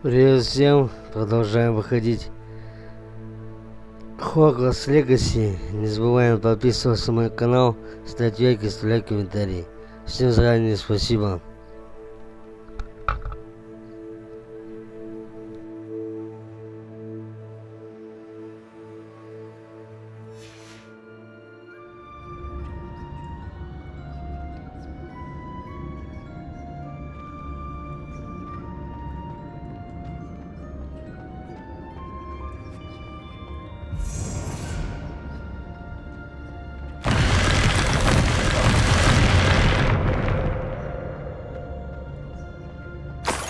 Привет всем! Продолжаем выходить Hogwarts Legacy. Не забываем подписываться на мой канал, ставить лайки, оставлять комментарии. Всем заранее спасибо.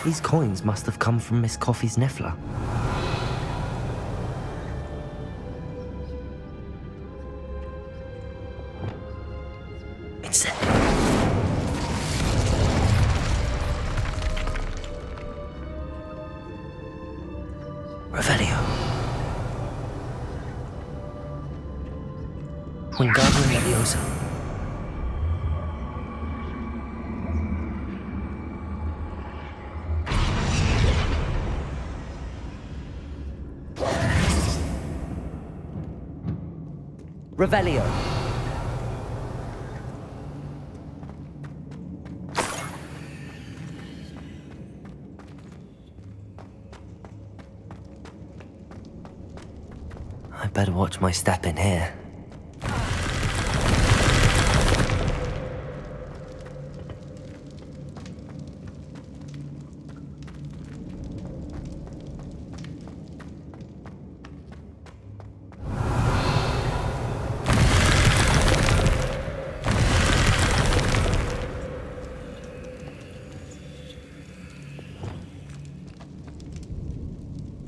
These coins must have come from Miss Coffee's Niffler. It's it. Revelio. Wingardium Leviosa. Revelio. I better watch my step in here.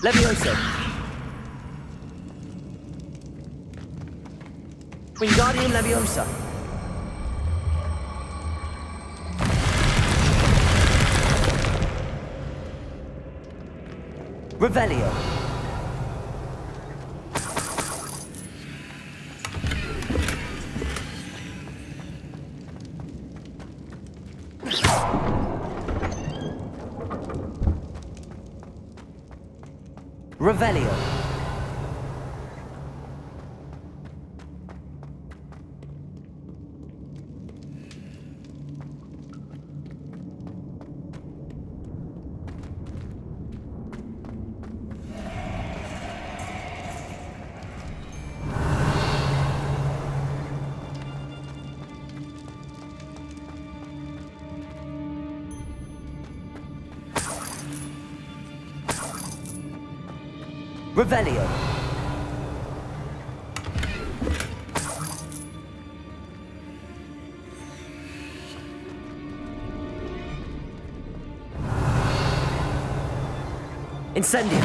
Leviosa. Wingardium Leviosa. Revelio. Revelio. Revelio. Incendio.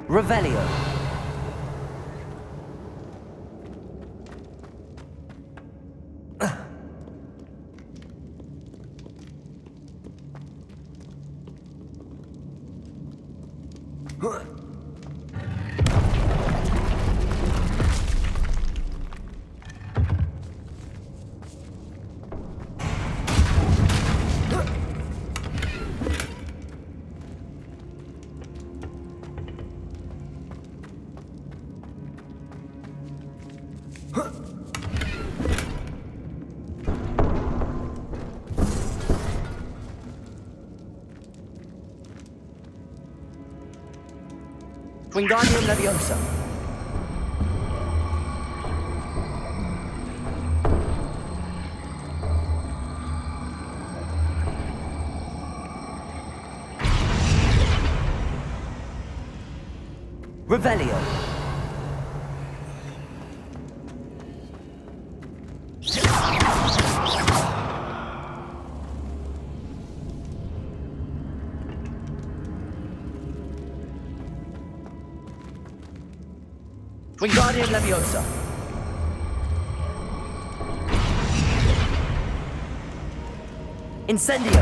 Revelio. Wingardium Leviosa. Revelio. Wingardium Leviosa. Incendio.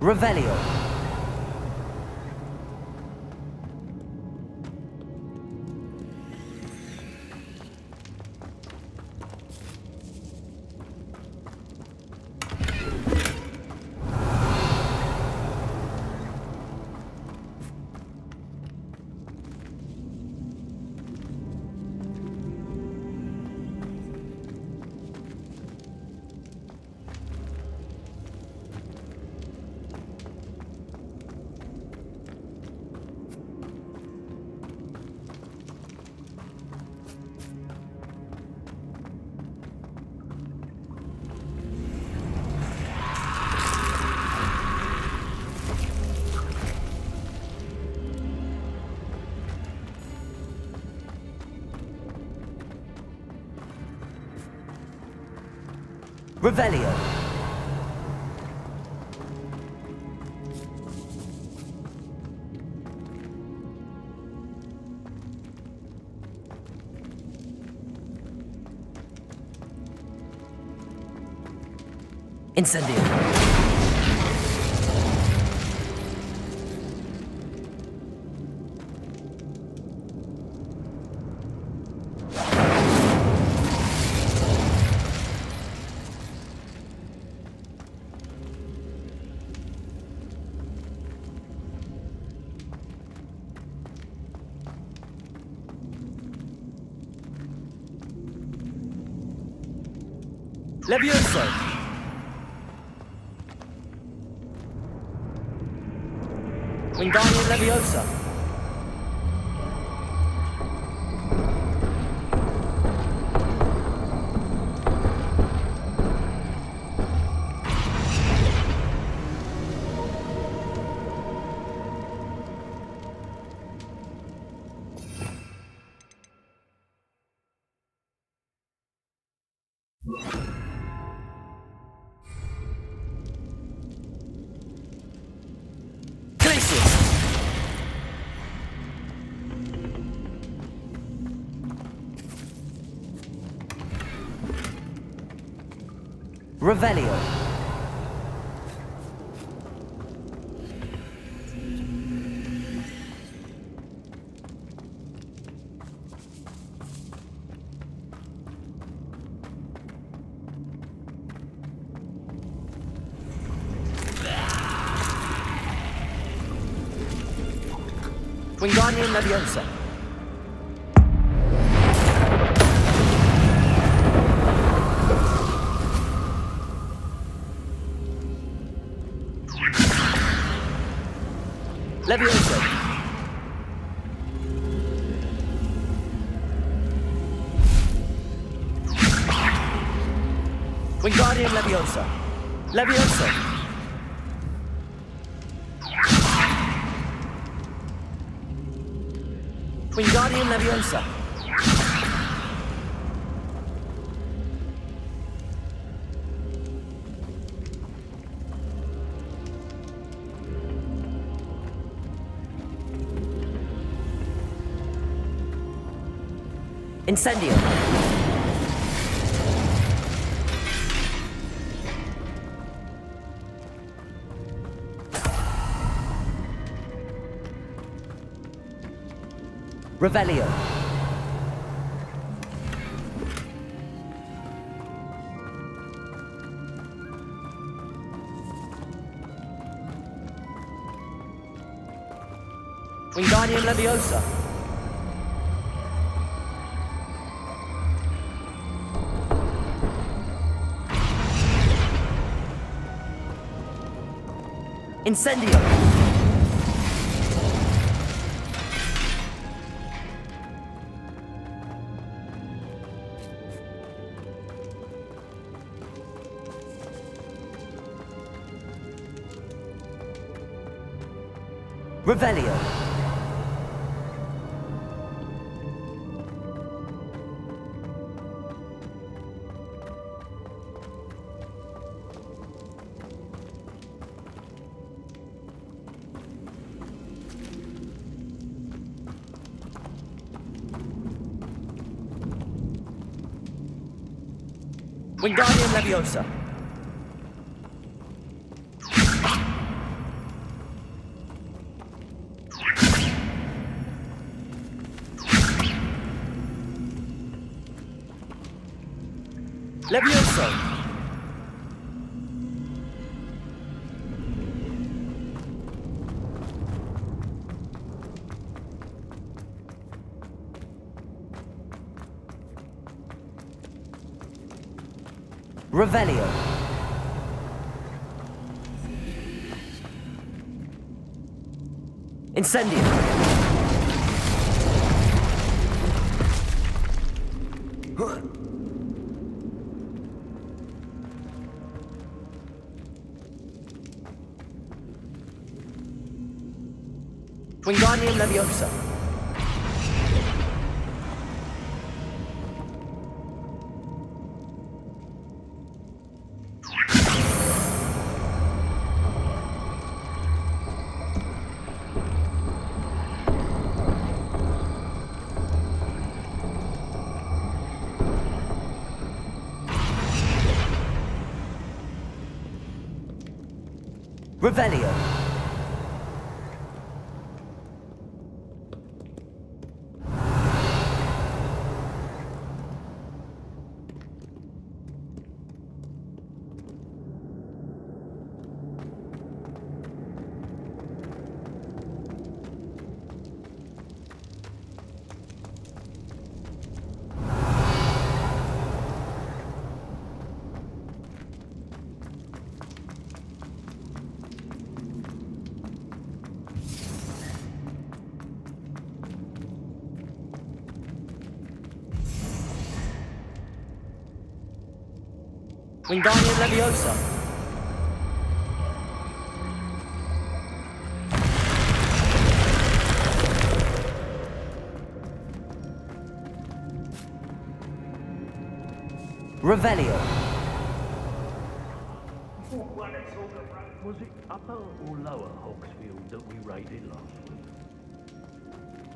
Revelio. Revelio. Incendio. Levioso. Wingardium Leviosa. Revelio. Wingardium Leviosa. Leviosa. Wingardium Leviosa. Leviosa. Wingardium Leviosa. Incendio. Revelio. Wingardium Leviosa. Incendio. Revelio. Wingardium Leviosa. Levioso. Revelio. Incendio. Wingardium Leviosa. Revelio. Wingardium Leviosa. Revelio. Was it upper or lower Hogsfield that we raided last week?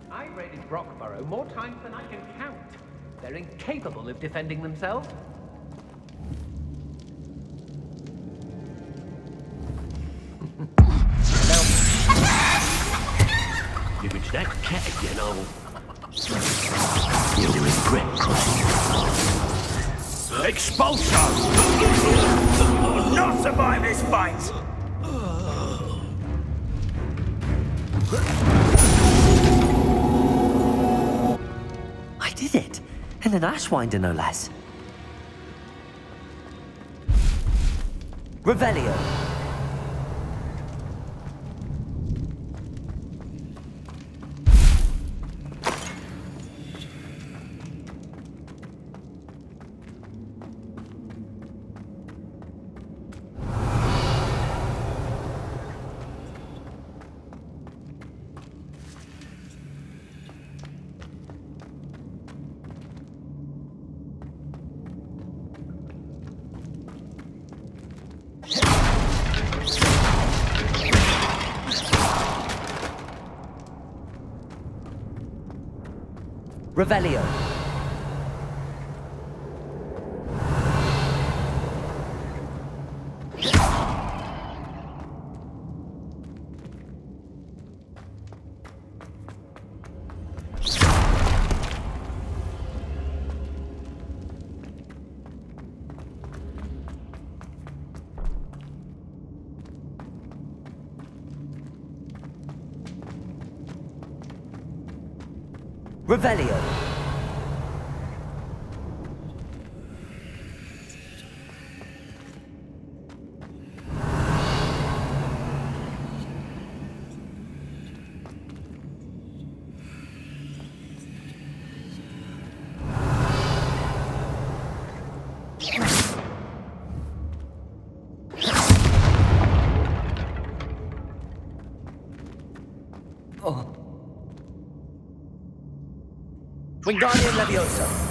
I raided Brockborough more times than I can count. They're incapable of defending themselves. If it's that cat again, you'll regret crossing your Expulso! Will not survive this fight! I did it. And an Ashwinder, no less. Revelio. Revelio. Revelio. Wingardium Leviosa.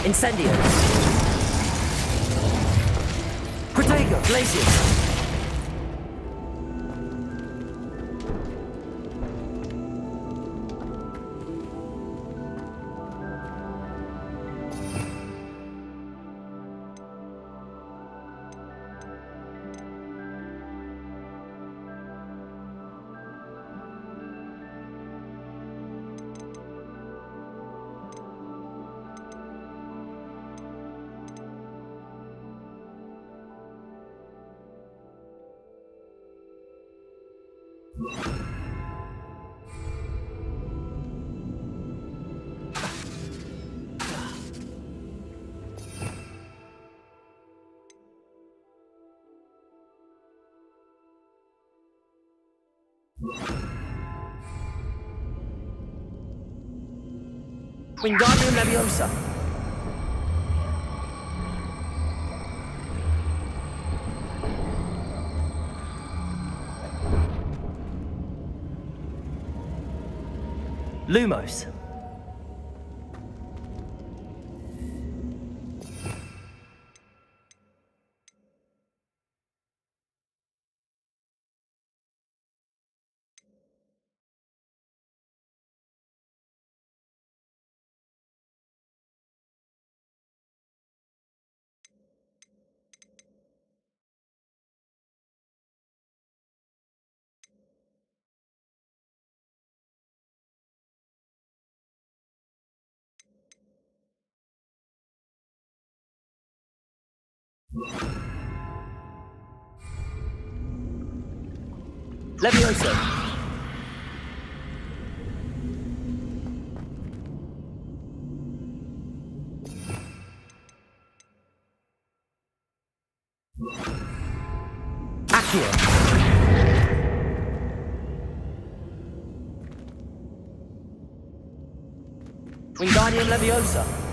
Incendio. Protego. Glacius. Wingardium Leviosa. Lumos. Levioso. Accio. Wingardium Leviosa.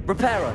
Reparo.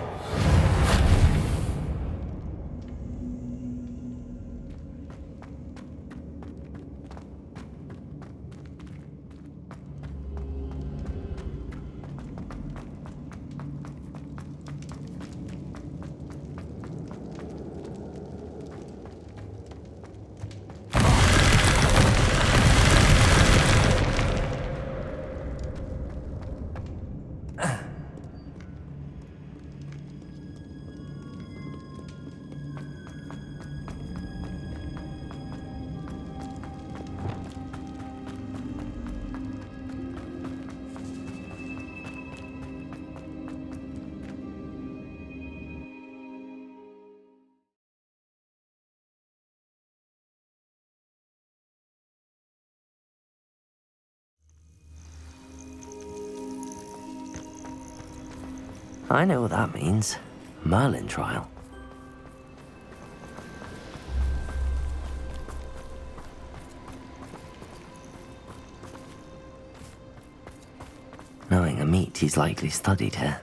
I know what that means. Merlin trial. Knowing a meat, he's likely studied here.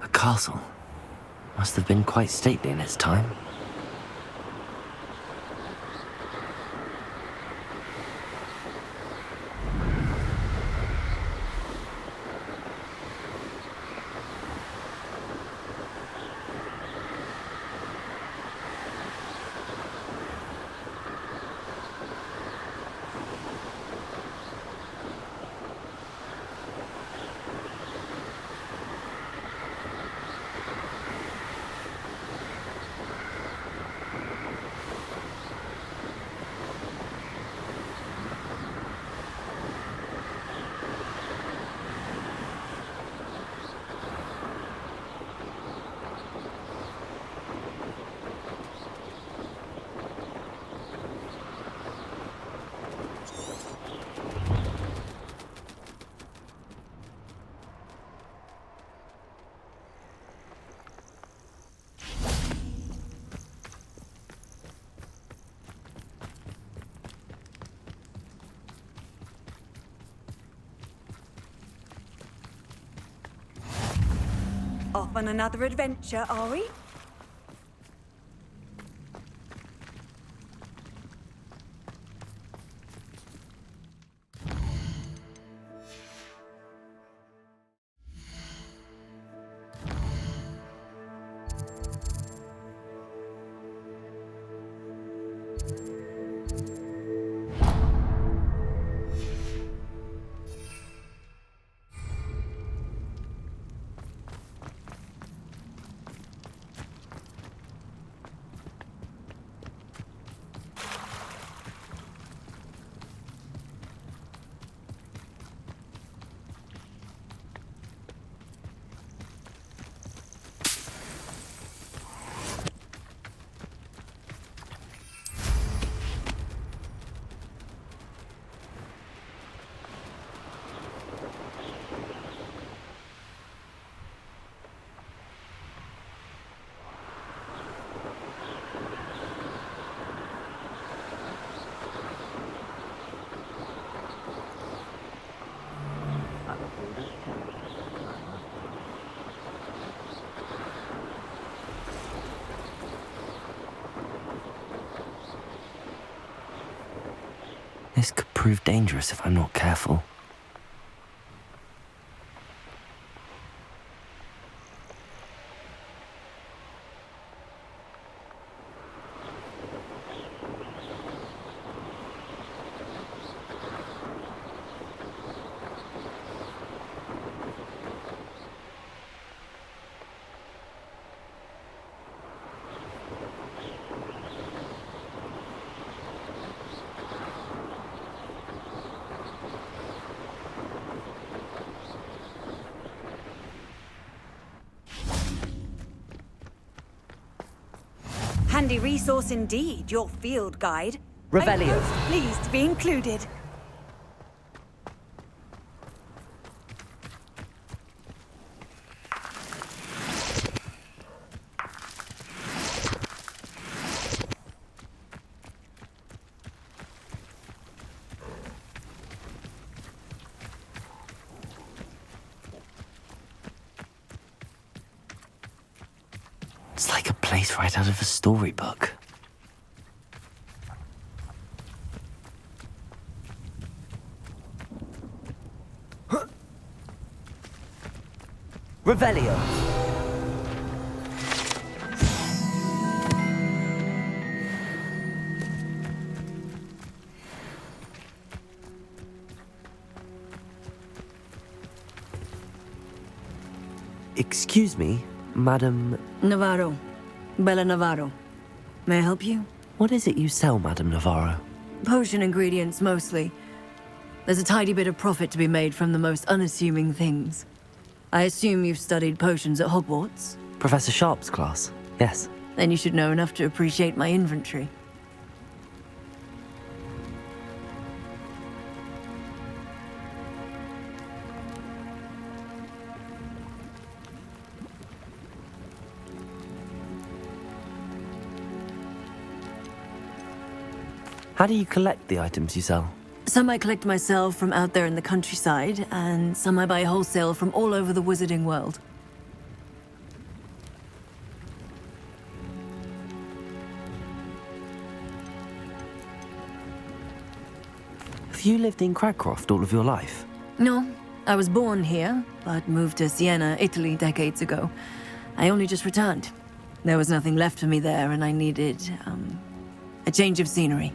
A castle. Must have been quite stately in its time. Off on another adventure, are we? This could prove dangerous if I'm not careful. Handy resource indeed, your field guide. Revelio. I'm most pleased to be included. It's like a place right out of a storybook. Revelio. Excuse me, Madam... Navarro. Bella Navarro. May I help you? What is it you sell, Madam Navarro? Potion ingredients, mostly. There's a tidy bit of profit to be made from the most unassuming things. I assume you've studied potions at Hogwarts? Professor Sharp's class, yes. Then you should know enough to appreciate my inventory. How do you collect the items you sell? Some I collect myself from out there in the countryside, and some I buy wholesale from all over the wizarding world. Have you lived in Cragcroft all of your life? No, I was born here, but moved to Siena, Italy decades ago. I only just returned. There was nothing left for me there, and I needed, a change of scenery.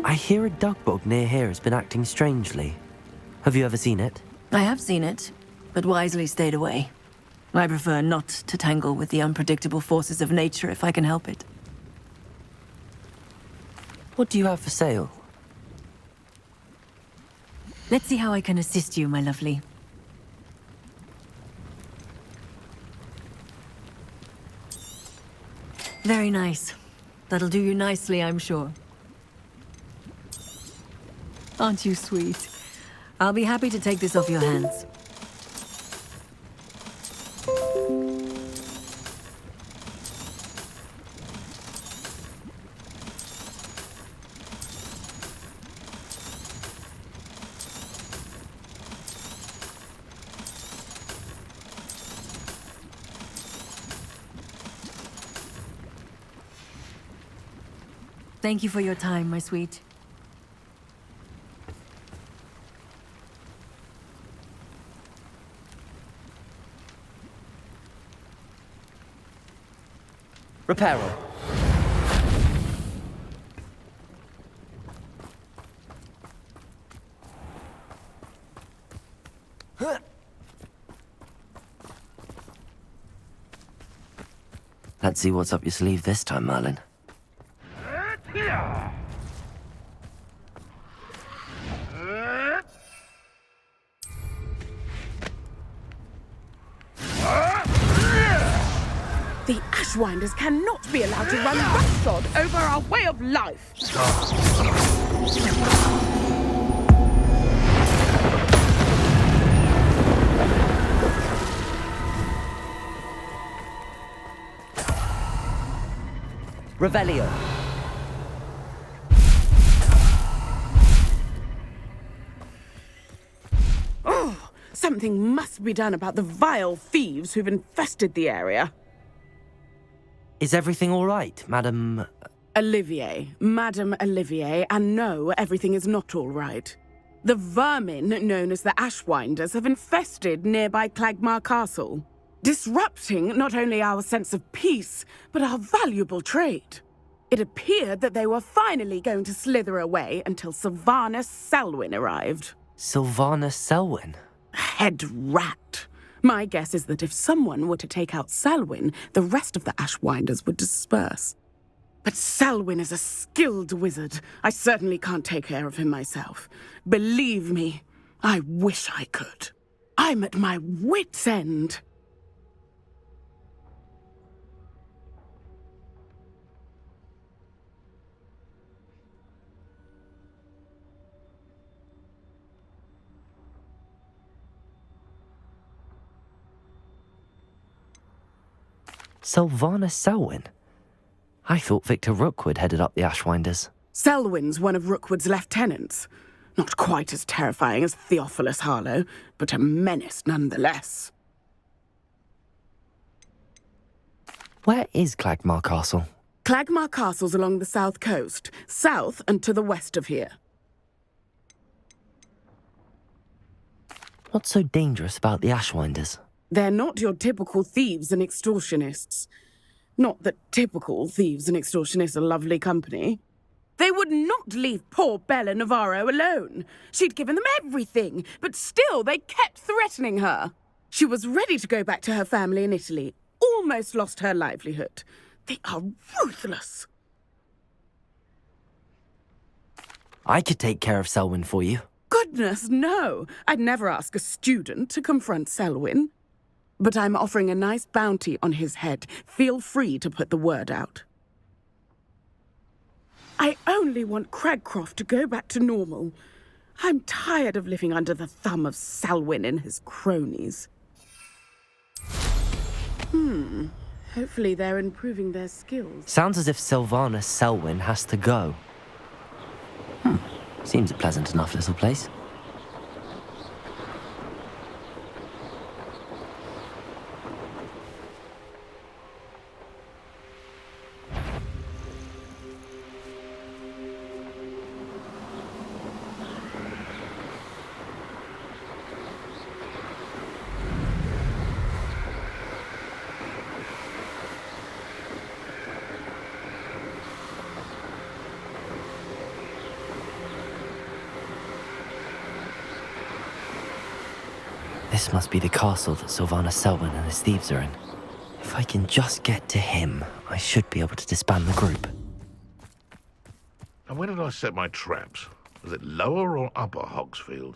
I hear a dugbog near here has been acting strangely. Have you ever seen it? I have seen it, but wisely stayed away. I prefer not to tangle with the unpredictable forces of nature if I can help it. What do you have for sale? Let's see how I can assist you, my lovely. Very nice. That'll do you nicely, I'm sure. Aren't you sweet? I'll be happy to take this off your hands. Thank you for your time, my sweet. Reparo. Let's see what's up your sleeve this time, Merlin. The Ashwinders cannot be allowed to run roughshod over our way of life. Revelio. Oh, something must be done about the vile thieves who've infested the area. Is everything all right, Madam... Olivier, Madame Olivier, and no, everything is not all right. The vermin known as the Ashwinders have infested nearby Clagmar Castle, disrupting not only our sense of peace, but our valuable trade. It appeared that they were finally going to slither away until Sylvanus Selwyn arrived. Sylvanus Selwyn? Head rat. My guess is that if someone were to take out Selwyn, the rest of the Ashwinders would disperse. But Selwyn is a skilled wizard. I certainly can't take care of him myself. Believe me, I wish I could. I'm at my wit's end. Sylvanus Selwyn? I thought Victor Rookwood headed up the Ashwinders. Selwyn's one of Rookwood's lieutenants. Not quite as terrifying as Theophilus Harlow, but a menace nonetheless. Where is Clagmar Castle? Clagmar Castle's along the south coast, south and to the west of here. What's so dangerous about the Ashwinders? They're not your typical thieves and extortionists. Not that typical thieves and extortionists are lovely company. They would not leave poor Bella Navarro alone. She'd given them everything, but still they kept threatening her. She was ready to go back to her family in Italy, almost lost her livelihood. They are ruthless. I could take care of Selwyn for you. Goodness, no. I'd never ask a student to confront Selwyn. But I'm offering a nice bounty on his head. Feel free to put the word out. I only want Cragcroft to go back to normal. I'm tired of living under the thumb of Selwyn and his cronies. Hopefully they're improving their skills. Sounds as if Sylvana Selwyn has to go. Seems a pleasant enough little place. This must be the castle that Sylvana Selwyn and his thieves are in. If I can just get to him, I should be able to disband the group. And where did I set my traps? Was it lower or upper Hogsfield?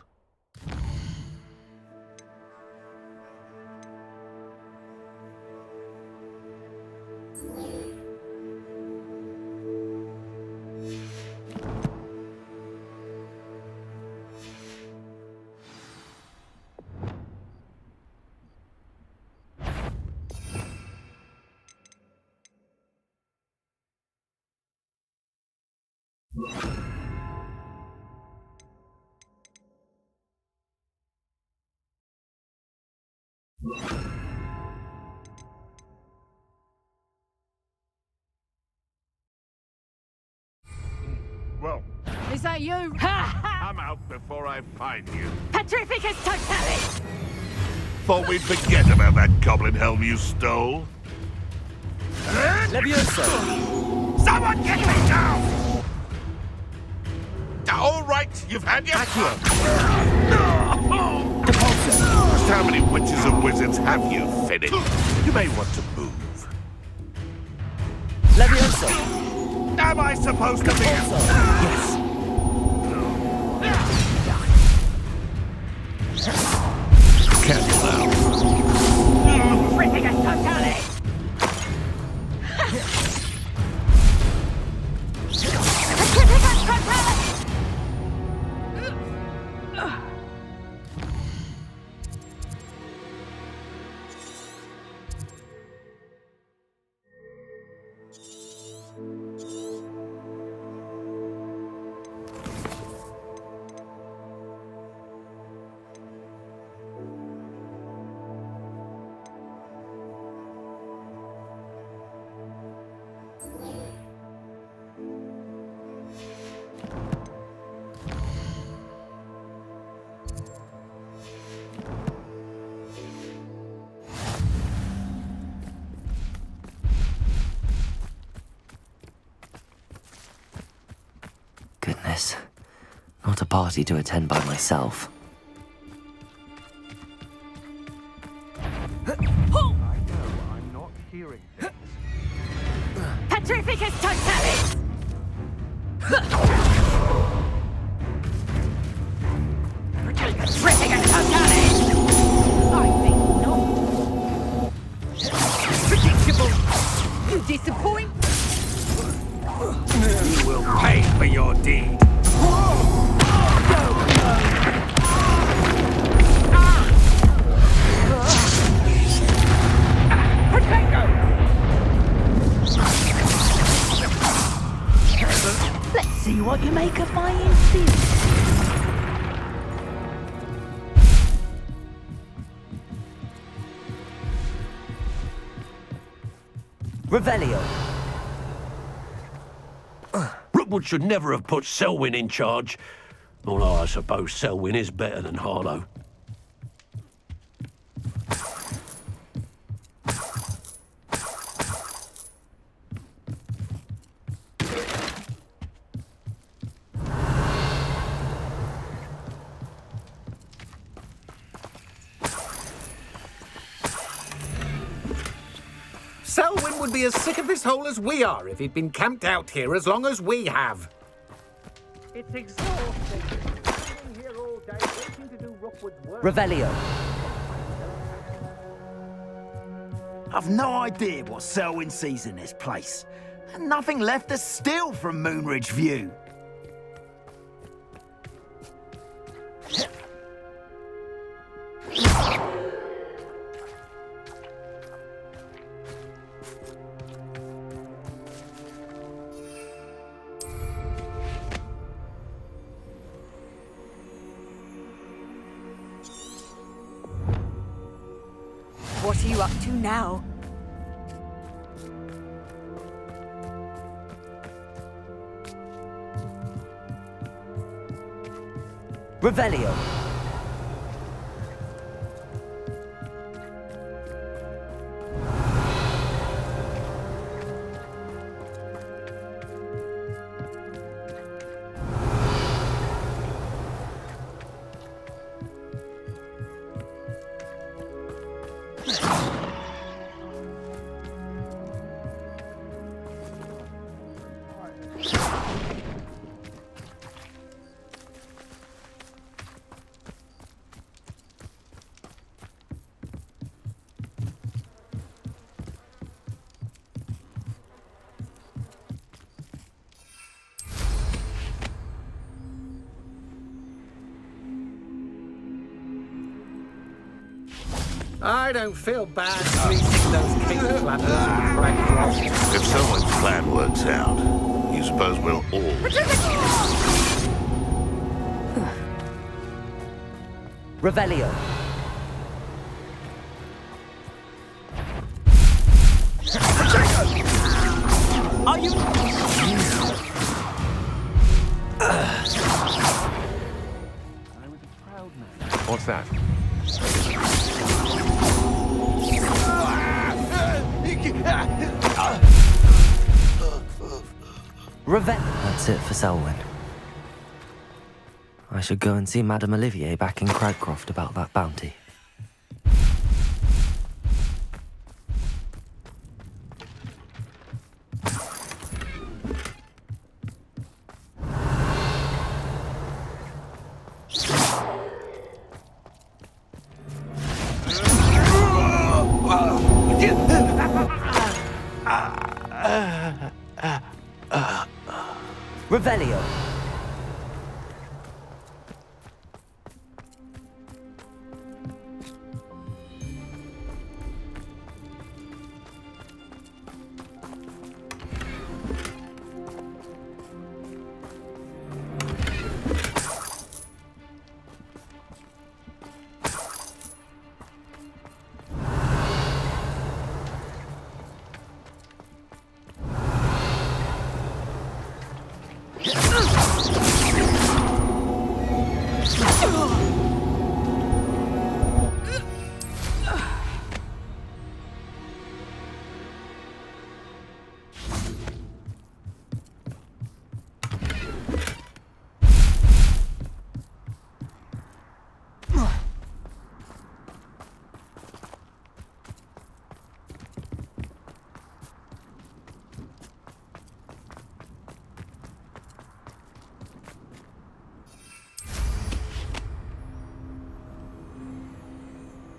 Well, Is that you? I'm out before I find you. Petrificus totalis! Thought we'd forget about that goblin helm you stole. Levioso! Someone get me down! All right, you've had your fun. Just how many witches and wizards have you finished? You may want to move. Levioso! Am I supposed to be? Yes. Careful now. Petrificus totalis! Petrificus totalis! Goodness. Not a party to attend by myself. I'm not hearing things. Petrificus totalis! Petrificus totalis! I think not. Predictable! You disappoint? You will pay for your deed. Let's see what you make of my inferior. Revelio! Rookwood should never have put Selwyn in charge. Although I suppose Selwyn is better than Harlow. Selwyn would be as sick of this hole as we are if he'd been camped out here as long as we have. It's exhausting. Sitting here all day waiting to do Rookwood's work. Revelio! I've no idea what Selwyn sees in this place. And nothing left to steal from Moonridge View. What are you up to now? Revelio. I don't feel bad fleecing those king flappers and crack. If someone's plan works out, you suppose we'll all... Revelio. Are you... What's that? That's it for Selwyn. I should go and see Madame Olivier back in Cragcroft about that bounty. Revelio.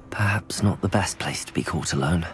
Perhaps not the best place to be caught alone.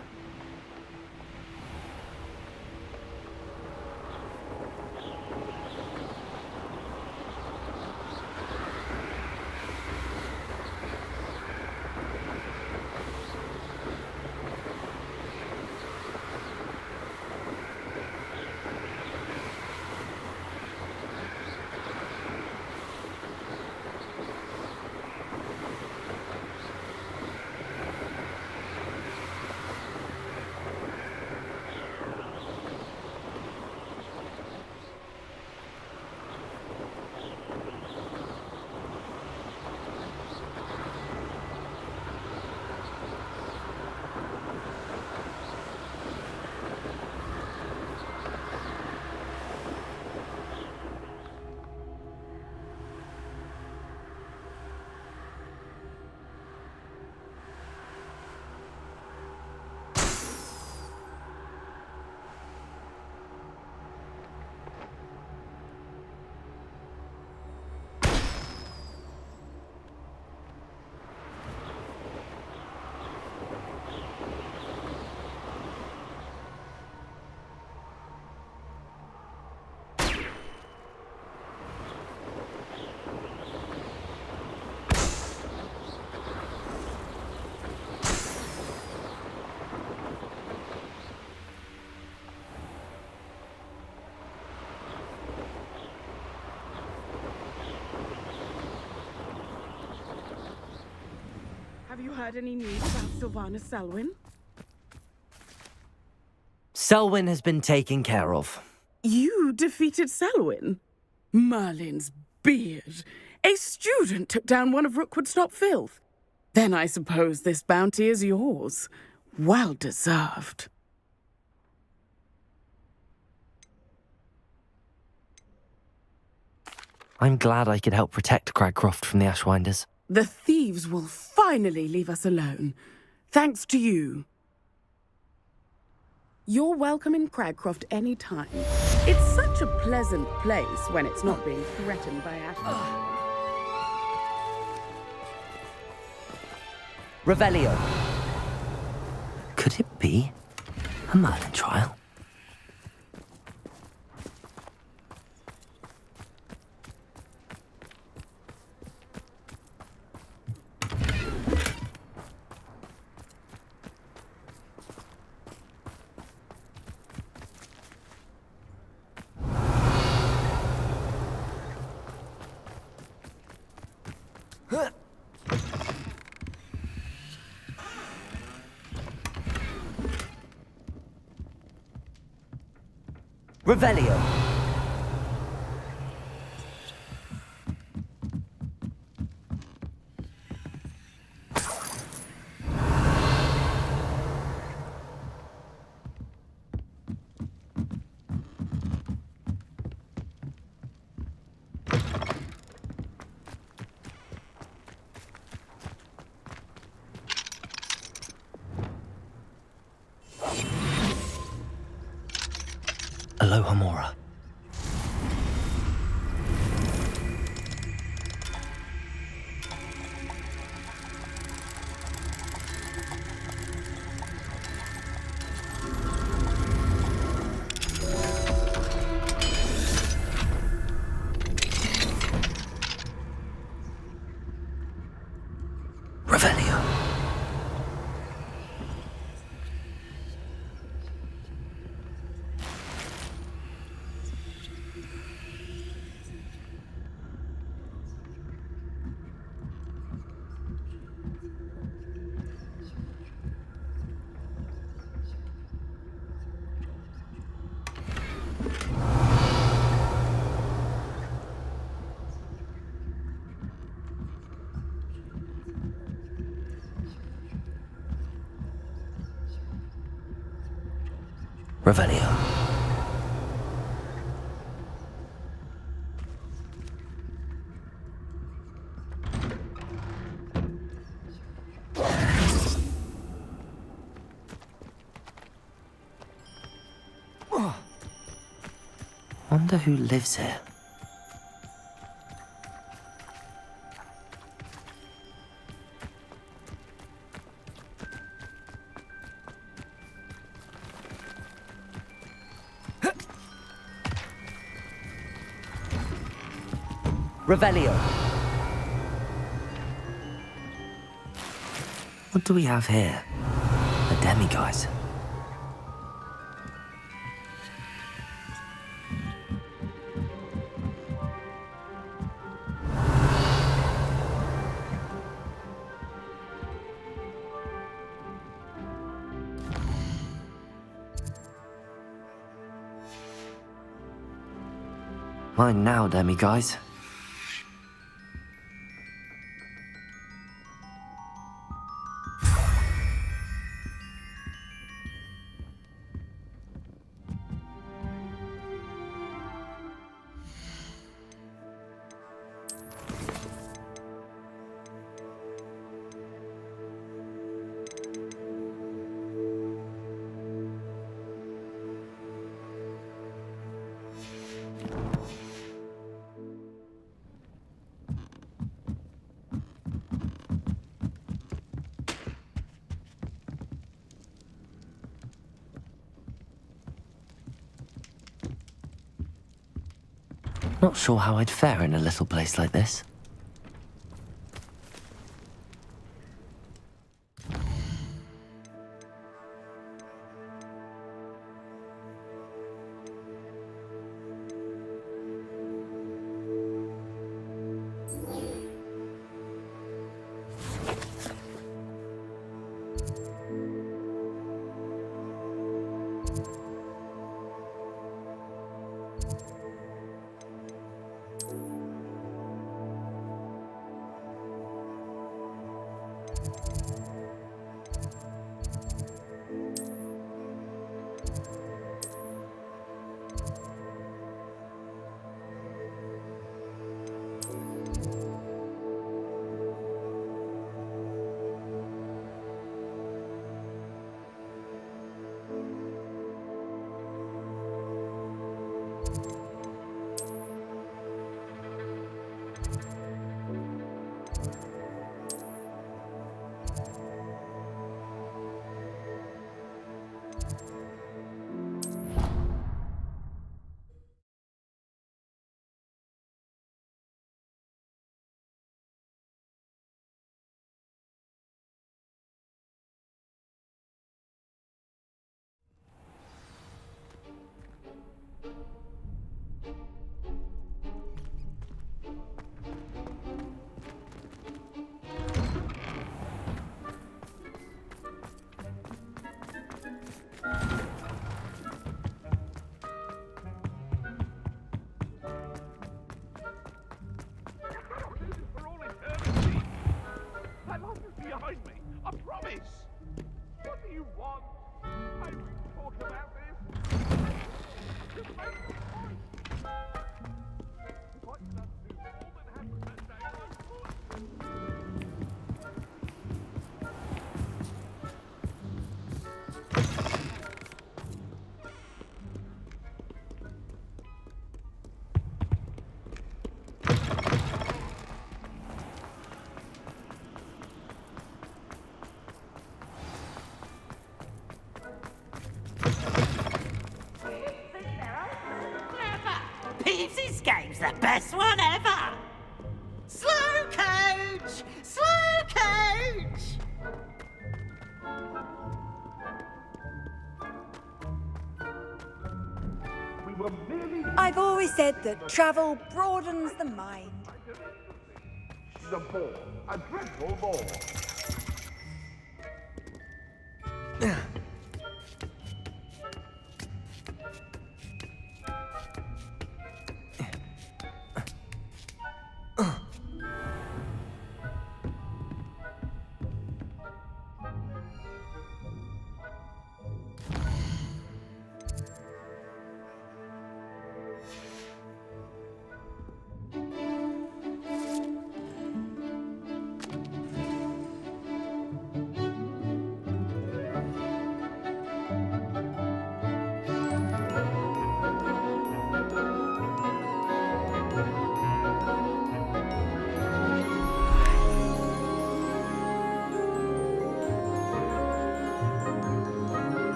Have you heard any news about Sylvana Selwyn? Selwyn has been taken care of. You defeated Selwyn? Merlin's beard. A student took down one of Rookwood's top filth. Then I suppose this bounty is yours. Well deserved. I'm glad I could help protect Cragcroft from the Ashwinders. The thieves will finally leave us alone. Thanks to you. You're welcome in Cragcroft any time. It's such a pleasant place when it's not being threatened by Ashwinders. Revelio. Could it be a Merlin trial? Revelio. Alohomora. Revelio. Revelio. Wonder who lives here. Revelio. What do we have here? A demiguise. Mine now, demiguise. Not sure how I'd fare in a little place like this. this? What do you want? I talk about this. Just make the point. If I could undo all that happened that day, I would. Peeves' game's the best one ever! Slow coach! Slow coach! We were merely I've always said that travel broadens the mind. she's a bore, a dreadful bore.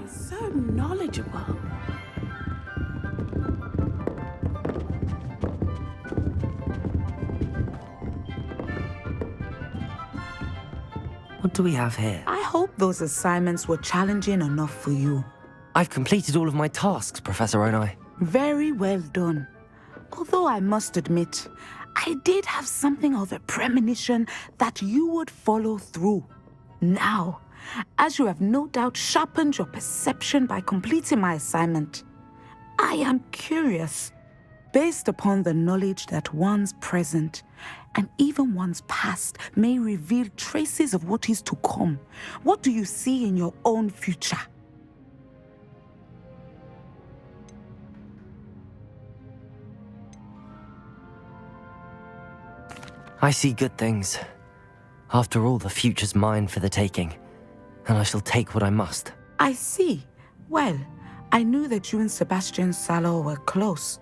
So knowledgeable. What do we have here? I hope those assignments were challenging enough for you. I've completed all of my tasks, Professor Onai. Very well done. Although I must admit, I did have something of a premonition that you would follow through. Now, as you have no doubt sharpened your perception by completing my assignment, I am curious, based upon the knowledge that one's present and even one's past may reveal traces of what is to come. What do you see in your own future? I see good things. After all, the future's mine for the taking, and I shall take what I must. I see. Well, I knew that you and Sebastian Salo were close,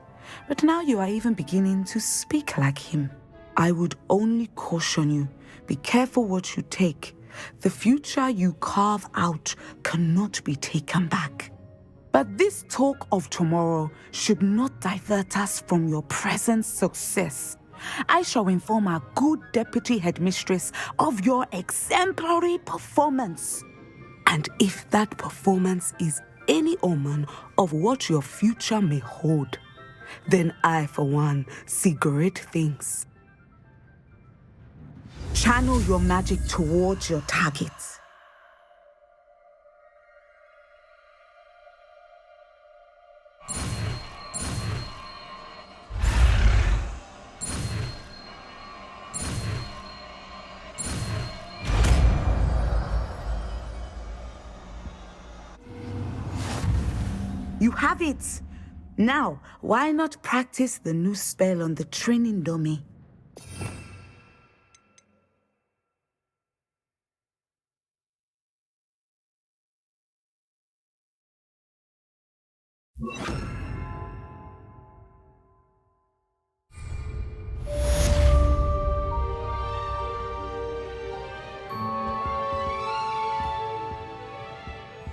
but now you are even beginning to speak like him. I would only caution you, be careful what you take. The future you carve out cannot be taken back. But this talk of tomorrow should not divert us from your present success. I shall inform our good deputy headmistress of your exemplary performance. And if that performance is any omen of what your future may hold, then I, for one, see great things. Channel your magic towards your targets. You have it! Now, why not practice the new spell on the training dummy?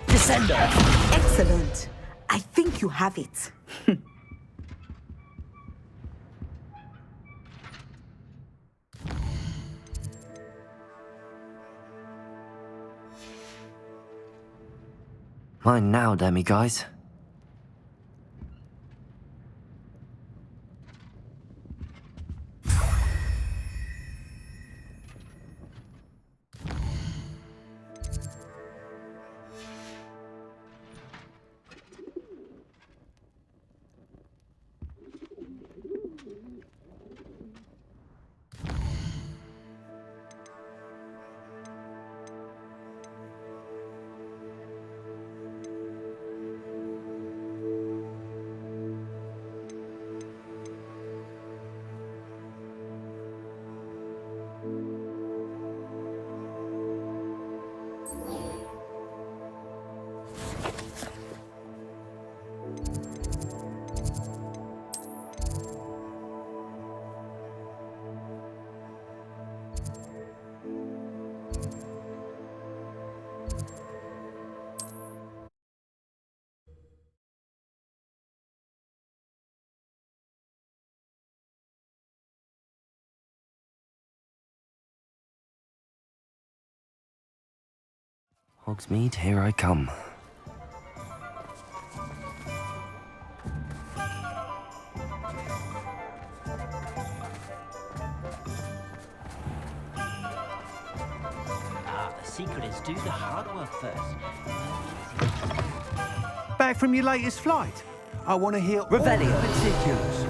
Descender! Excellent. I think you have it. Mine now, demi guys. Hogsmeade, here I come. The secret is do the hard work first. Back from your latest flight? I want to hear all Revelio. the particulars.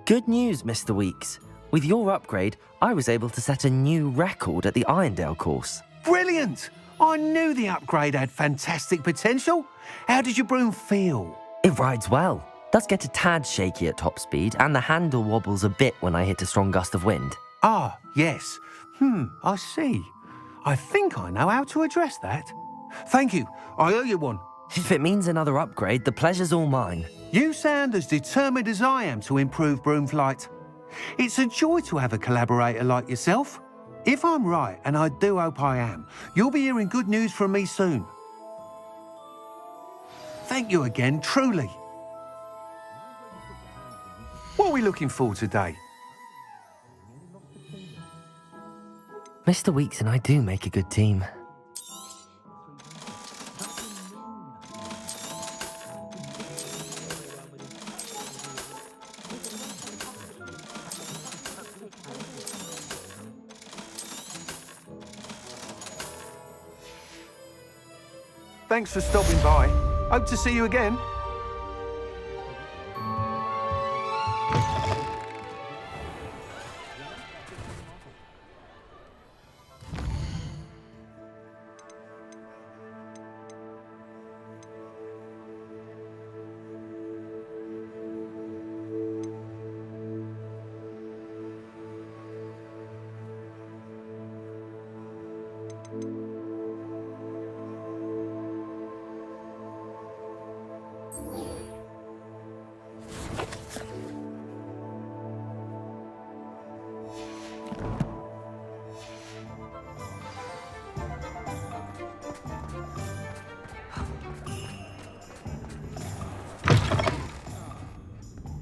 Good news, Mr. Weeks. With your upgrade, I was able to set a new record at the Irondale course. Brilliant! I knew the upgrade had fantastic potential. How did your broom feel? It rides well. Does get a tad shaky at top speed, and the handle wobbles a bit when I hit a strong gust of wind. Ah, yes. I see. I think I know how to address that. Thank you. I owe you one. If it means another upgrade, the pleasure's all mine. You sound as determined as I am to improve broom flight. It's a joy to have a collaborator like yourself. If I'm right, and I do hope I am, you'll be hearing good news from me soon. Thank you again, truly. What are we looking for today? Mr. Weeks and I do make a good team. Thanks for stopping by. Hope to see you again.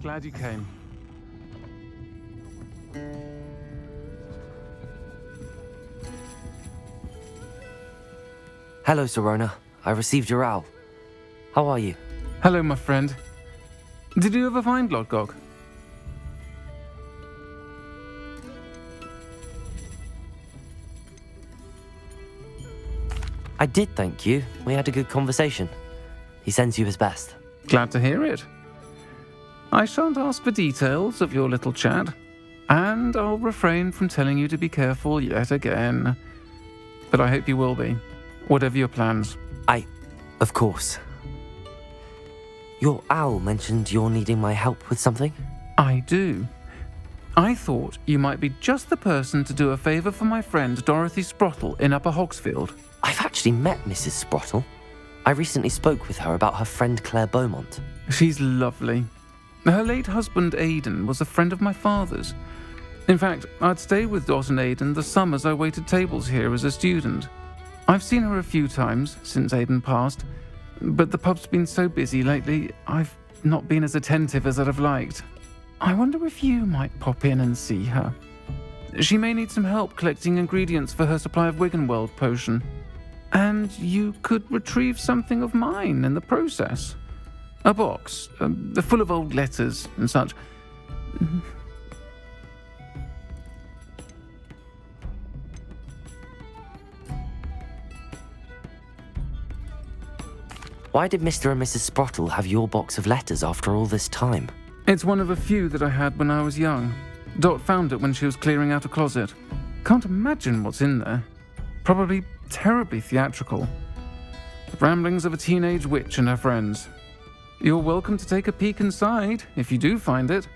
Glad you came. Hello, Serona. I received your owl. How are you? Hello, my friend. Did you ever find Lodgok? I did, thank you. We had a good conversation. He sends you his best. Glad to hear it. I shan't ask for details of your little chat, and I'll refrain from telling you to be careful yet again. But I hope you will be, whatever your plans. Of course. Your owl mentioned you're needing my help with something? I do. I thought you might be just the person to do a favour for my friend Dorothy Sprottle in Upper Hogsfield. I've actually met Mrs. Sprottle. I recently spoke with her about her friend Claire Beaumont. She's lovely. Her late husband Aidan was a friend of my father's. In fact, I'd stay with Dot and Aidan the summers I waited tables here as a student. I've seen her a few times since Aidan passed, but the pub's been so busy lately, I've not been as attentive as I'd have liked. I wonder if you might pop in and see her. She may need some help collecting ingredients for her supply of Wiggenweld potion. And you could retrieve something of mine in the process. A box, full of old letters and such. Why did Mr. and Mrs. Sprottle have your box of letters after all this time? It's one of a few that I had when I was young. Dot found it when she was clearing out a closet. Can't imagine what's in there. Probably terribly theatrical. The ramblings of a teenage witch and her friends. You're welcome to take a peek inside, if you do find it.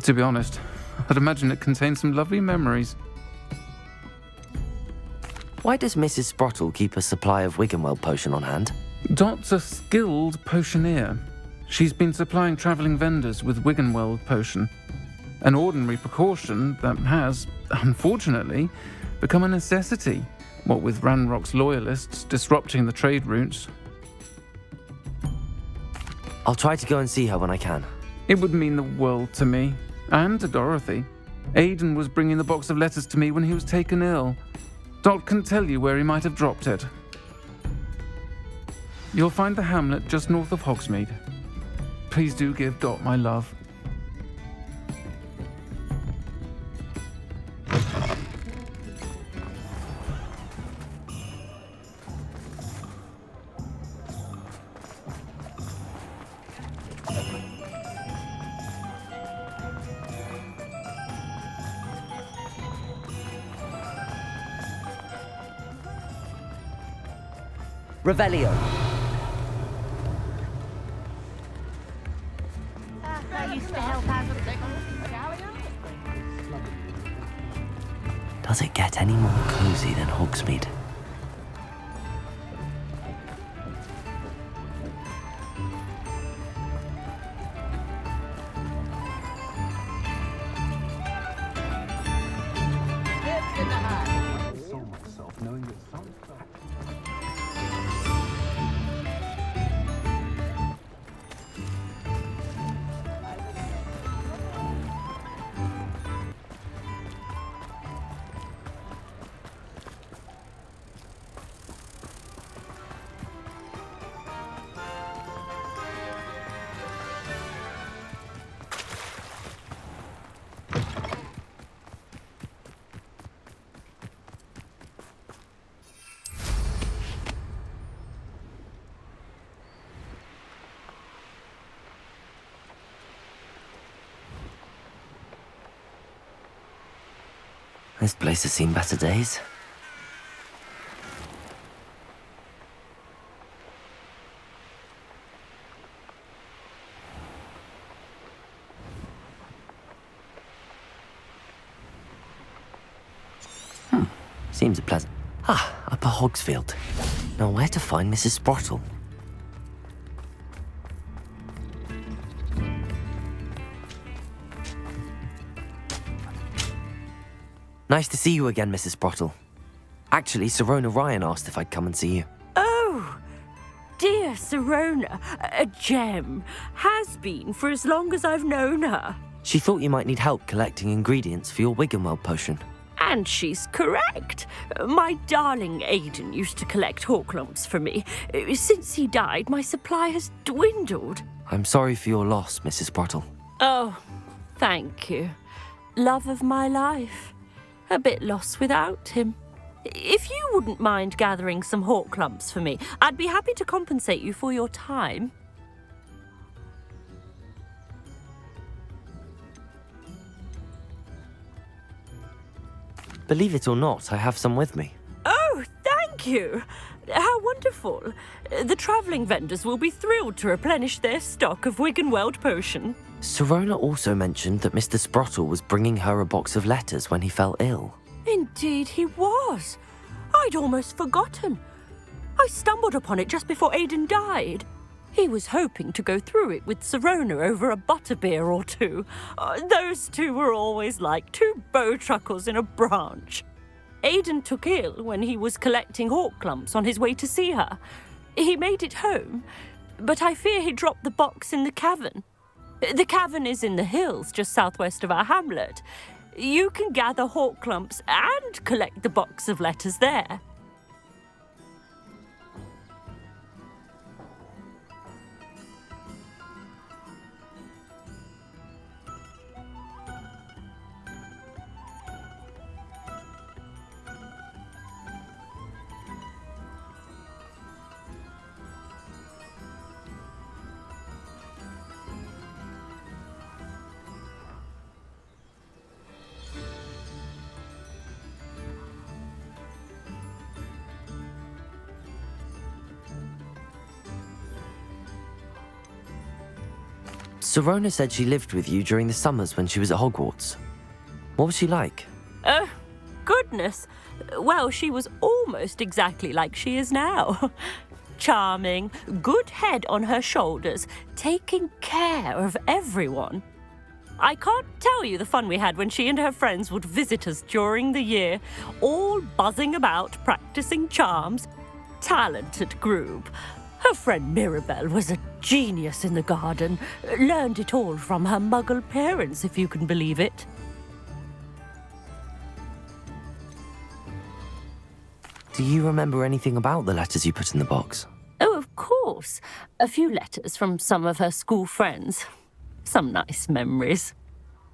To be honest, I'd imagine it contains some lovely memories. Why does Mrs. Sprottle keep a supply of Wiggenweld potion on hand? Dot's a skilled potioneer. She's been supplying travelling vendors with Wiggenweld potion. An ordinary precaution that has, unfortunately, become a necessity, what with Ranrock's loyalists disrupting the trade routes. I'll try to go and see her when I can. It would mean the world to me, and to Dorothy. Aidan was bringing the box of letters to me when he was taken ill. Dot can tell you where he might have dropped it. You'll find the hamlet just north of Hogsmeade. Please do give Dot my love. Revelio. Does it get any more cozy than Hogsmeade? This place has seen better days. Seems a pleasant... Upper Hogsfield. Now where to find Mrs. Sprottle? Nice to see you again, Mrs. Sprottle. Actually, Sirona Ryan asked if I'd come and see you. Oh, dear Sirona, a gem. Has been for as long as I've known her. She thought you might need help collecting ingredients for your Wiggenweld potion. And she's correct. My darling Aidan used to collect hawklumps for me. Since he died, my supply has dwindled. I'm sorry for your loss, Mrs. Sprottle. Oh, thank you. Love of my life. A bit lost without him. If you wouldn't mind gathering some hawklumps for me, I'd be happy to compensate you for your time. Believe it or not, I have some with me. Oh, thank you. How wonderful. The travelling vendors will be thrilled to replenish their stock of Wiggenweld potion. Sirona also mentioned that Mr. Sprottle was bringing her a box of letters when he fell ill. Indeed he was. I'd almost forgotten. I stumbled upon it just before Aidan died. He was hoping to go through it with Sirona over a butterbeer or two. Those two were always like two bowtruckles in a branch. Aidan took ill when he was collecting hawk clumps on his way to see her. He made it home, but I fear he dropped the box in the cavern. The cavern is in the hills just southwest of our hamlet. You can gather hawk clumps and collect the box of letters there. Sirona said she lived with you during the summers when she was at Hogwarts. What was she like? Oh, goodness. Well, she was almost exactly like she is now. Charming, good head on her shoulders, taking care of everyone. I can't tell you the fun we had when she and her friends would visit us during the year, all buzzing about, practicing charms. Talented group. Her friend Mirabelle was a genius in the garden. Learned it all from her muggle parents, if you can believe it. Do you remember anything about the letters you put in the box? Oh, of course. A few letters from some of her school friends. Some nice memories.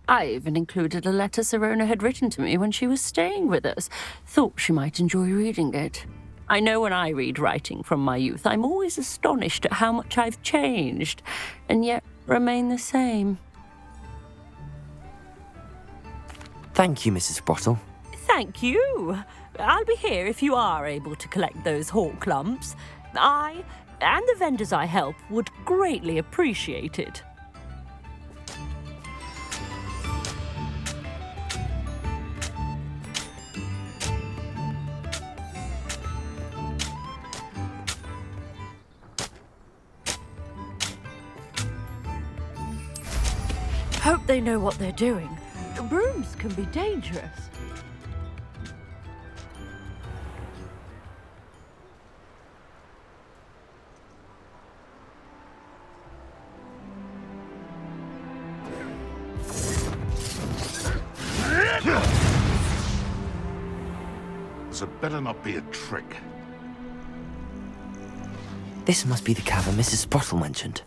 I even included a letter Sirona had written to me when she was staying with us. Thought she might enjoy reading it. I know when I read writing from my youth, I'm always astonished at how much I've changed, and yet remain the same. Thank you, Mrs. Sprottle. Thank you. I'll be here if you are able to collect those hawk clumps. I, and the vendors I help, would greatly appreciate it. Hope they know what they're doing. Brooms can be dangerous. This had better not be a trick. This must be the cavern Mrs. Sprottle mentioned.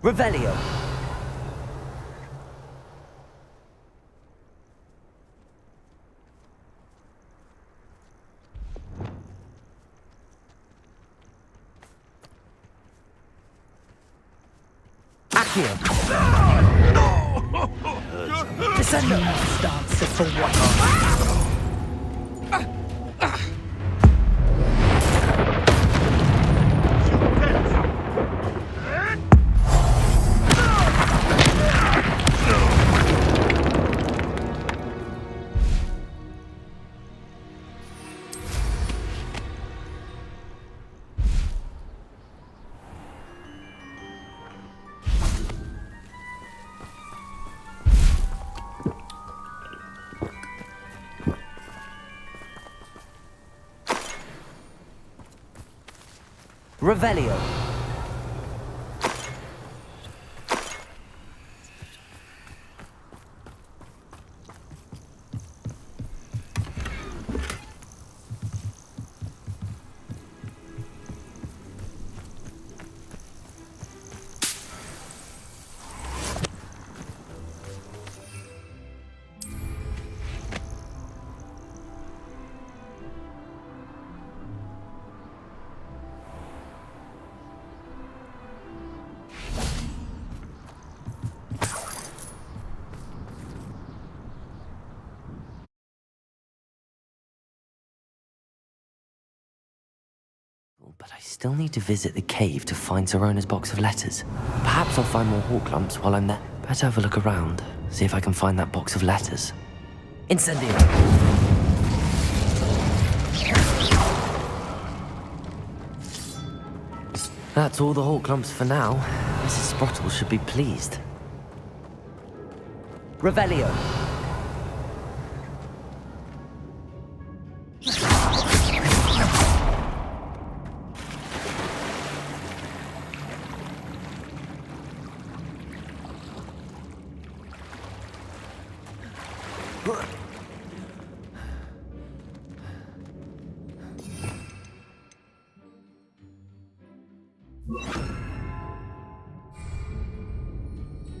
Revelio. Accio. Descendo stance for what? Revelio. But I still need to visit the cave to find Zerona's box of letters. Perhaps I'll find more hawk lumps while I'm there. Better have a look around, see if I can find that box of letters. Incendio! That's all the hawk lumps for now. Mrs. Sprottle should be pleased. Revelio.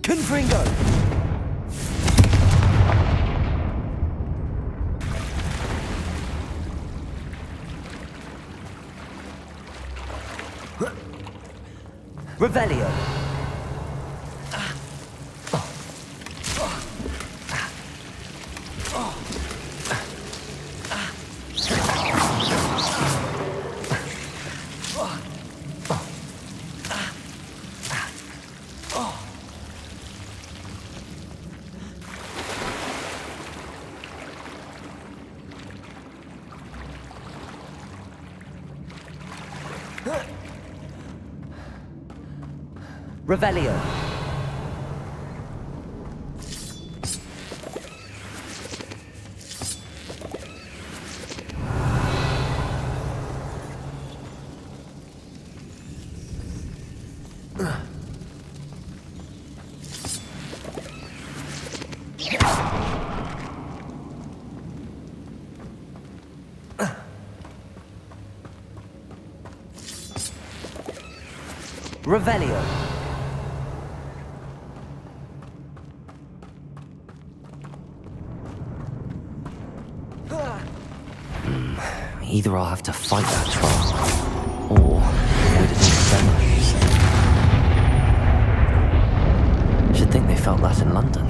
Confringo! Revelio! Revelio. Revelio. Either I'll have to fight that troll, or avoid it altogether. Should think they felt that in London.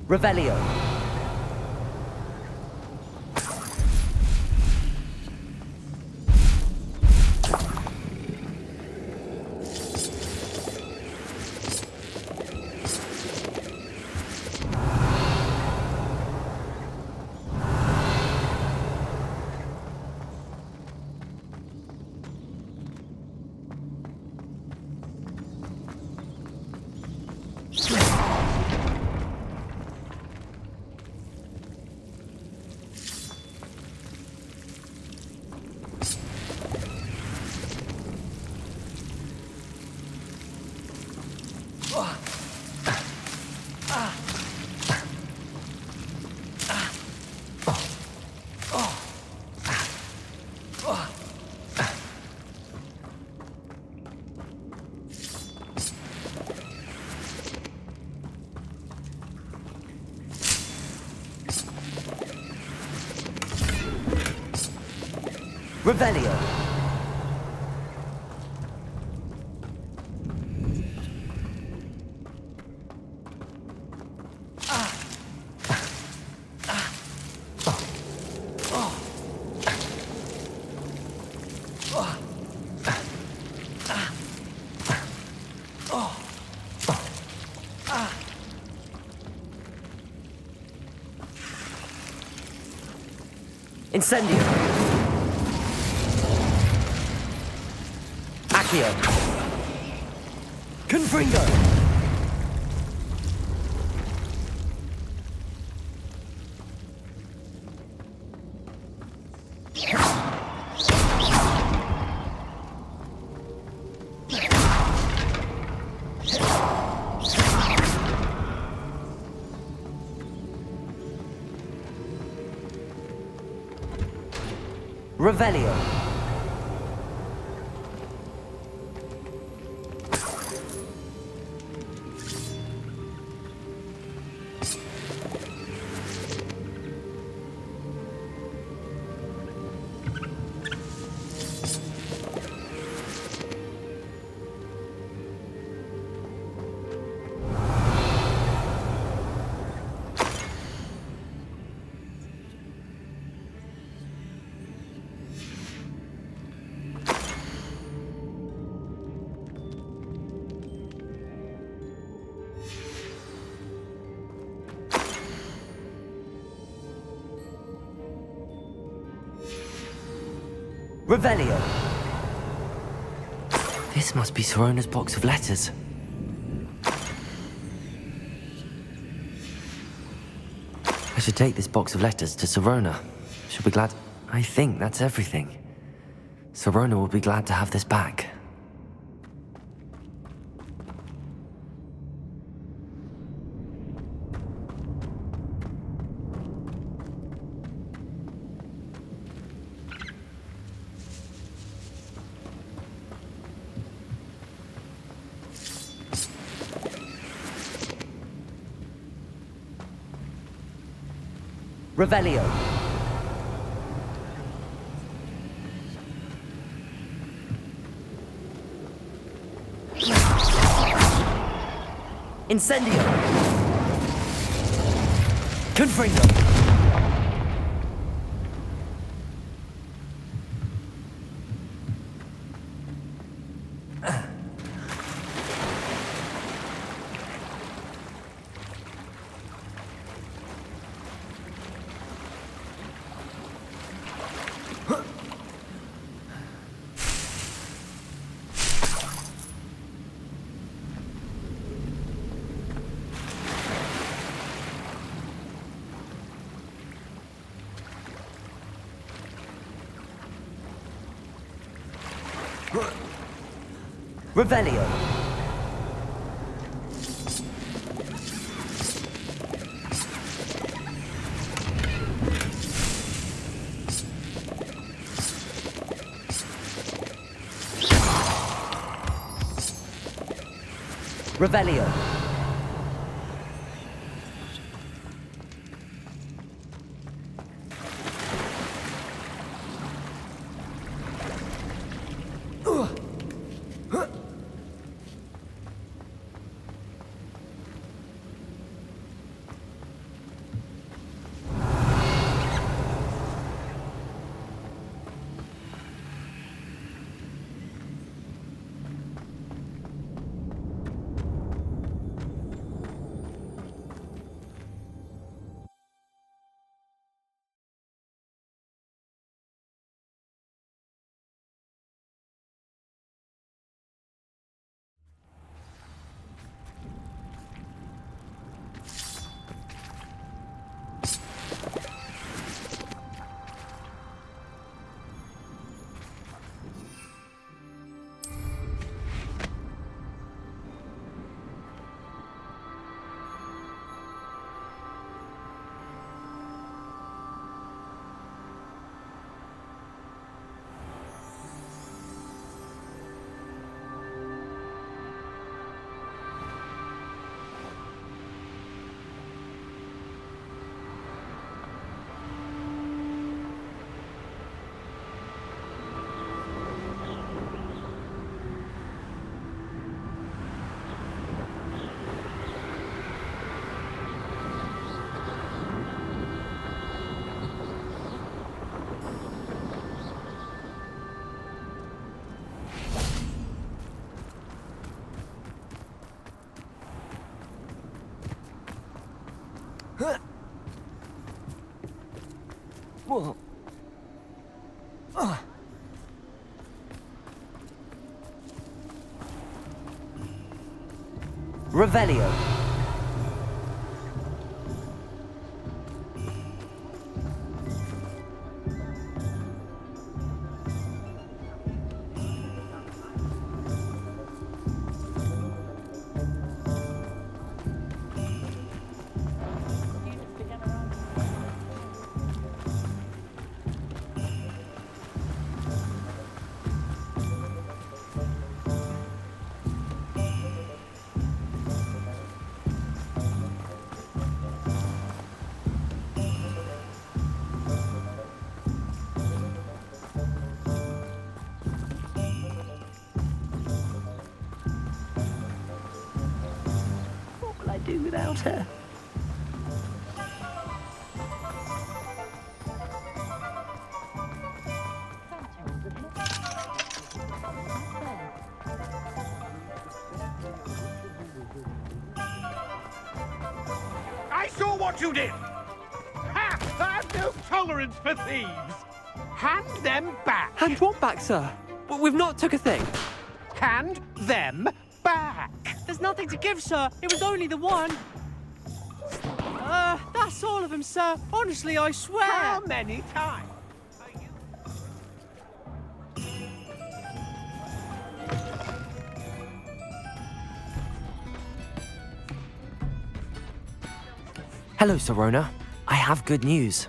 Revelio. Revelio. Incendio. Accio. Confringo. Revelio. Revelio. This must be Sorona's box of letters. I should take this box of letters to Sorona. She'll be glad. I think that's everything. Sorona will be glad to have this back. Revelio. Incendio. Confringo. Revelio. Revelio. Whoa. Revelio. Do without her. I saw what you did! Ha! I have no tolerance for thieves! Hand them back! Hand what back, sir? We've not took a thing. Hand them back! There's nothing to give, sir. It was only the one. That's all of them, sir. Honestly, I swear. How many times? Hello, Sorona. I have good news.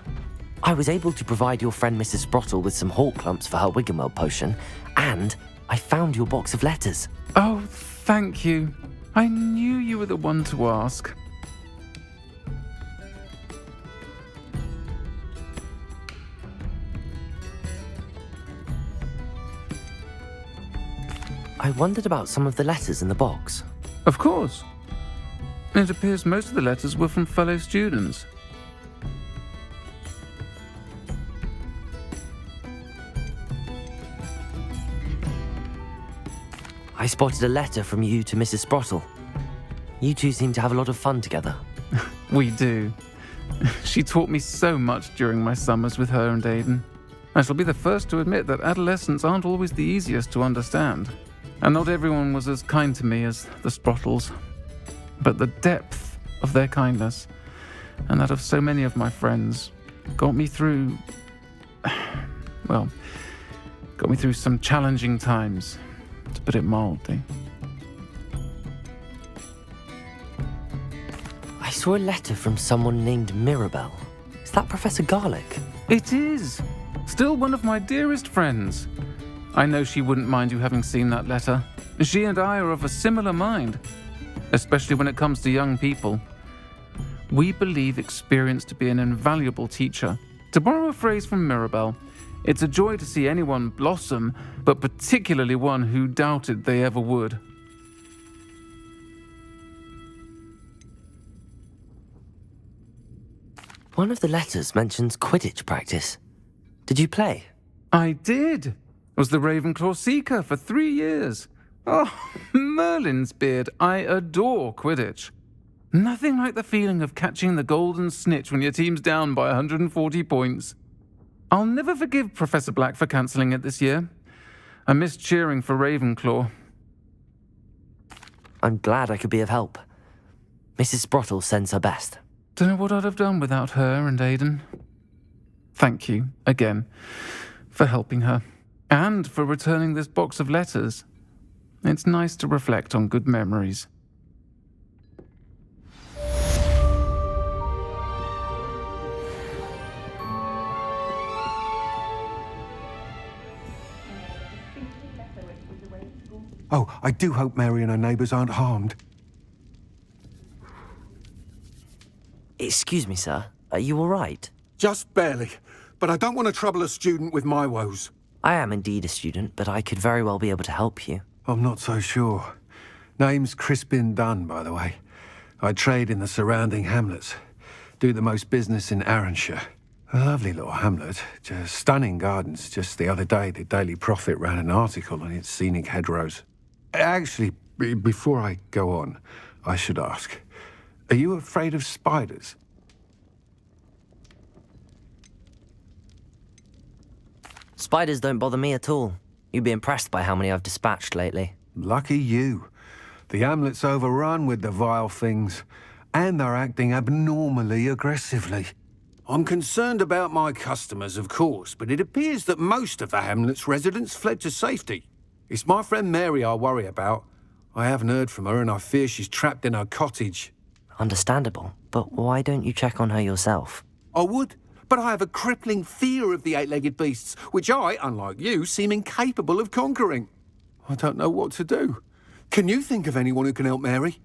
I was able to provide your friend Mrs. Sprottle with some hawk lumps for her Wiggenweld potion, and I found your box of letters. Oh, thank you. I knew you were the one to ask. I wondered about some of the letters in the box. Of course. It appears most of the letters were from fellow students. I spotted a letter from you to Mrs. Sprottle. You two seem to have a lot of fun together. We do. She taught me so much during my summers with her and Aiden. I shall be the first to admit that adolescents aren't always the easiest to understand. And not everyone was as kind to me as the Sprottles. But the depth of their kindness, and that of so many of my friends, got me through... well, got me through some challenging times, to put it mildly. I saw a letter from someone named Mirabelle. Is that Professor Garlic? It is! Still one of my dearest friends. I know she wouldn't mind you having seen that letter. She and I are of a similar mind, especially when it comes to young people. We believe experience to be an invaluable teacher. To borrow a phrase from Mirabelle, it's a joy to see anyone blossom, but particularly one who doubted they ever would. One of the letters mentions Quidditch practice. Did you play? I did. Was the Ravenclaw Seeker for 3 years. Oh, Merlin's beard, I adore Quidditch. Nothing like the feeling of catching the golden snitch when your team's down by 140 points. I'll never forgive Professor Black for cancelling it this year. I missed cheering for Ravenclaw. I'm glad I could be of help. Mrs. Sprottle sends her best. Don't know what I'd have done without her and Aiden. Thank you, again, for helping her. And for returning this box of letters. It's nice to reflect on good memories. Oh, I do hope Mary and her neighbours aren't harmed. Excuse me, sir. Are you all right? Just barely. But I don't want to trouble a student with my woes. I am indeed a student, but I could very well be able to help you. I'm not so sure. Name's Crispin Dunn, by the way. I trade in the surrounding hamlets. Do the most business in Arranshire. A lovely little hamlet. Just stunning gardens. Just the other day, the Daily Prophet ran an article on its scenic hedgerows. Actually, before I go on, I should ask, are you afraid of spiders? Spiders don't bother me at all. You'd be impressed by how many I've dispatched lately. Lucky you. The hamlet's overrun with the vile things, and they're acting abnormally aggressively. I'm concerned about my customers, of course, but it appears that most of the hamlet's residents fled to safety. It's my friend Mary I worry about. I haven't heard from her, and I fear she's trapped in her cottage. Understandable, but why don't you check on her yourself? I would, but I have a crippling fear of the eight-legged beasts, which I, unlike you, seem incapable of conquering. I don't know what to do. Can you think of anyone who can help Mary?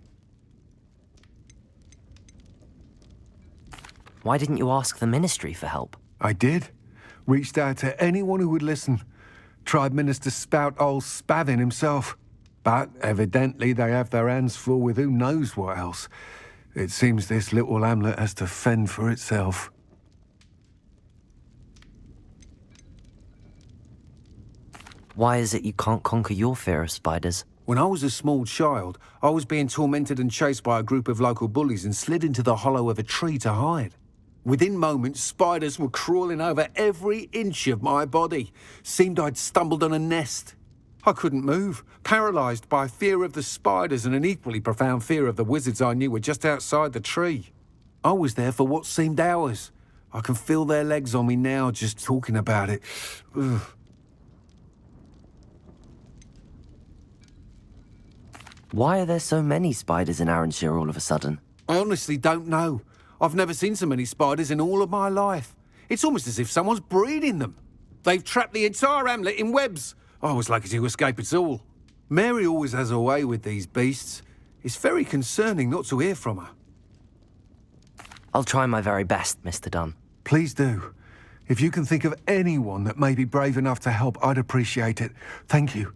Why didn't you ask the ministry for help? I did. Reached out to anyone who would listen. Tried Minister Spout old Spavin himself. But evidently they have their hands full with who knows what else. It seems this little hamlet has to fend for itself. Why is it you can't conquer your fear of spiders? When I was a small child, I was being tormented and chased by a group of local bullies and slid into the hollow of a tree to hide. Within moments, spiders were crawling over every inch of my body. Seemed I'd stumbled on a nest. I couldn't move, paralysed by fear of the spiders and an equally profound fear of the wizards I knew were just outside the tree. I was there for what seemed hours. I can feel their legs on me now just talking about it. Ugh. Why are there so many spiders in Arranshire all of a sudden? I honestly don't know. I've never seen so many spiders in all of my life. It's almost as if someone's breeding them. They've trapped the entire hamlet in webs. I was lucky to escape it all. Mary always has a way with these beasts. It's very concerning not to hear from her. I'll try my very best, Mr. Dunn. Please do. If you can think of anyone that may be brave enough to help, I'd appreciate it. Thank you.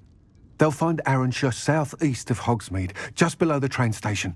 They'll find Arranshire southeast of Hogsmeade, just below the train station.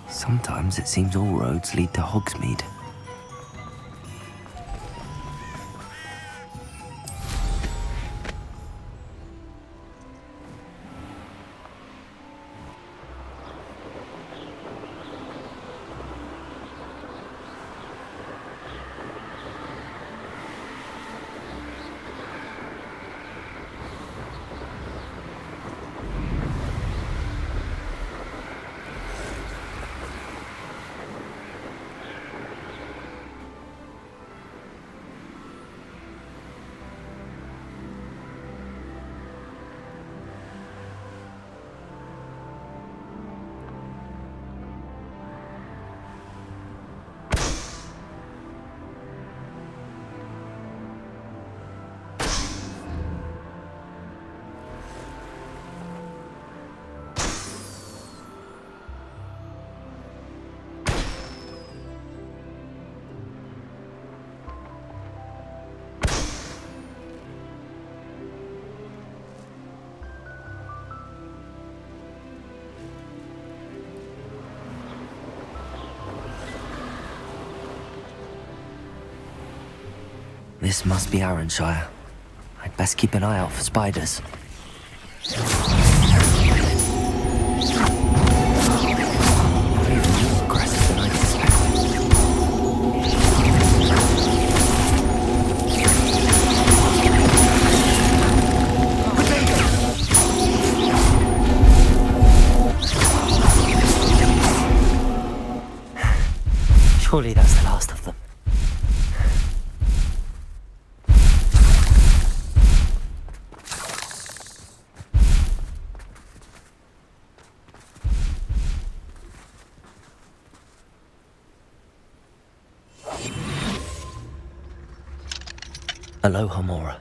Sometimes it seems all roads lead to Hogsmeade. This must be Arranshire. I'd best keep an eye out for spiders. Even more aggressive than I'd expected. Surely that's the last of them. Aloha Mora.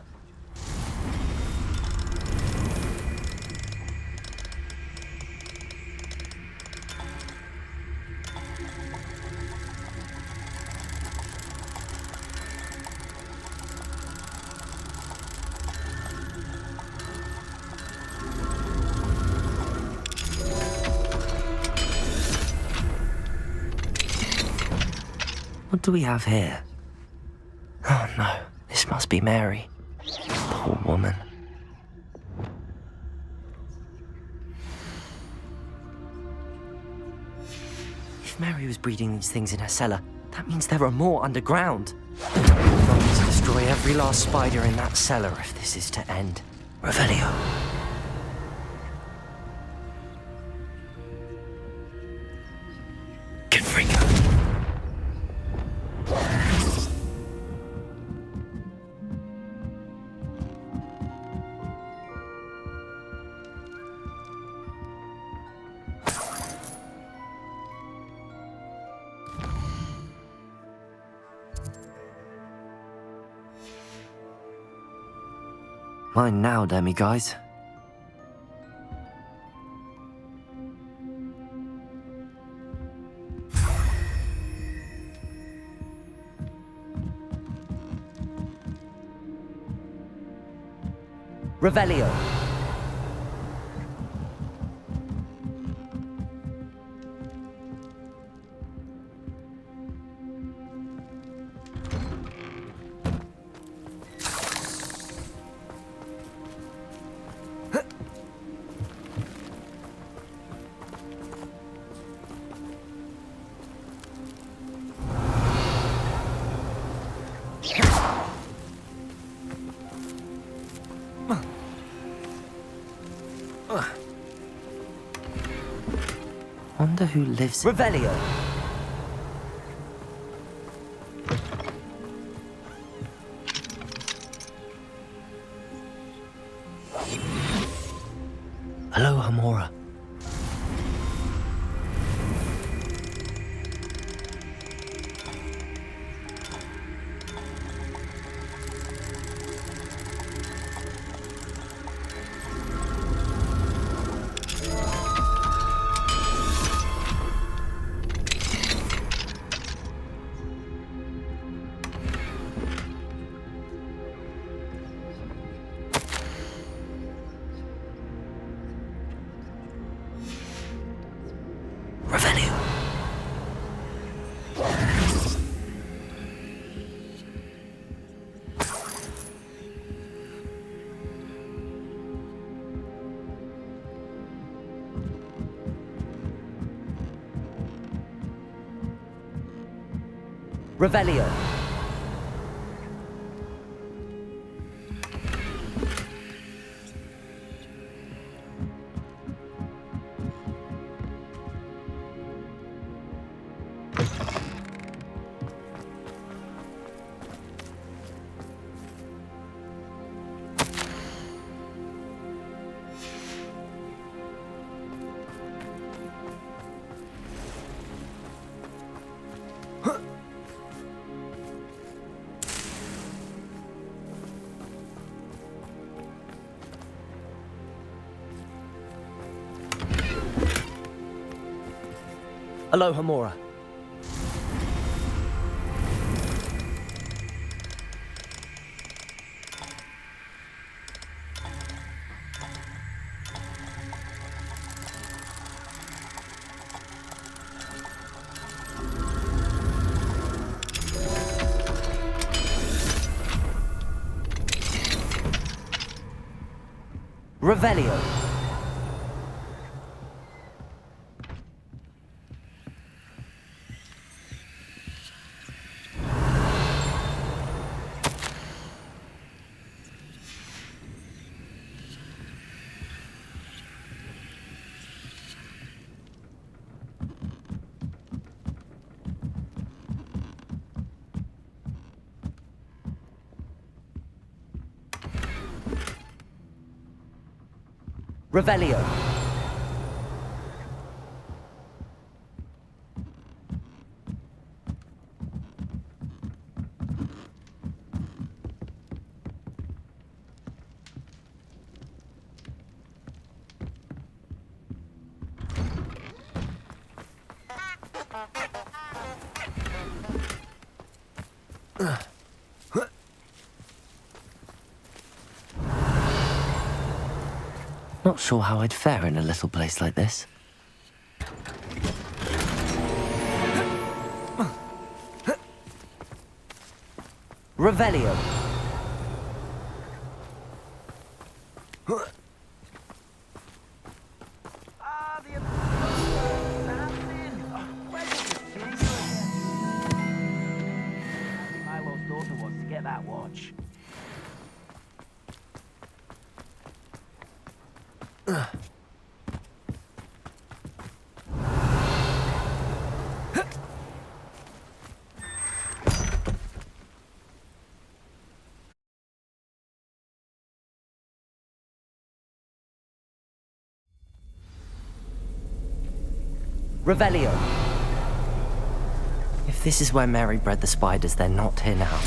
What do we have here? Oh no. This must be Mary. Poor woman. If Mary was breeding these things in her cellar, that means there are more underground. I'll need to destroy every last spider in that cellar if this is to end. Revelio. Mine now, Demi guys. Revelio. Wonder who lives. Revelio. Hello, Hamora. Revelio. Hello, Hamora. Revelio. Revelio. Not sure how I'd fare in a little place like this. Revelio. Milo's daughter wants to get that watch. Revelio. If this is where Mary bred the spiders, they're not here now.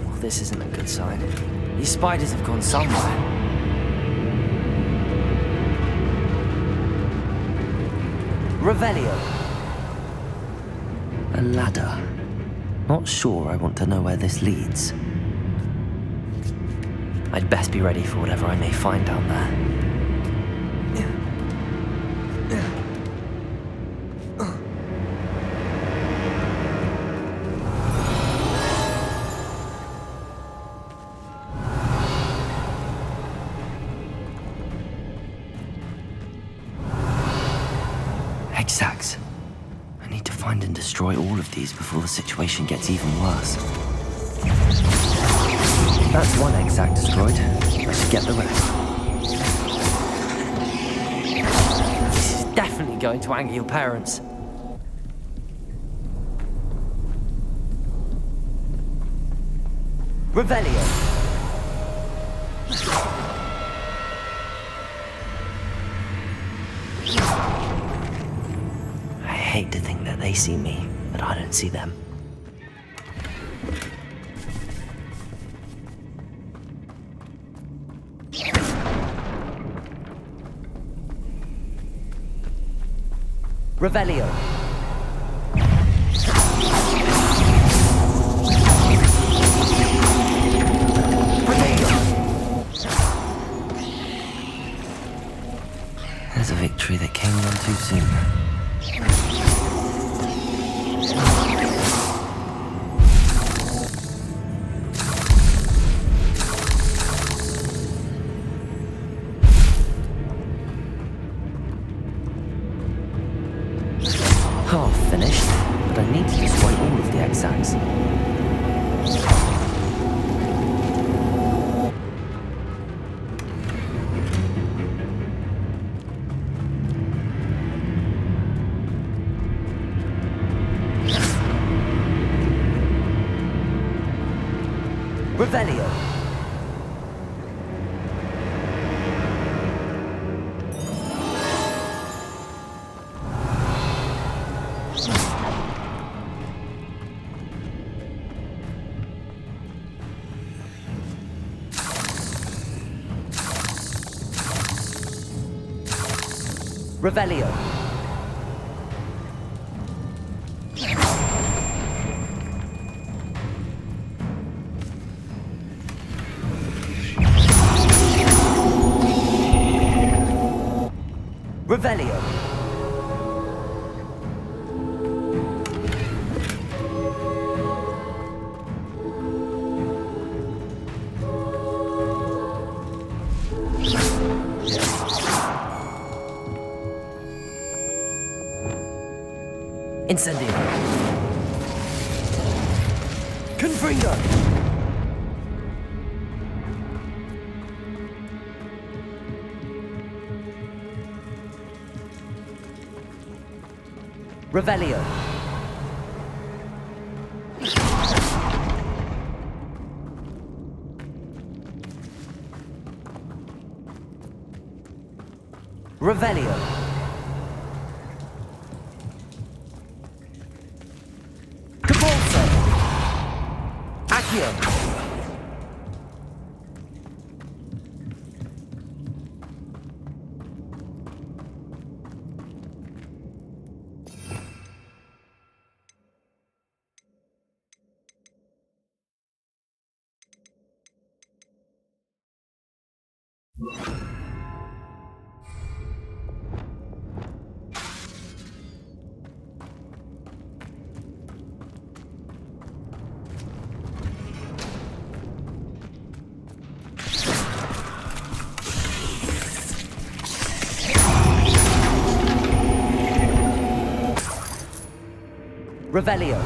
Well, this isn't a good sign. These spiders have gone somewhere. Revelio. A ladder. Not sure I want to know where this leads. I'd best be ready for whatever I may find down there. Hexags. I need to find and destroy all of these before the situation gets even worse. That's one hexag destroyed. I should get the rest. This is definitely going to anger your parents. Revelio. I hate to think that they see me, but I don't see them. Revelio. There's a victory that came on too soon. Half finished, but I need to destroy all of the hexags. Revelio. Revelio. Revelio. Incendio. Confringo. Revelio. Revelio. GeForce. Accio. Revelio.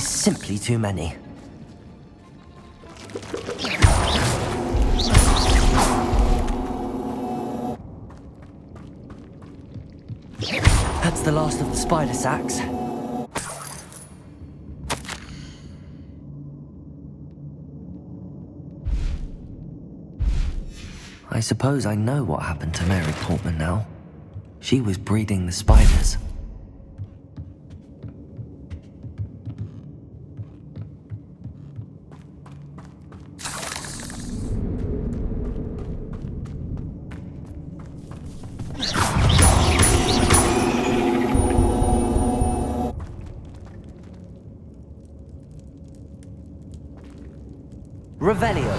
Simply too many. That's the last of the spider sacks. I suppose I know what happened to Mary Portman now. She was breeding the spiders. Revelio.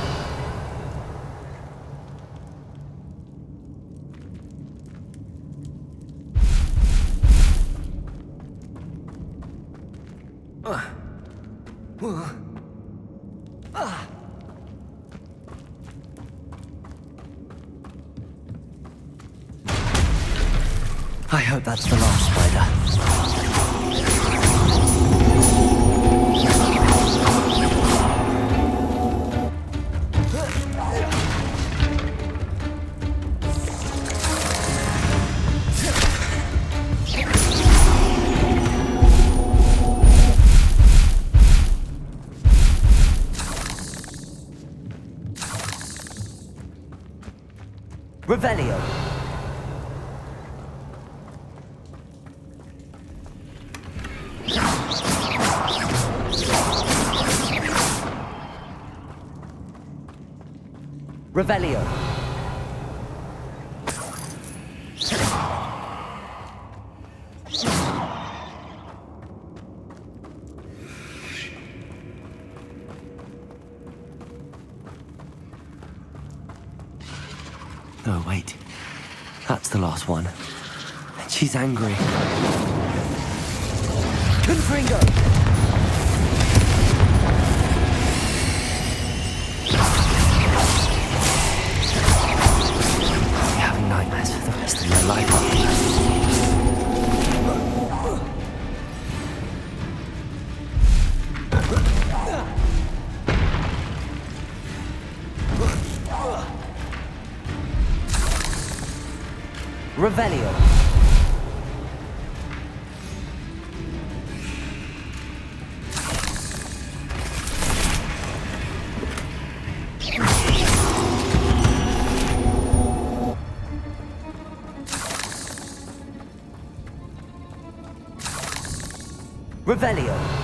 I hope that's the last spider. Revelio. Revelio. Oh, wait. That's the last one. And she's angry. Confringo! I'll be having nightmares for the rest of my life. Revelio. Revelio.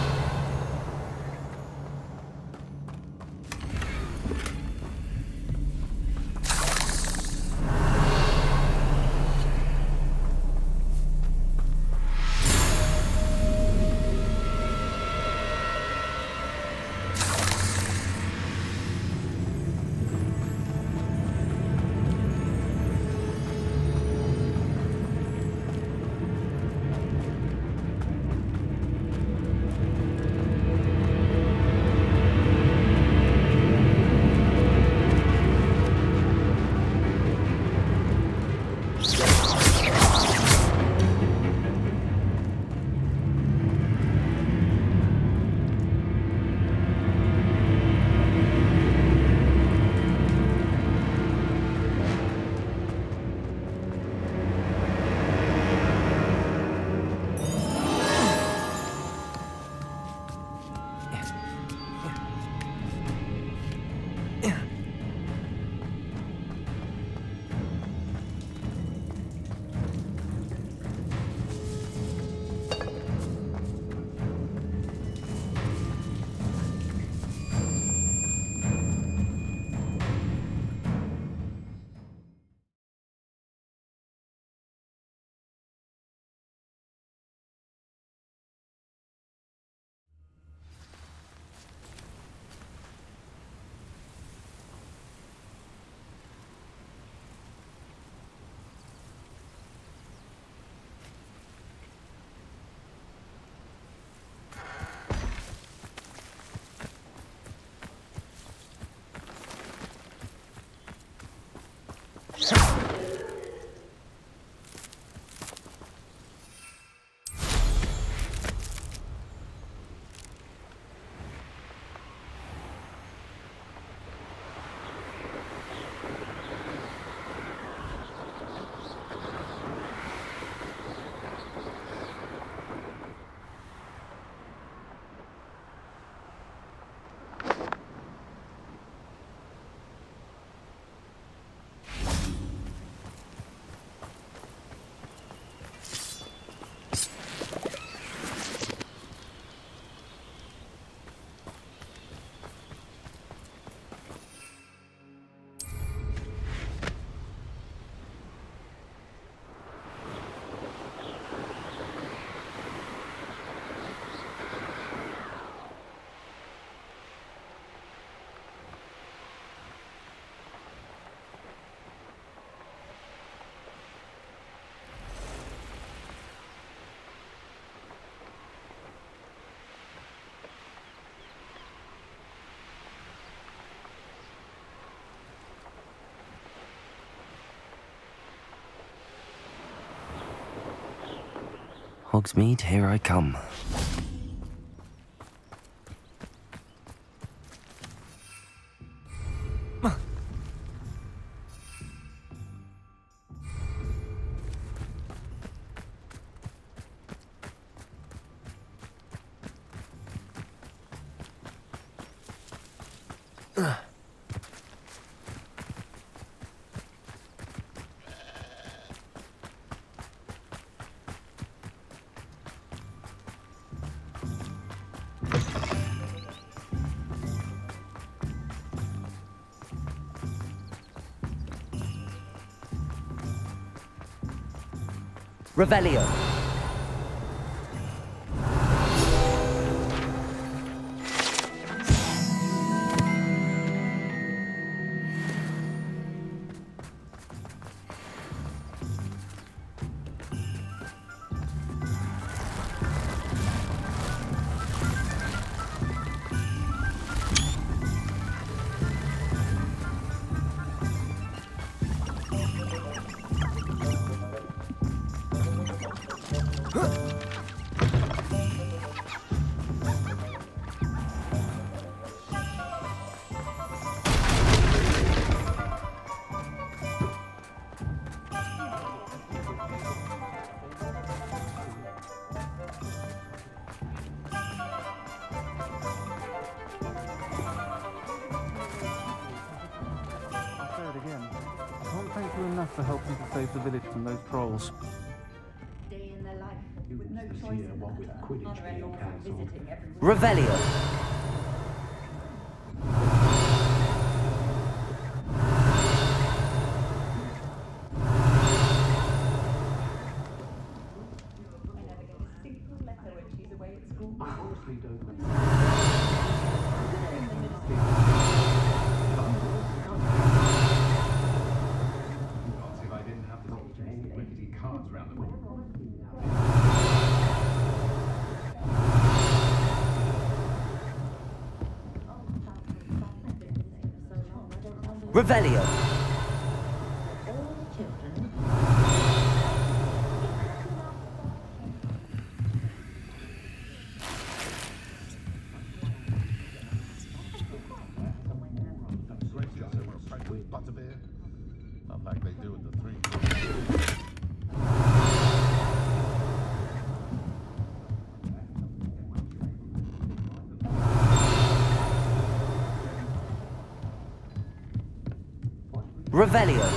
Hogsmeade, here I come. Revelio. Can't thank you enough for helping to save the village from those trolls. Day in their life, with no choice in the matter, other-in-law visiting every Revelio. Revelio. Not like they do in the 3. Revelio.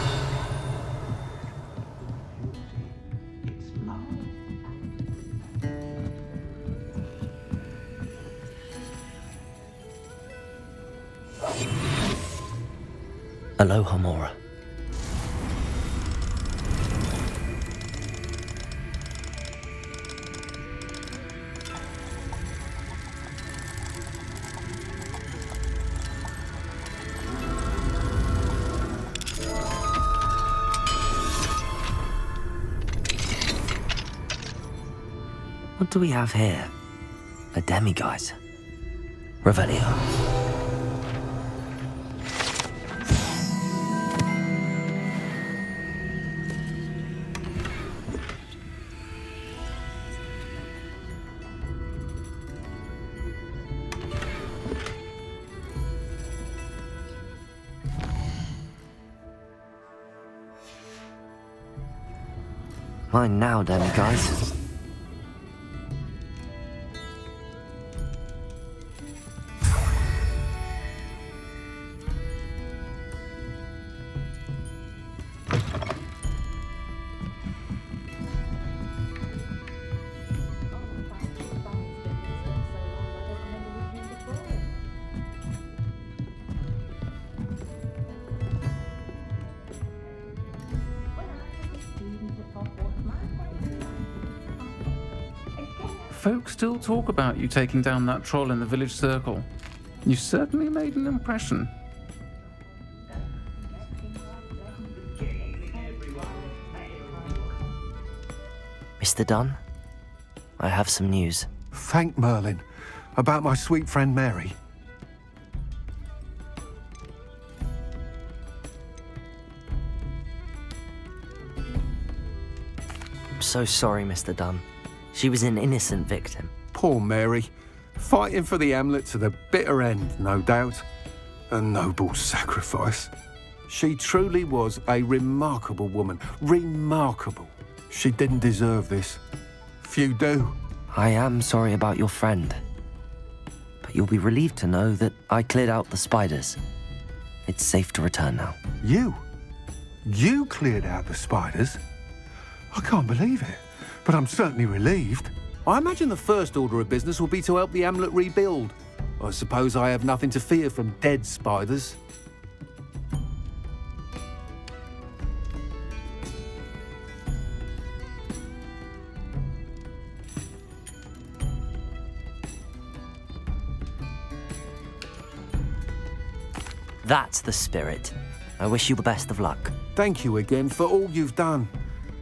Aloha Mora. What do we have here? A demiguise. Revelio. Mine now, demiguise. Folks still talk about you taking down that troll in the village circle. You certainly made an impression. Mr. Dunn, I have some news. Thank Merlin. About my sweet friend Mary. I'm so sorry, Mr. Dunn. She was an innocent victim. Poor Mary. Fighting for the amulet to the bitter end, no doubt. A noble sacrifice. She truly was a remarkable woman. Remarkable. She didn't deserve this. Few do. I am sorry about your friend. But you'll be relieved to know that I cleared out the spiders. It's safe to return now. You? You cleared out the spiders? I can't believe it, but I'm certainly relieved. I imagine the first order of business will be to help the amulet rebuild. I suppose I have nothing to fear from dead spiders. That's the spirit. I wish you the best of luck. Thank you again for all you've done.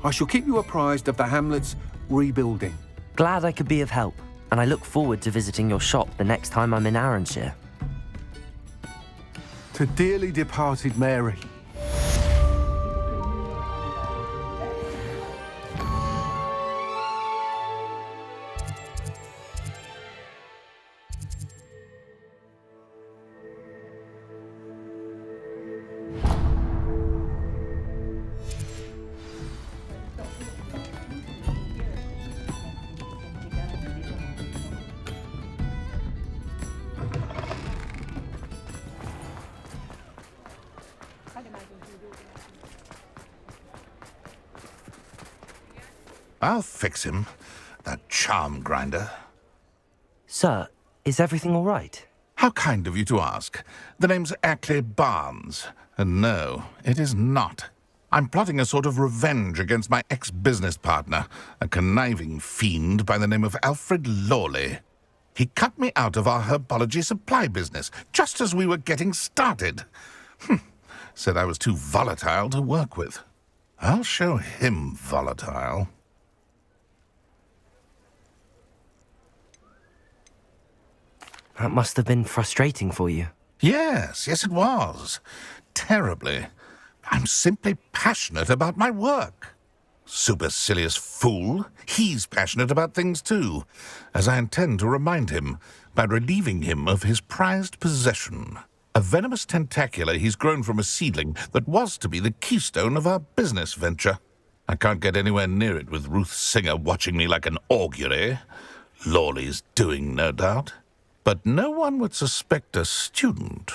I shall keep you apprised of the hamlet's rebuilding. Glad I could be of help, and I look forward to visiting your shop the next time I'm in Arranshire. To dearly departed Mary. I'll fix him, that charm grinder. Sir, is everything all right? How kind of you to ask. The name's Ackley Barnes, and no, it is not. I'm plotting a sort of revenge against my ex-business partner, a conniving fiend by the name of Alfred Lawley. He cut me out of our herbology supply business, just as we were getting started. Said I was too volatile to work with. I'll show him volatile. That must have been frustrating for you. Yes, it was. Terribly. I'm simply passionate about my work. Supercilious fool. He's passionate about things too, as I intend to remind him by relieving him of his prized possession. A venomous tentacula he's grown from a seedling that was to be the keystone of our business venture. I can't get anywhere near it with Ruth Singer watching me like an augury. Lawley's doing, no doubt. But no one would suspect a student.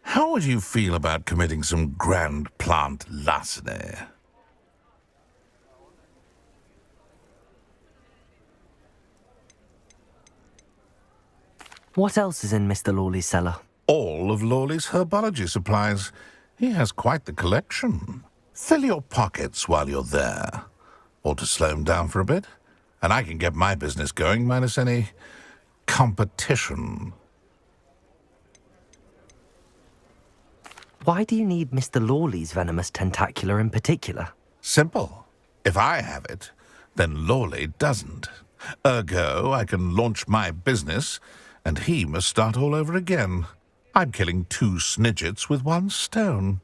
How would you feel about committing some grand plant larceny? What else is in Mr. Lawley's cellar? All of Lawley's herbology supplies. He has quite the collection. Fill your pockets while you're there. Or to slow him down for a bit. And I can get my business going minus any competition. Why do you need Mr. Lawley's venomous tentacula in particular? Simple. If I have it, then Lawley doesn't. Ergo, I can launch my business, and he must start all over again. I'm killing 2 snidgets with 1 stone.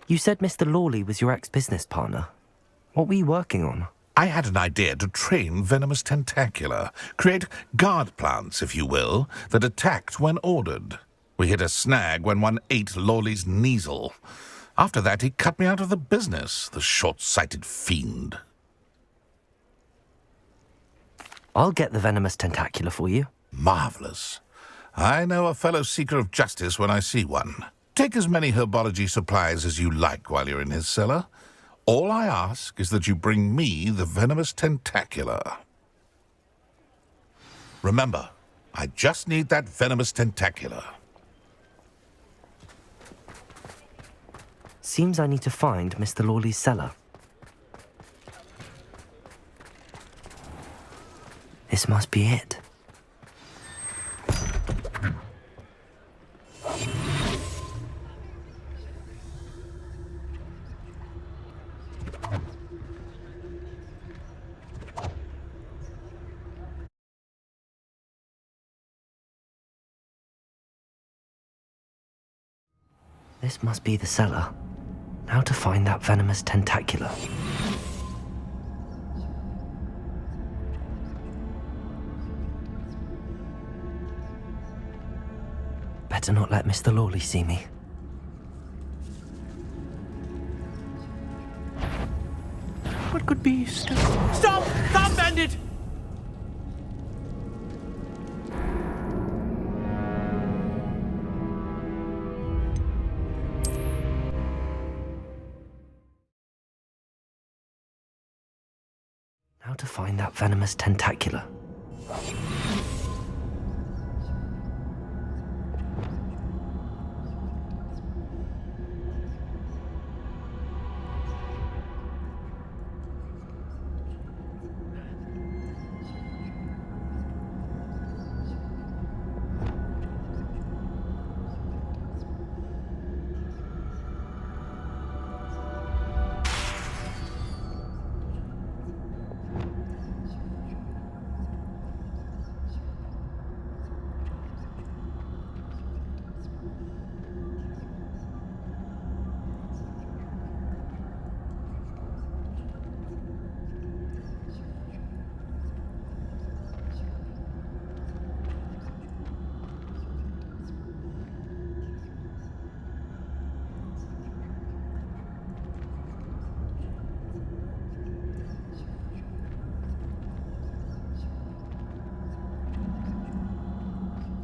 You said Mr. Lawley was your ex-business partner. What were you working on? I had an idea to train venomous tentacula, create guard plants, if you will, that attacked when ordered. We hit a snag when one ate Lawley's Kneasel. After that, he cut me out of the business, the short-sighted fiend. I'll get the venomous tentacula for you. Marvelous. I know a fellow seeker of justice when I see one. Take as many herbology supplies as you like while you're in his cellar. All I ask is that you bring me the venomous tentacula. Remember, I just need that venomous tentacula. Seems I need to find Mr. Lawley's cellar. This must be it. This must be the cellar. Now to find that venomous tentacula. Better not let Mr. Lawley see me. What could be stuck? Stop! Stop, bandit! Now to find that venomous tentacula.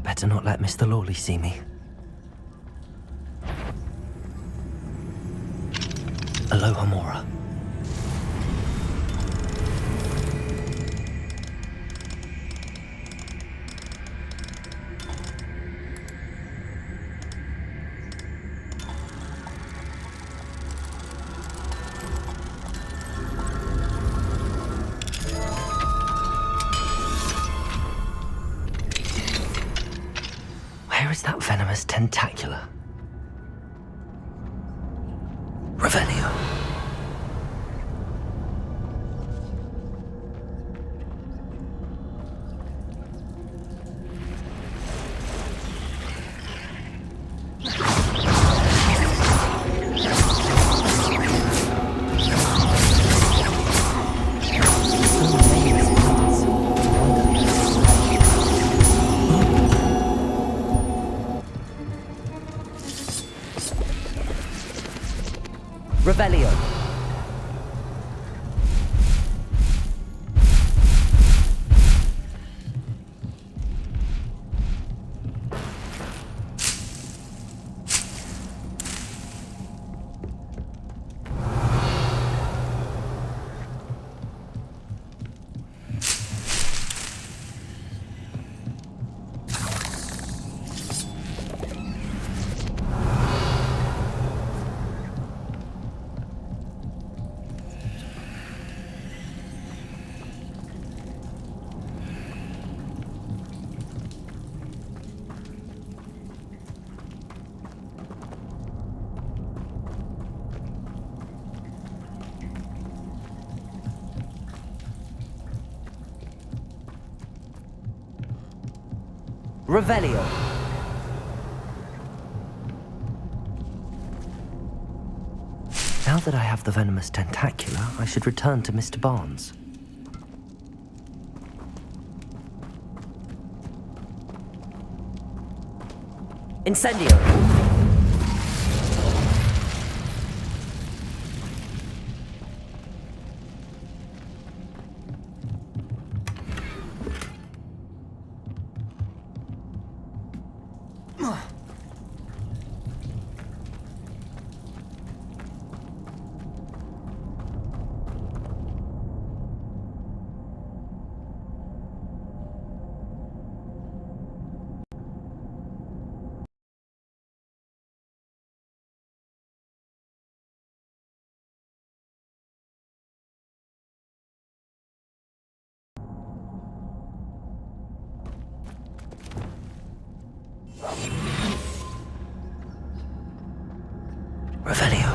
Better not let Mr. Lawley see me. Aloha Mora. Where is that venomous tentacula? Revelio. Revelio. Revelio. Now that I have the venomous tentacula, I should return to Mr. Barnes. Incendio. Revelio.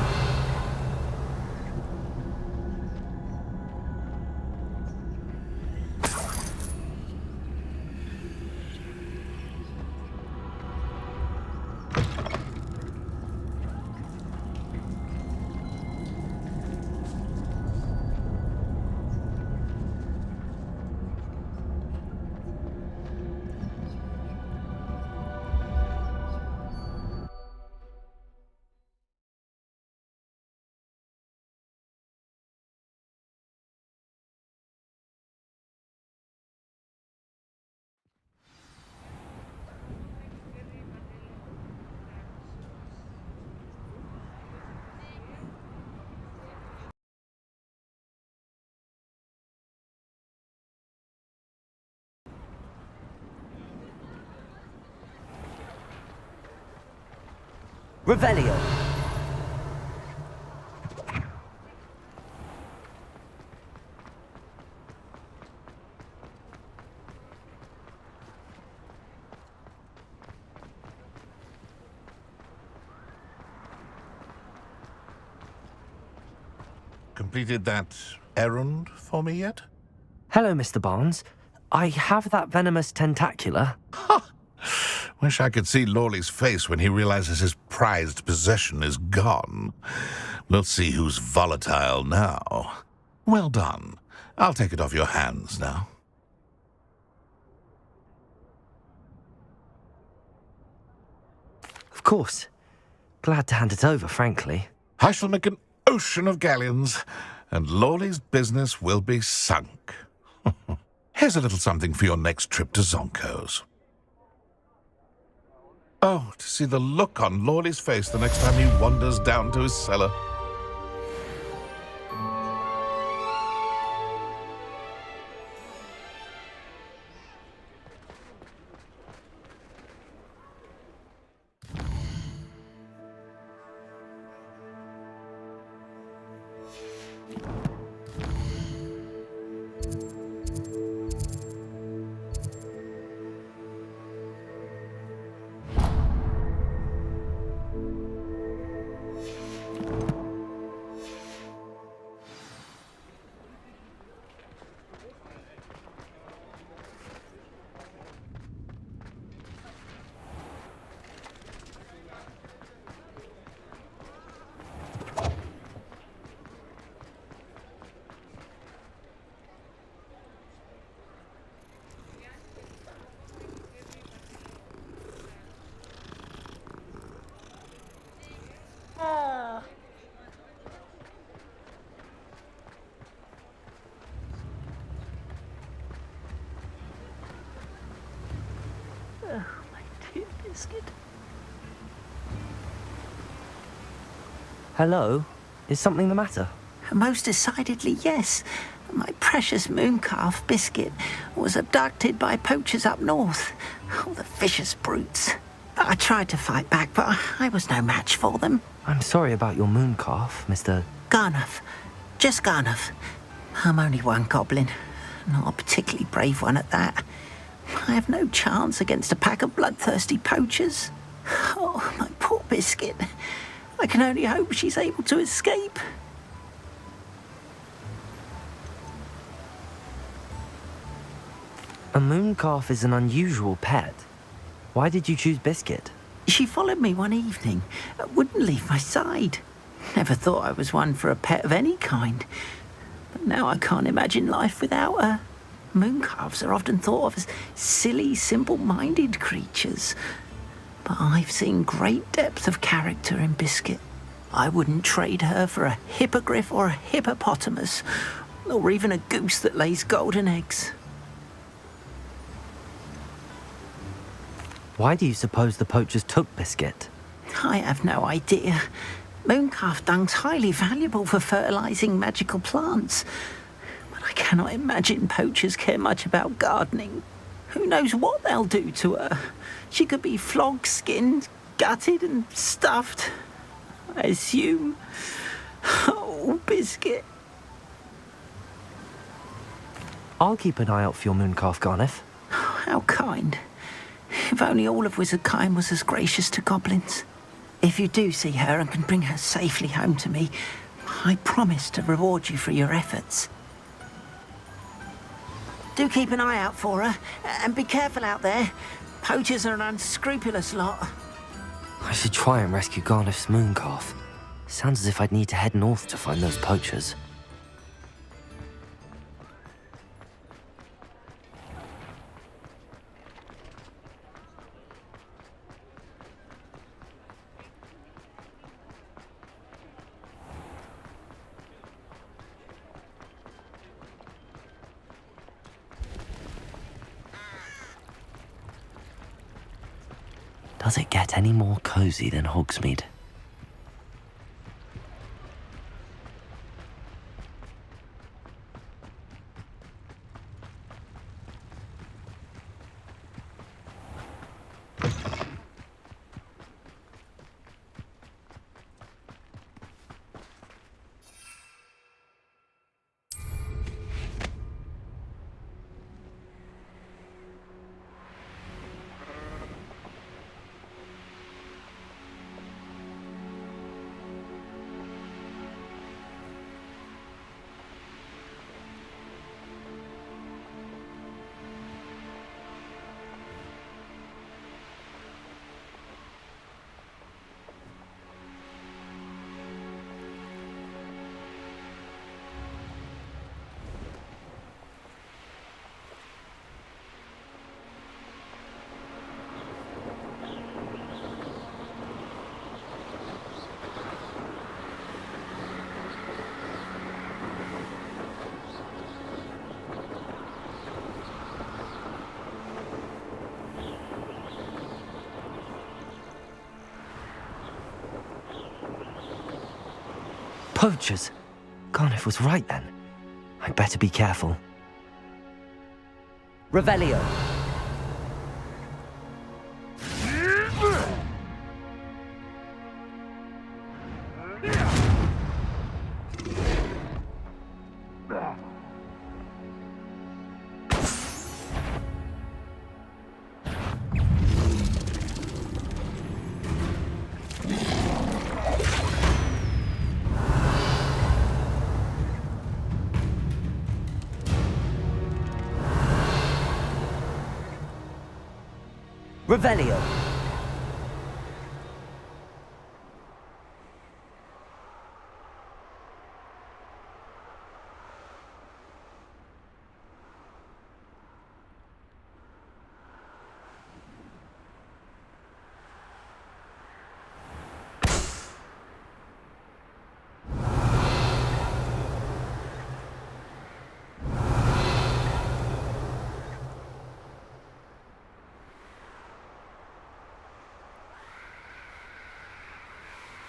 Revelio. Completed that errand for me yet? Hello, Mr. Barnes. I have that venomous tentacular. Wish I could see Lawley's face when he realizes his prized possession is gone. We'll see who's volatile now. Well done. I'll take it off your hands now. Of course. Glad to hand it over, frankly. I shall make an ocean of galleons, and Lawley's business will be sunk. Here's a little something for your next trip to Zonko's. Oh, to see the look on Lawley's face the next time he wanders down to his cellar. Hello? Is something the matter? Most decidedly, yes. My precious mooncalf, Biscuit, was abducted by poachers up north. Oh, the vicious brutes. I tried to fight back, but I was no match for them. I'm sorry about your mooncalf, Mr. Garnuff. Just Garnuff. I'm only one goblin. Not a particularly brave one at that. I have no chance against a pack of bloodthirsty poachers. Oh, my poor Biscuit. I can only hope she's able to escape. A mooncalf is an unusual pet. Why did you choose Biscuit? She followed me one evening, wouldn't leave my side. Never thought I was one for a pet of any kind. But now I can't imagine life without her. Mooncalves are often thought of as silly, simple-minded creatures. But I've seen great depth of character in Biscuit. I wouldn't trade her for a hippogriff or a hippopotamus, or even a goose that lays golden eggs. Why do you suppose the poachers took Biscuit? I have no idea. Mooncalf dung's highly valuable for fertilizing magical plants. But I cannot imagine poachers care much about gardening. Who knows what they'll do to her? She could be flogged, skinned, gutted and stuffed. I assume. Oh, Biscuit. I'll keep an eye out for your mooncalf, Garniff. How kind. If only all of Wizardkind was as gracious to goblins. If you do see her and can bring her safely home to me, I promise to reward you for your efforts. Do keep an eye out for her, and be careful out there. Poachers are an unscrupulous lot. I should try and rescue Garniff's mooncalf. Sounds as if I'd need to head north to find those poachers. Does it get any more cozy than Hogsmeade? Poachers? Garniff was right then. I'd better be careful. Revelio. Revelio.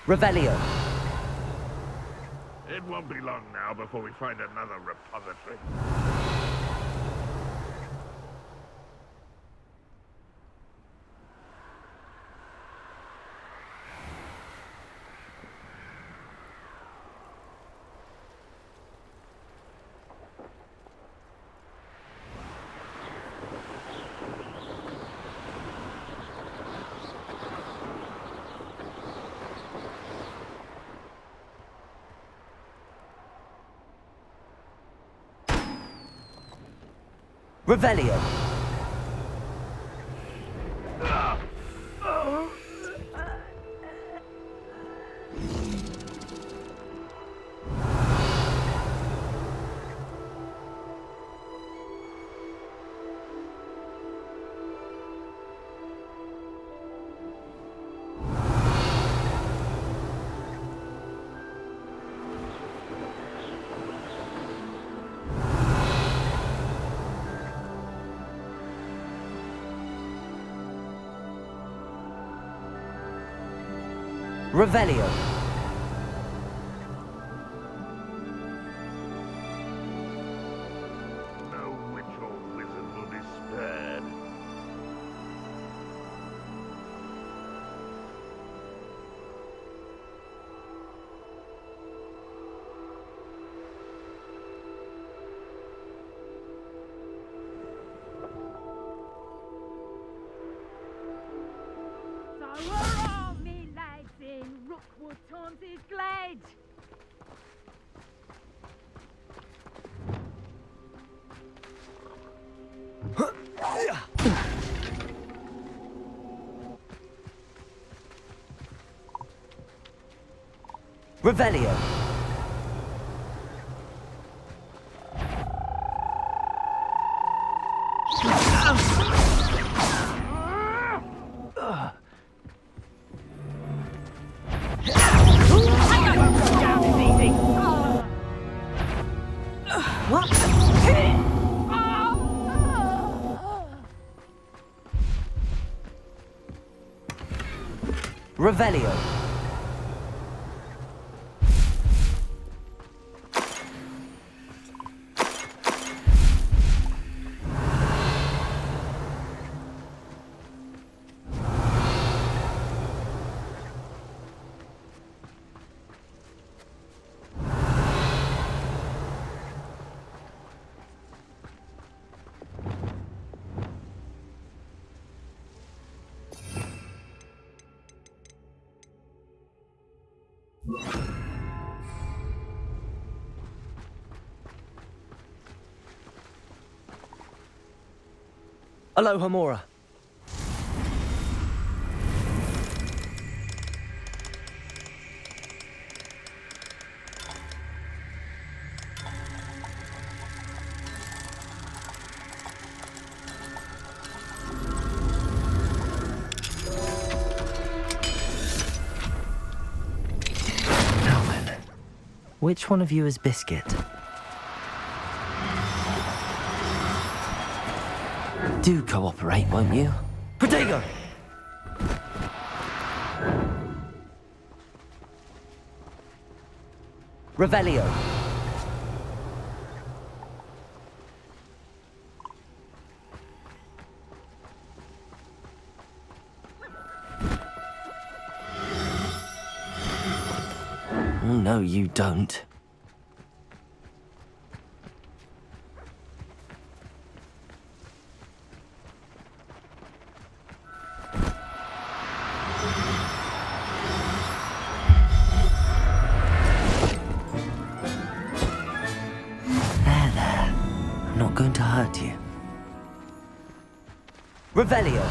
Revelio. It won't be long now before we find another repository. Revelio. Revelio. No witch or wizard will be spared. So are all me lads in Rookwood Taunted Glade. Revelio. What? Revelio. Aloha Mora. Which one of you is Biscuit? Do cooperate, won't you? Protego! Revelio. Oh, no, you don't. I'm not going to hurt you. Revelio.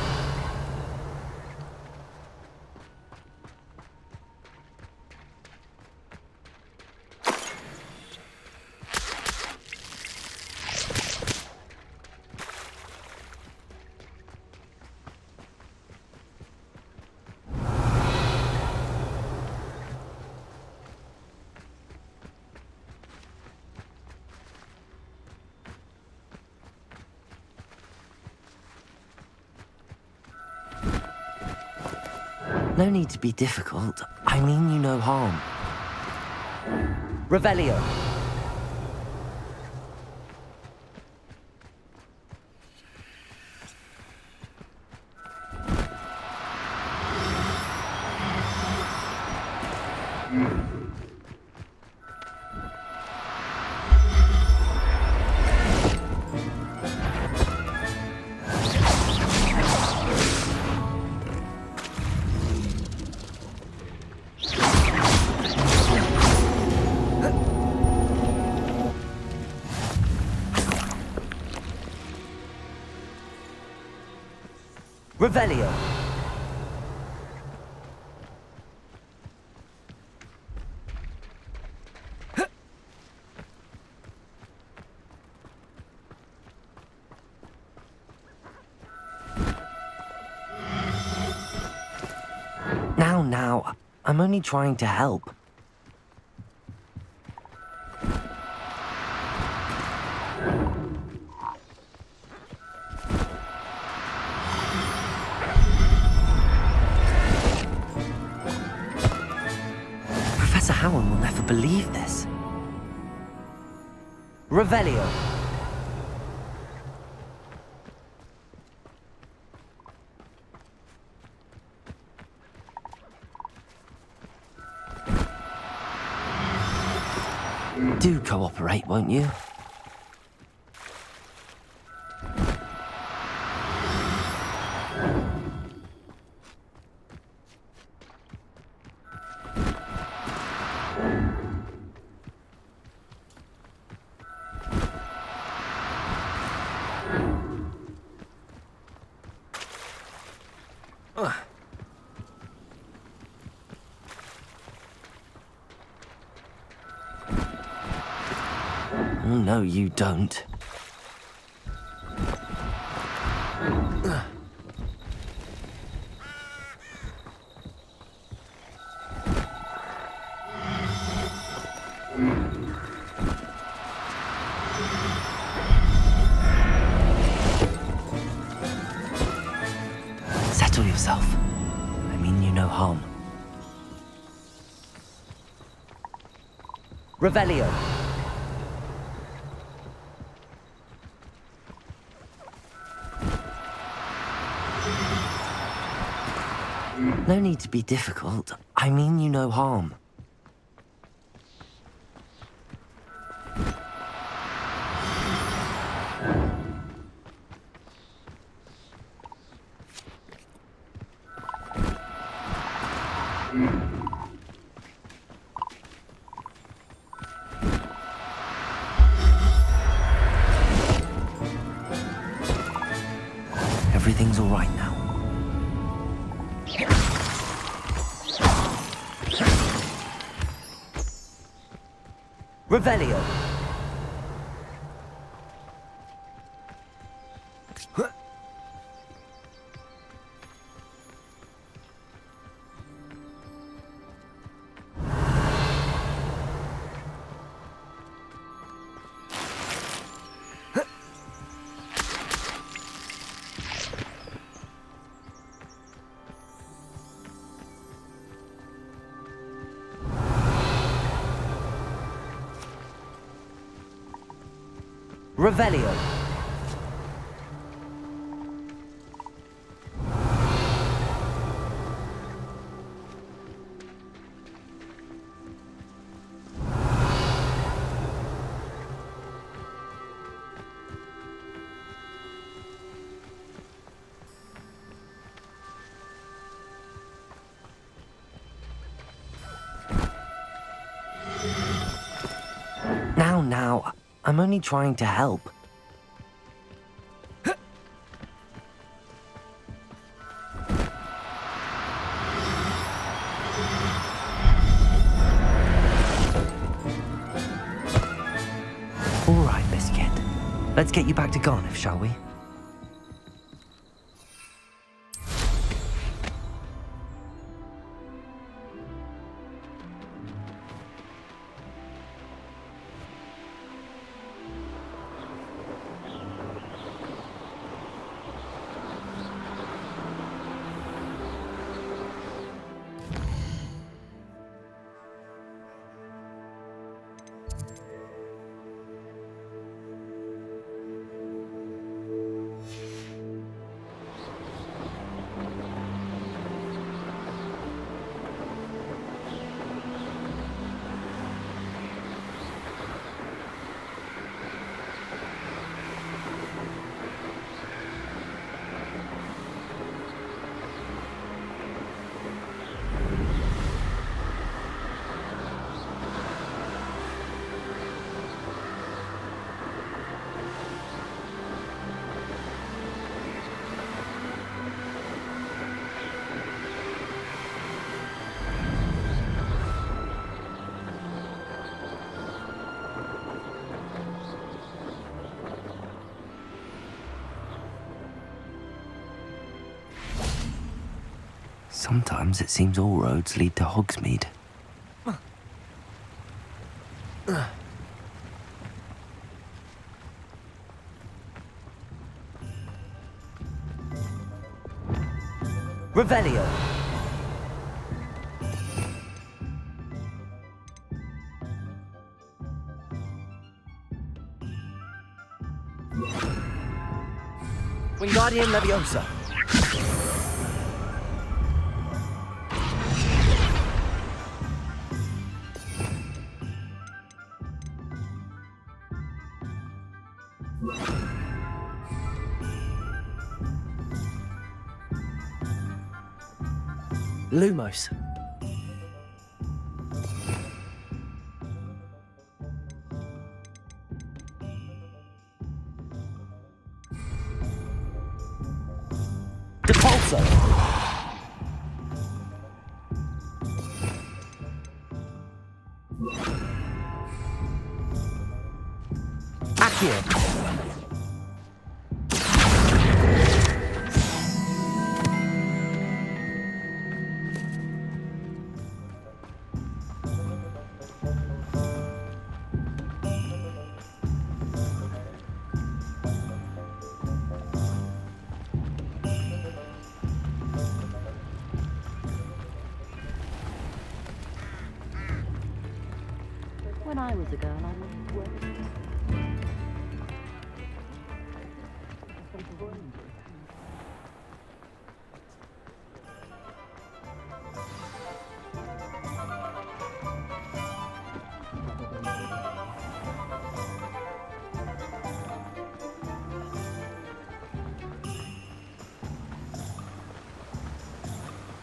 No need to be difficult. I mean you no harm. Revelio. Revelio. Now, I'm only trying to help. Professor Howard will never believe this. Revelio. Do cooperate, won't you? Oh, no, you don't. Settle yourself. I mean you no harm. Revelio. No need to be difficult. I mean you no harm. Everything's all right now. Revelio. Revelio. Now, I'm only trying to help. All right, Biscuit. Let's get you back to Garniff, shall we? Sometimes it seems all roads lead to Hogsmeade. Revelio. Wingardium Leviosa. Lumos. Depulso. Accio. When I was a girl, I loved to work.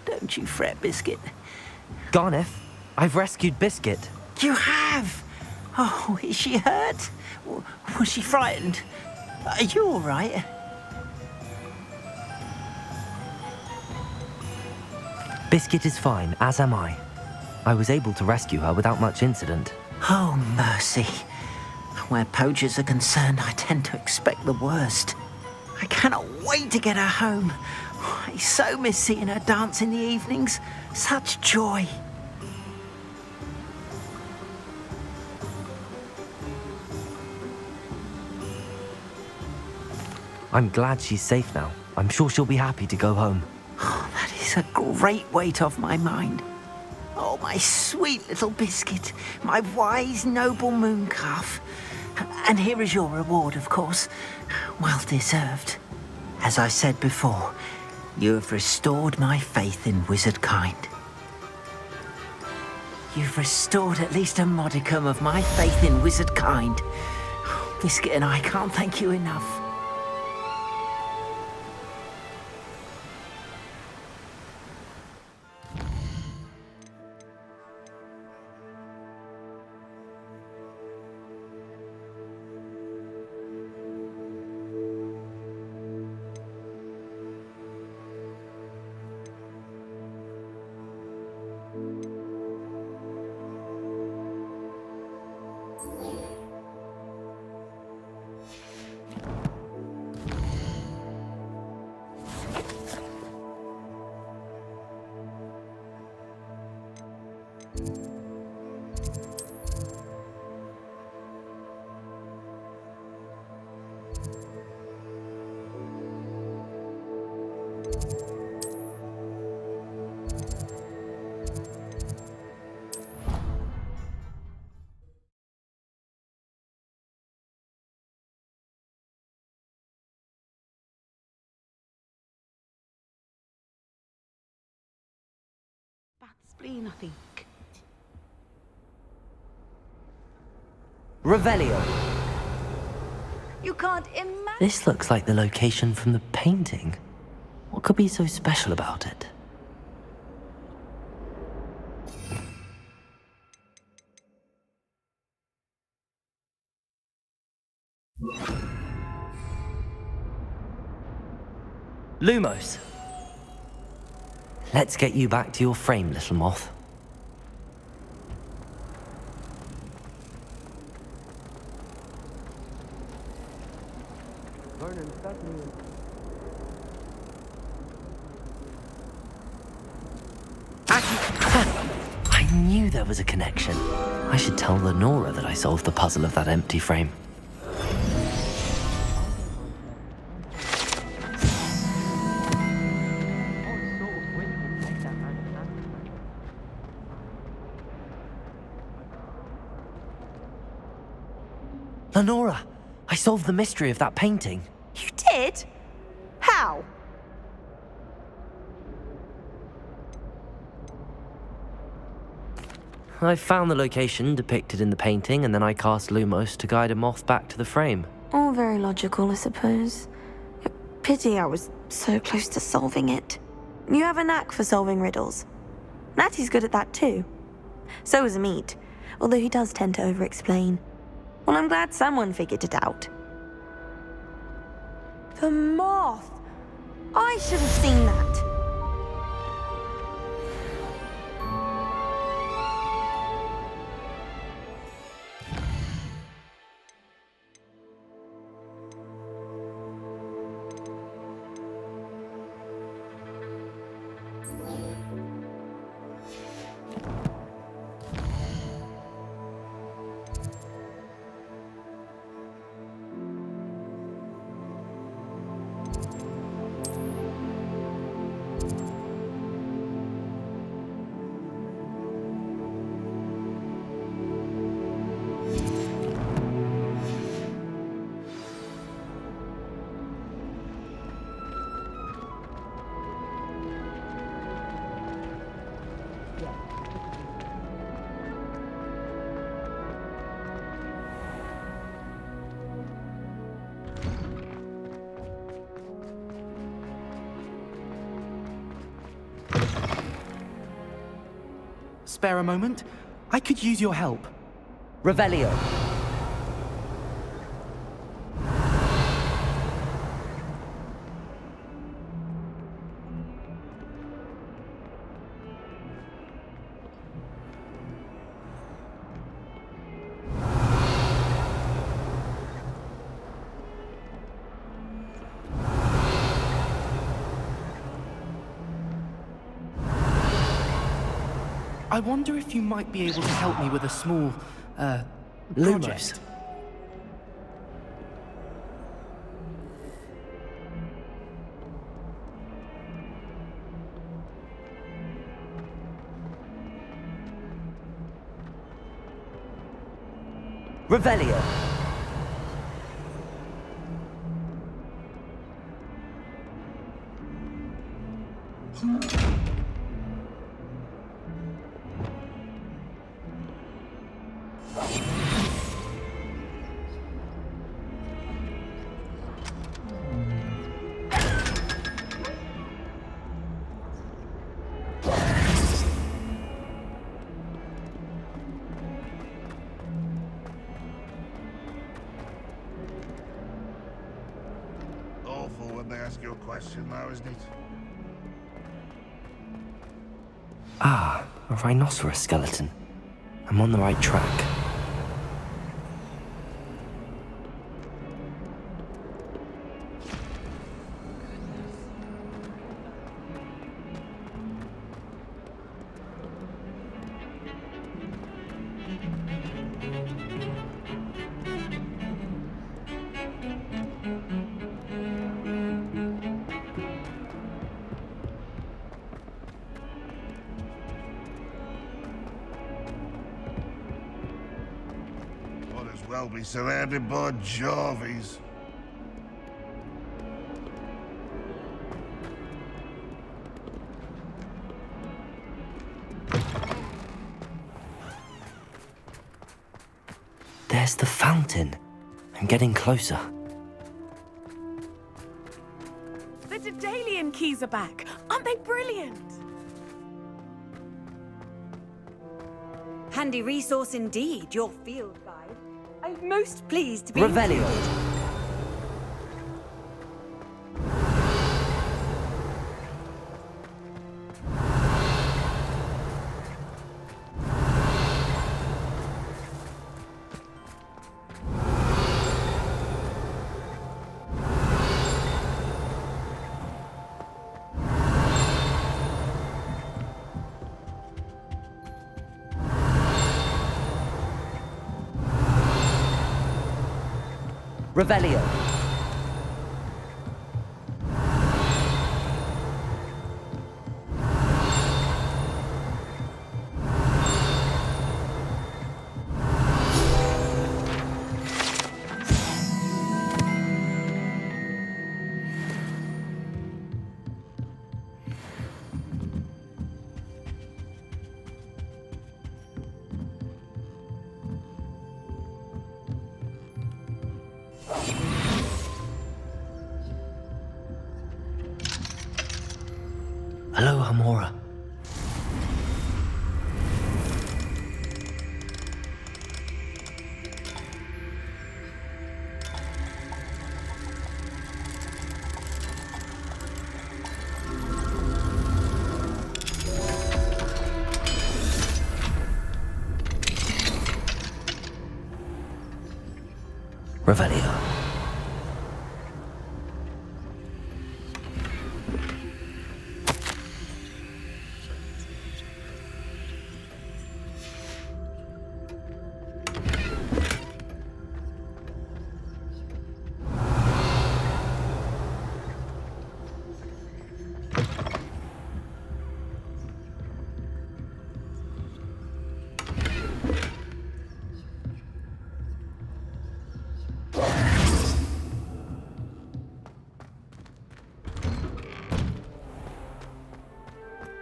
Don't you fret, Biscuit. Garniff, I've rescued Biscuit. You have? Oh, is she hurt? Was she frightened? Are you all right? Biscuit is fine, as am I. I was able to rescue her without much incident. Oh, mercy. Where poachers are concerned, I tend to expect the worst. I cannot wait to get her home. I so miss seeing her dance in the evenings. Such joy. I'm glad she's safe now. I'm sure she'll be happy to go home. Oh, that is a great weight off my mind. Oh, my sweet little Biscuit, my wise, noble moon calf. And here is your reward, of course. Well deserved. As I said before, you have restored my faith in wizard kind. You've restored at least a modicum of my faith in wizard kind. Biscuit and I can't thank you enough. Bad spleen, I think. Revelio. You can't imagine. This looks like the location from the painting. What could be so special about it? Lumos. Let's get you back to your frame, little moth. I knew there was a connection. I should tell Lenora that I solved the puzzle of that empty frame. Lenora, I solved the mystery of that painting. You did? How? I found the location depicted in the painting, and then I cast Lumos to guide a moth back to the frame. All very logical, I suppose. Pity I was so close to solving it. You have a knack for solving riddles. Natty's good at that too. So is Amit, although he does tend to over-explain. Well, I'm glad someone figured it out. The moth! I should have seen that. Spare a moment? I could use your help. Revelio. I wonder if you might be able to help me with a small, project. Revelio. Awful when they ask you a question, though, isn't it? Ah, a rhinoceros skeleton. I'm on the right track. Well, be surrounded by Jarvies. There's the fountain. I'm getting closer. The Daedalian keys are back. Aren't they brilliant? Handy resource indeed, your field guide. I'm most pleased to be Revelio. included. Revelio. Hello, Hamora. Revelio.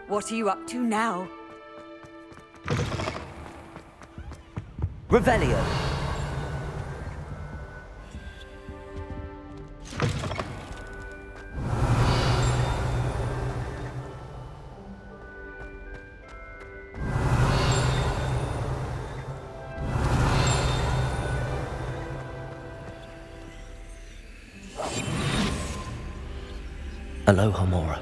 What are you up to now? Revelio. Aloha Mora.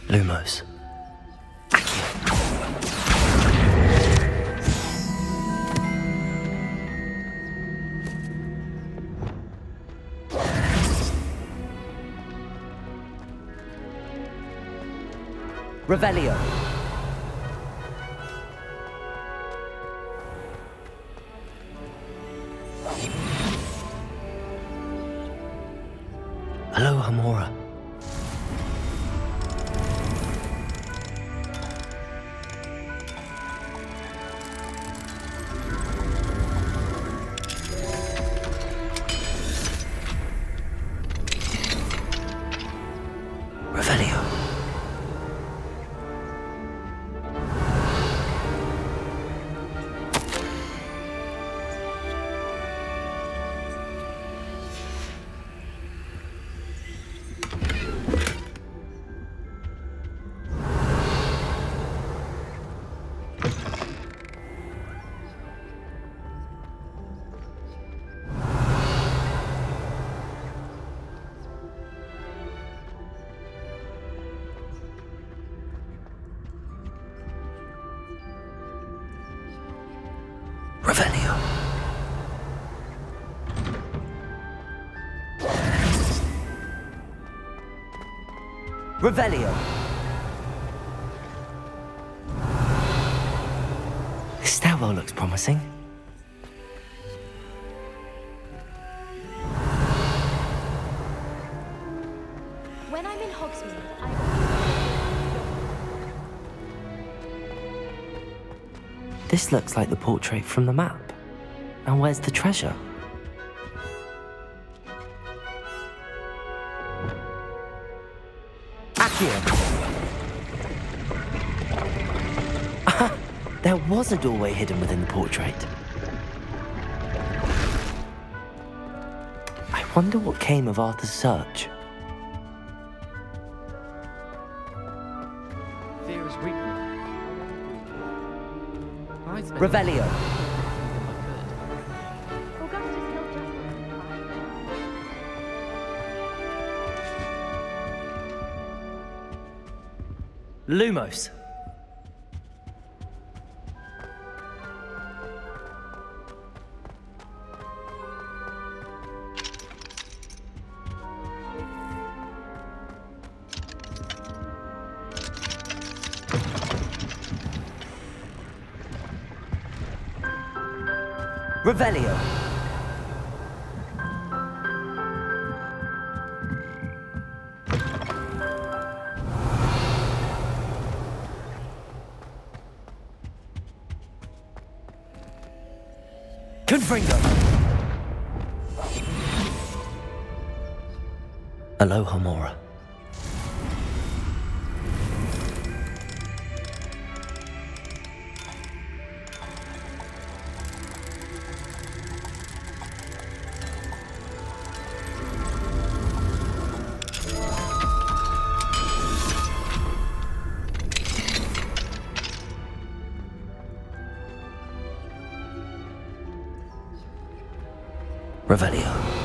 Lumos. Revelio. Hello, Hamora. Revelio. Revelio. Revelio. This stairwell looks promising. When I'm in Hogsmeade, This looks like the portrait from the map. And where's the treasure? Accio! There was a doorway hidden within the portrait. I wonder what came of Arthur's search. Fear is weakness. Revelio. Lumos. Revelio. Confringo. Aloha Mora. Revelio.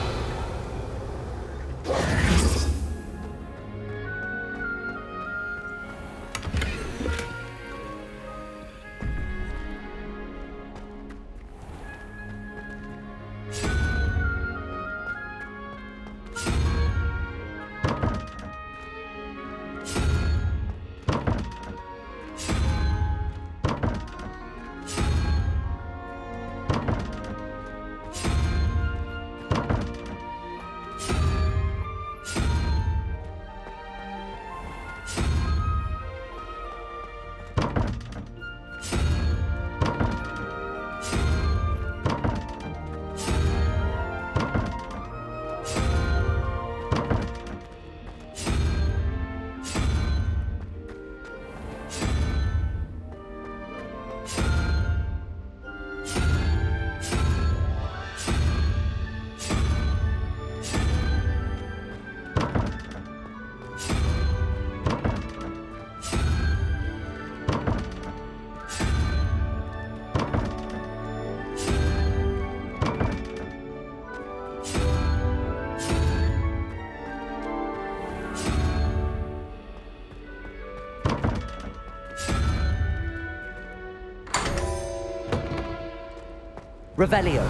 Revelio.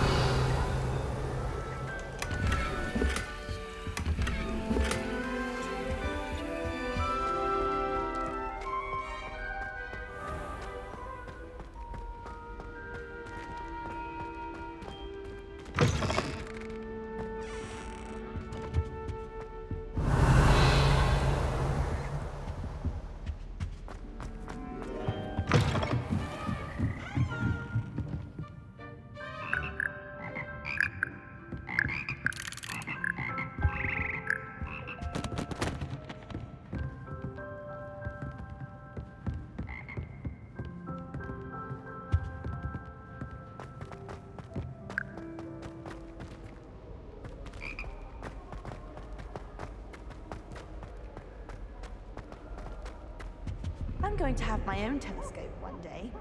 I'm going to have my own telescope one day.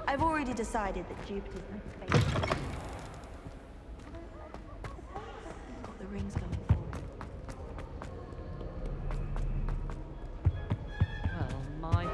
I've already decided that Jupiter's my favorite. Got the rings coming forward. Well, my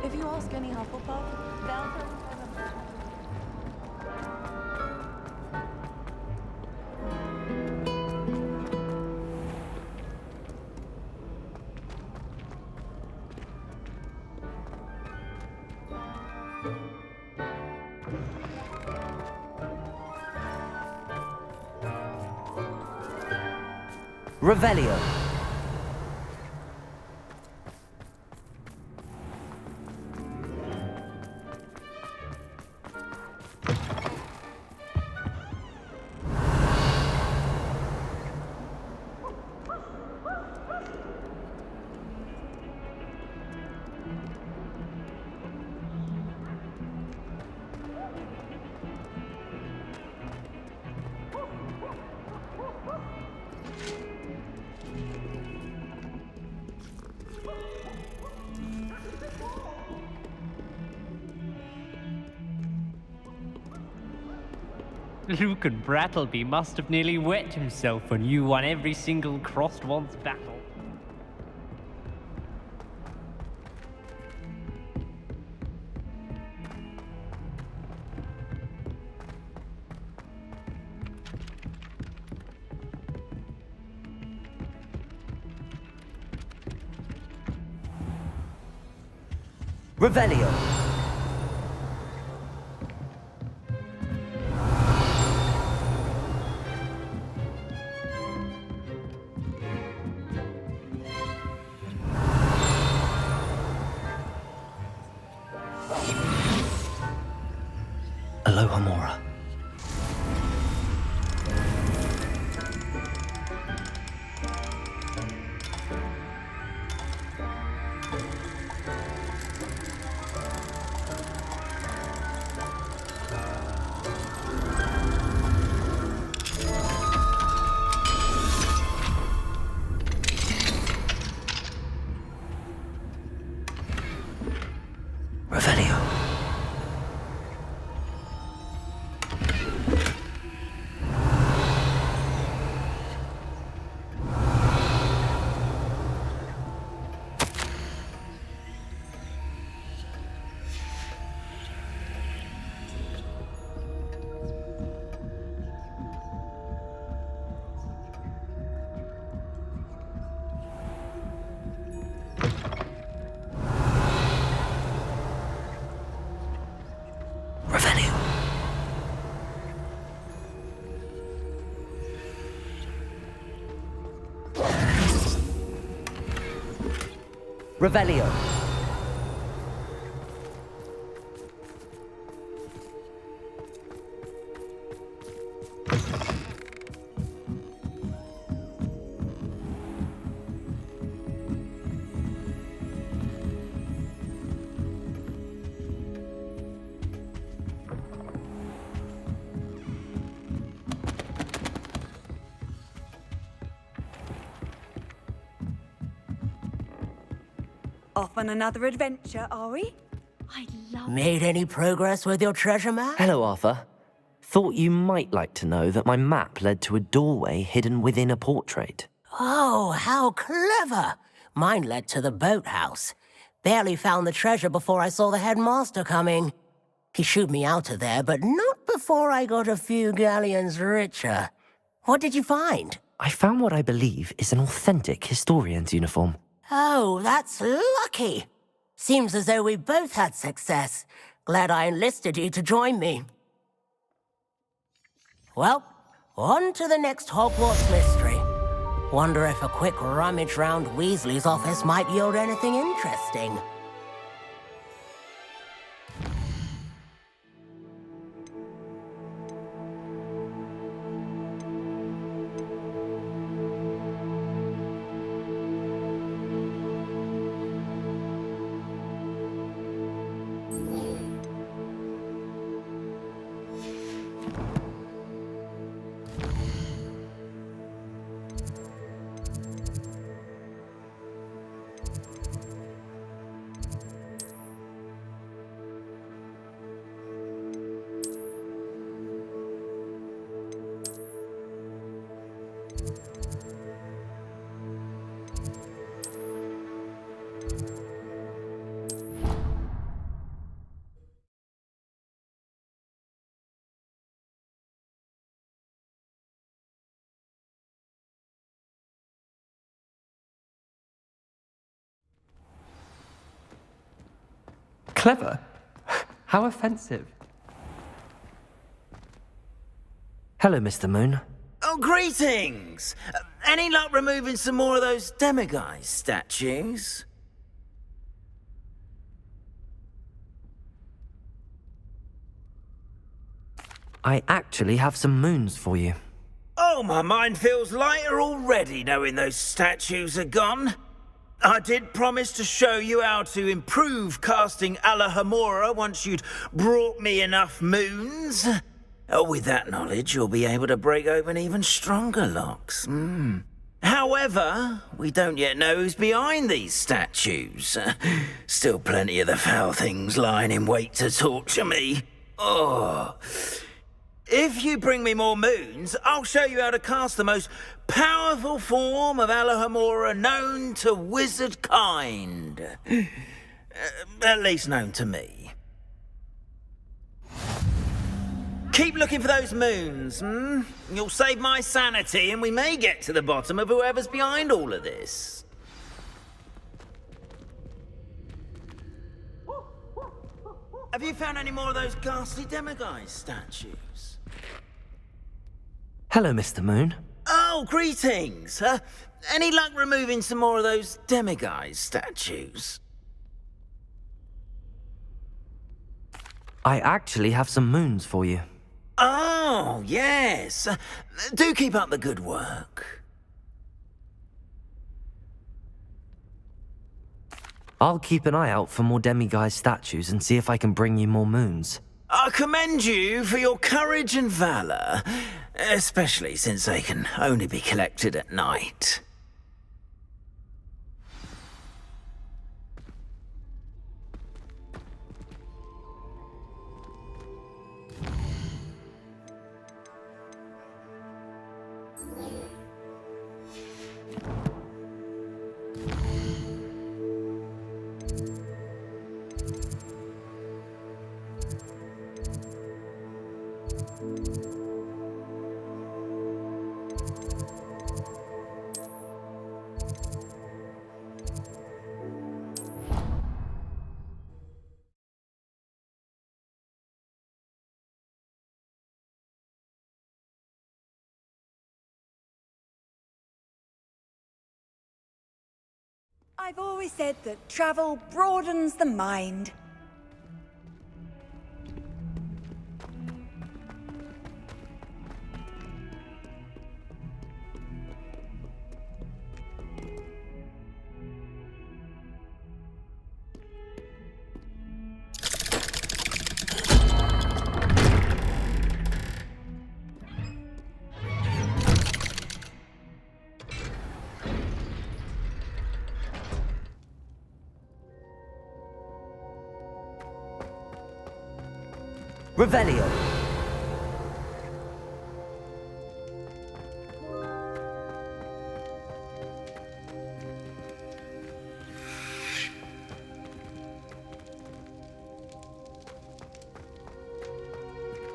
If you ask any Hufflepuff, they'll tell you Revelio. Luke and Brattleby must have nearly wet himself when you won every single crossed one's battle. Revelio. Alohomora. Revelio. Revelio. Off on another adventure, are we? I love Made any progress with your treasure map? Hello, Arthur. Thought you might like to know that my map led to a doorway hidden within a portrait. Oh, how clever! Mine led to the boathouse. Barely found the treasure before I saw the headmaster coming. He shooed me out of there, but not before I got a few galleons richer. What did you find? I found what I believe is an authentic historian's uniform. Oh, that's lucky. Seems as though we both had success. Glad I enlisted you to join me. Well, on to the next Hogwarts mystery. Wonder if a quick rummage round Weasley's office might yield anything interesting. Clever? How offensive. Hello, Mr. Moon. Oh, greetings! Any luck removing some more of those demiguise statues? I actually have some moons for you. Oh, my mind feels lighter already knowing those statues are gone. I did promise to show you how to improve casting Alohomora once you'd brought me enough moons. Oh, with that knowledge, you'll be able to break open even stronger locks. However, we don't yet know who's behind these statues. Still plenty of the foul things lying in wait to torture me. Oh. If you bring me more moons, I'll show you how to cast the most powerful form of Alohomora known to wizard kind. At least known to me. Keep looking for those moons, You'll save my sanity and we may get to the bottom of whoever's behind all of this. Have you found any more of those ghastly demiguise statues? Hello, Mr. Moon. Oh, greetings. Any luck removing some more of those demiguise statues? I actually have some moons for you. Oh, yes. Do keep up the good work. I'll keep an eye out for more demiguise statues and see if I can bring you more moons. I commend you for your courage and valor, especially since they can only be collected at night. I've always said that travel broadens the mind. Revelio.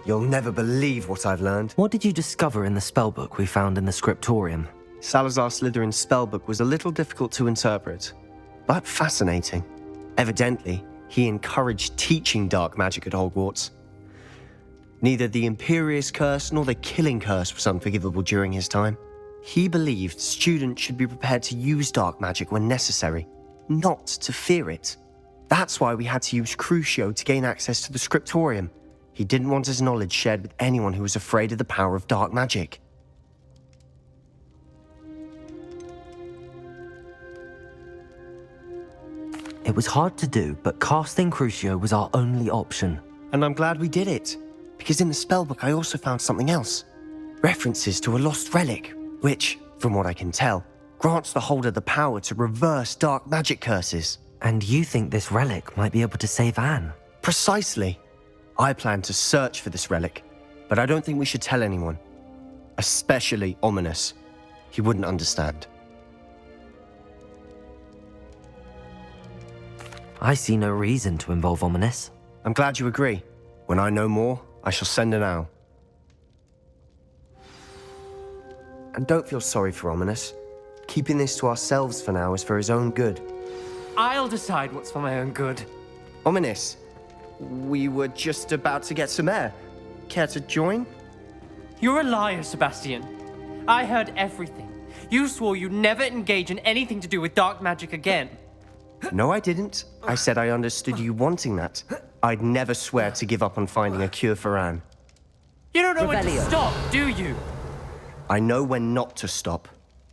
You'll never believe what I've learned. What did you discover in the spellbook we found in the scriptorium? Salazar Slytherin's spellbook was a little difficult to interpret, but fascinating. Evidently, he encouraged teaching dark magic at Hogwarts. Neither the Imperious Curse nor the Killing Curse was unforgivable during his time. He believed students should be prepared to use dark magic when necessary, not to fear it. That's why we had to use Crucio to gain access to the scriptorium. He didn't want his knowledge shared with anyone who was afraid of the power of dark magic. It was hard to do, but casting Crucio was our only option. And I'm glad we did it, because in the spellbook I also found something else. References to a lost relic, which, from what I can tell, grants the holder the power to reverse dark magic curses. And you think this relic might be able to save Anne? Precisely. I plan to search for this relic, but I don't think we should tell anyone. Especially Ominous. He wouldn't understand. I see no reason to involve Ominous. I'm glad you agree. When I know more, I shall send an owl. And don't feel sorry for Ominous. Keeping this to ourselves for now is for his own good. I'll decide what's for my own good. Ominous, we were just about to get some air. Care to join? You're a liar, Sebastian. I heard everything. You swore you'd never engage in anything to do with dark magic again. No, I didn't. I said I understood you wanting that. I'd never swear to give up on finding a cure for Anne. You don't know when to stop, do you? I know when not to stop.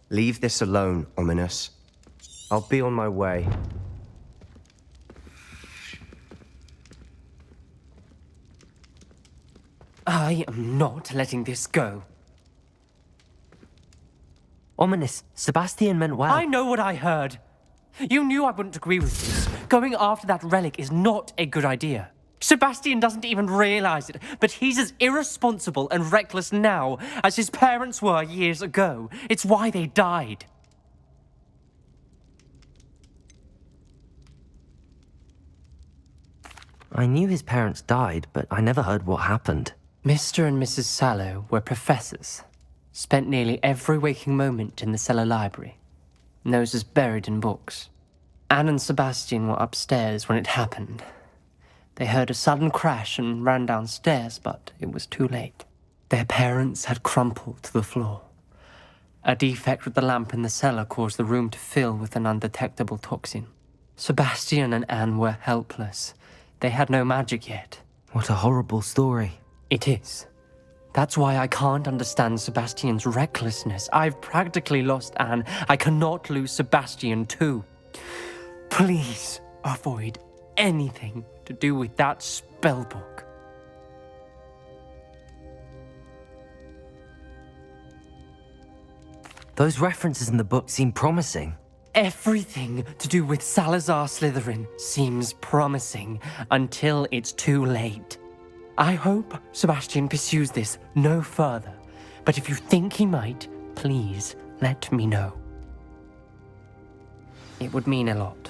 Leave this alone, Ominous. I'll be on my way. I am not letting this go. Ominous, Sebastian meant well. I know what I heard. You knew I wouldn't agree with this. Going after that relic is not a good idea. Sebastian doesn't even realize it, but he's as irresponsible and reckless now as his parents were years ago. It's why they died. I knew his parents died, but I never heard what happened. Mr. and Mrs. Sallow were professors. Spent nearly every waking moment in the cellar library. Noses buried in books. Anne and Sebastian were upstairs when it happened. They heard a sudden crash and ran downstairs, but it was too late. Their parents had crumpled to the floor. A defect with the lamp in the cellar caused the room to fill with an undetectable toxin. Sebastian and Anne were helpless. They had no magic yet. What a horrible story. It is. That's why I can't understand Sebastian's recklessness. I've practically lost Anne. I cannot lose Sebastian too. Please avoid anything to do with that spellbook. Those references in the book seem promising. Everything to do with Salazar Slytherin seems promising until it's too late. I hope Sebastian pursues this no further, but if you think he might, please let me know. It would mean a lot.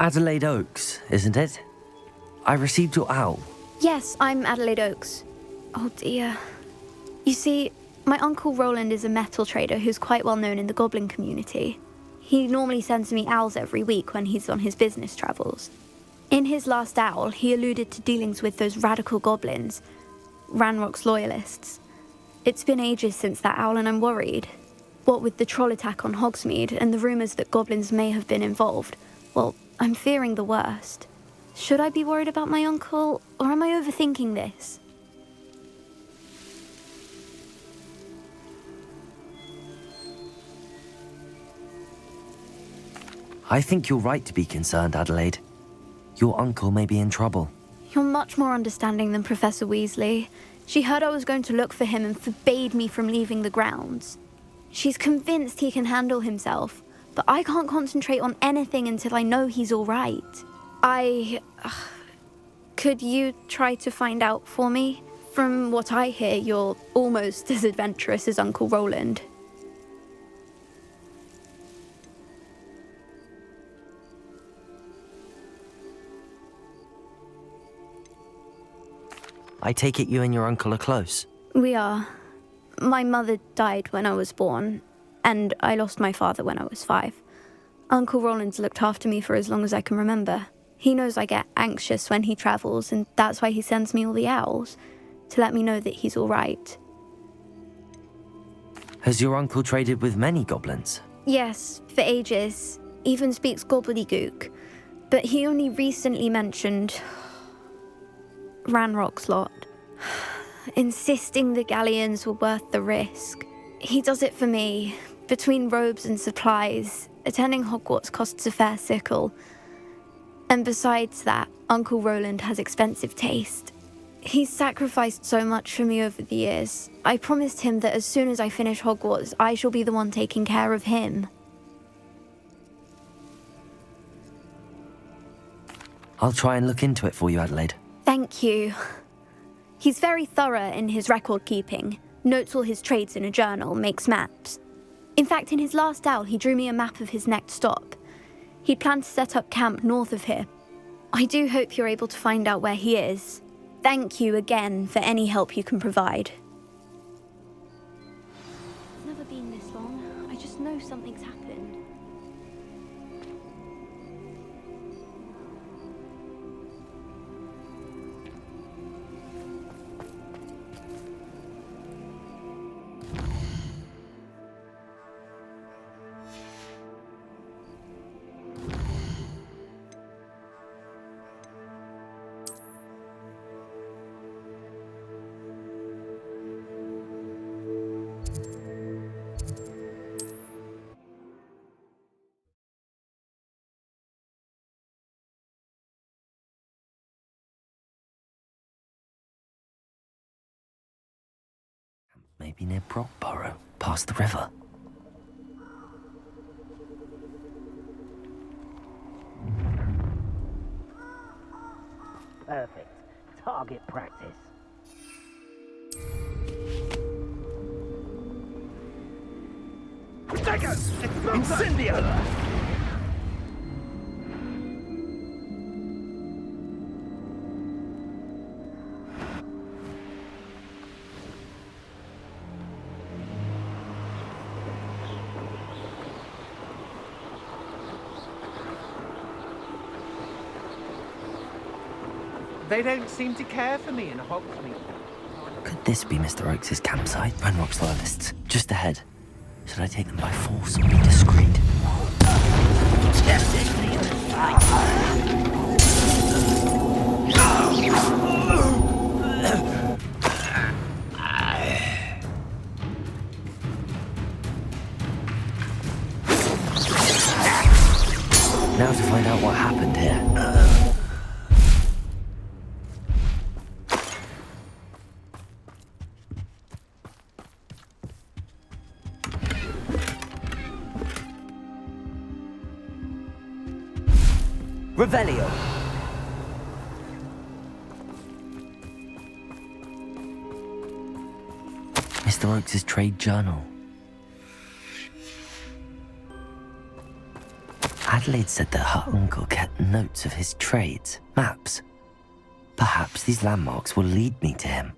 Adelaide Oaks, isn't it? I received your owl. Yes, I'm Adelaide Oaks. Oh dear. You see, my Uncle Roland is a metal trader who's quite well known in the goblin community. He normally sends me owls every week when he's on his business travels. In his last owl, he alluded to dealings with those radical goblins, Ranrock's loyalists. It's been ages since that owl and I'm worried. What with the troll attack on Hogsmeade and the rumours that goblins may have been involved, well, I'm fearing the worst. Should I be worried about my uncle, or am I overthinking this? I think you're right to be concerned, Adelaide. Your uncle may be in trouble. You're much more understanding than Professor Weasley. She heard I was going to look for him and forbade me from leaving the grounds. She's convinced he can handle himself, but I can't concentrate on anything until I know he's all right. Could you try to find out for me? From what I hear, you're almost as adventurous as Uncle Roland. I take it you and your uncle are close. We are. My mother died when I was born, and I lost my father when I was 5. Uncle Roland's looked after me for as long as I can remember. He knows I get anxious when he travels, and that's why he sends me all the owls, to let me know that he's all right. Has your uncle traded with many goblins? Yes, for ages. Even speaks gobbledygook. But he only recently mentioned Ranrock's lot, insisting the galleons were worth the risk. He does it for me. Between robes and supplies, attending Hogwarts costs a fair sickle. And besides that, Uncle Roland has expensive taste. He's sacrificed so much for me over the years. I promised him that as soon as I finish Hogwarts, I shall be the one taking care of him. I'll try and look into it for you, Adelaide. Thank you. He's very thorough in his record keeping, notes all his trades in a journal, makes maps. In fact, in his last owl, he drew me a map of his next stop. He'd planned to set up camp north of here. I do hope you're able to find out where he is. Thank you again for any help you can provide. It's never been this long. I just know something's happened. Maybe near Brockborough, past the river. Perfect. Target practice. Daggers! Incendio! They don't seem to care for me in Hogsmeade. Could this be Mr. Oakes' campsite? Ranrock's loyalists, just ahead. Should I take them by force or be discreet? Now to find out what happened here. Revelio. Mr. Oakes' trade journal. Adelaide said that her uncle kept notes of his trades, maps. Perhaps these landmarks will lead me to him.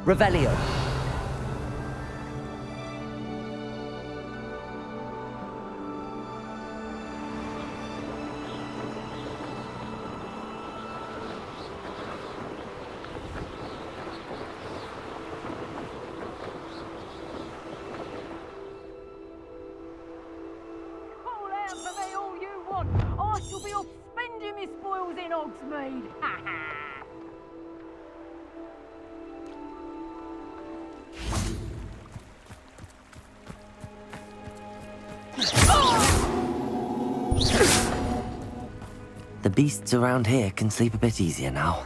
Revelio. Call out for me all you want. I shall be off spending my spoils in Hogsmeade. Ha ha! The beasts around here can sleep a bit easier now.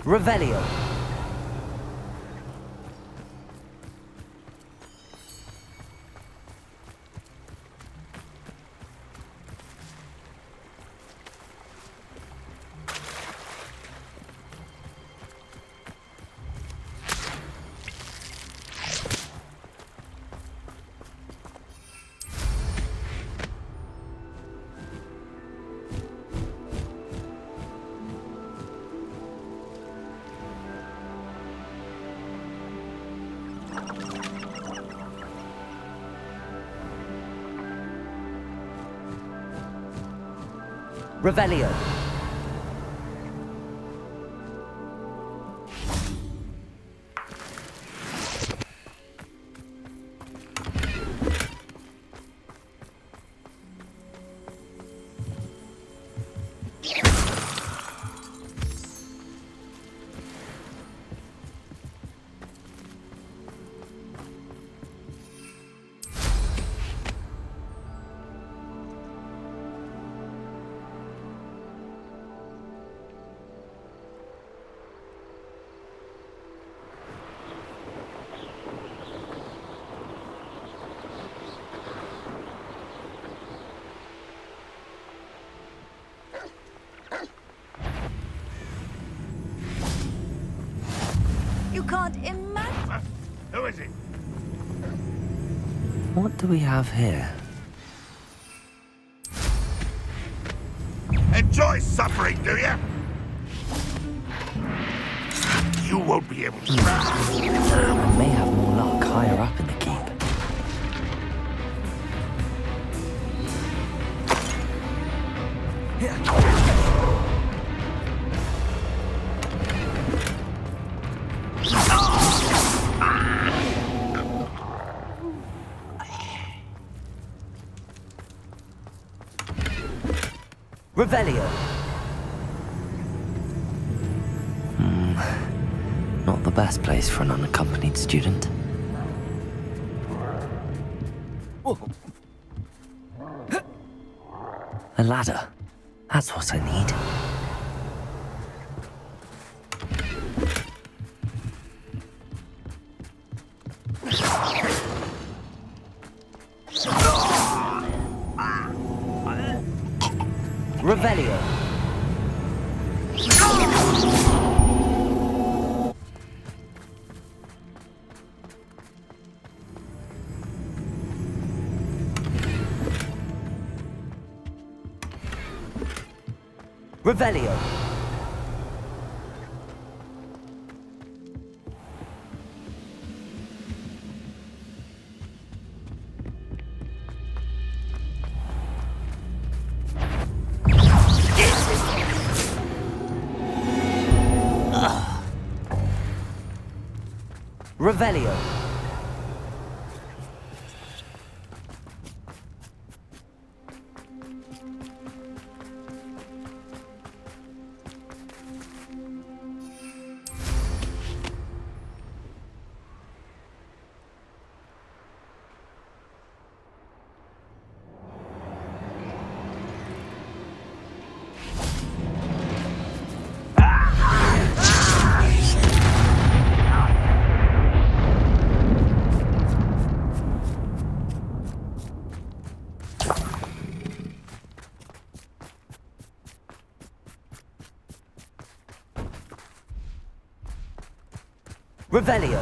Revelio. Revelio. You can't imagine. Who is it? What do we have here? Enjoy suffering, do you? You won't be able to. I may have more luck higher up in the keep. Revelio. Not the best place for an unaccompanied student. A ladder. That's what I need. Revelio. Revelio. Revelio. Revelio.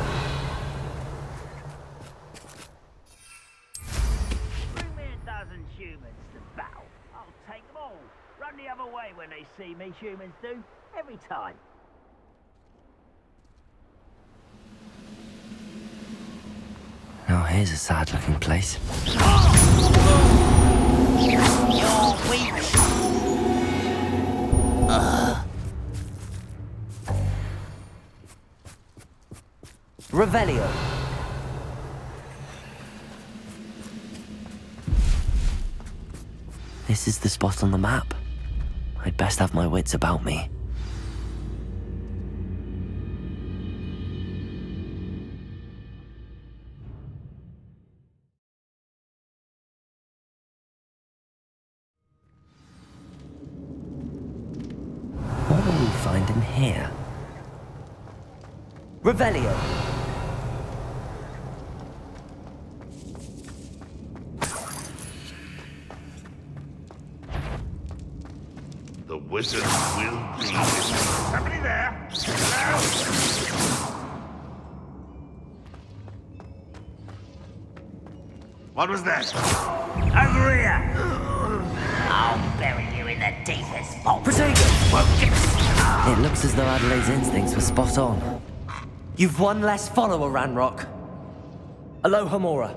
Bring me a dozen humans to battle. I'll take them all. Run the other way when they see me, humans do. Every time. Now here's a sad-looking place. You're weak. Revelio. This is the spot on the map. I'd best have my wits about me. What will we find in here? Revelio. The wizard will be. Somebody there? Hello? What was that? Over here! I'll bury you in the deepest vault. It looks as though Adelaide's instincts were spot on. You've one less follower, Ranrock. Aloha Mora.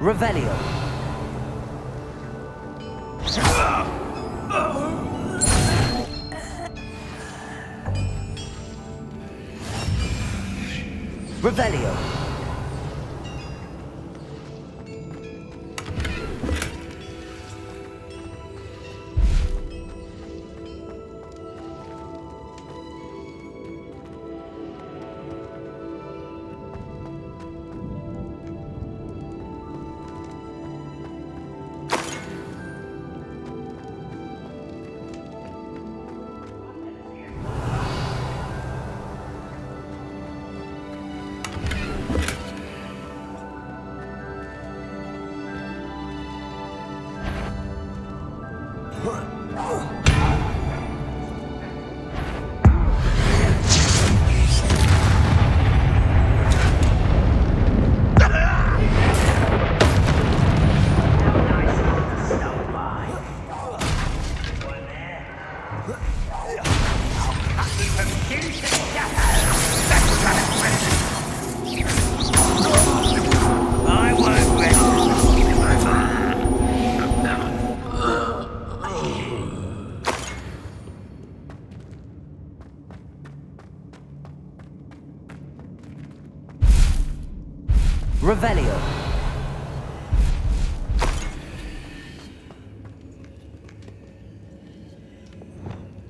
Revelio. Revelio.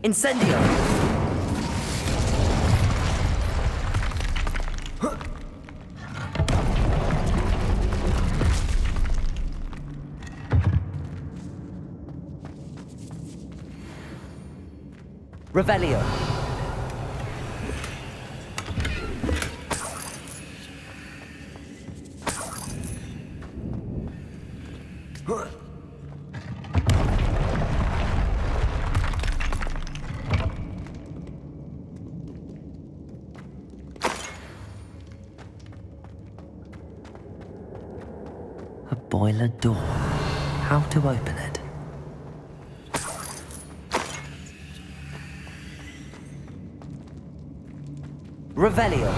Incendio! Revelio. A boiler door. How to open it? Revelio.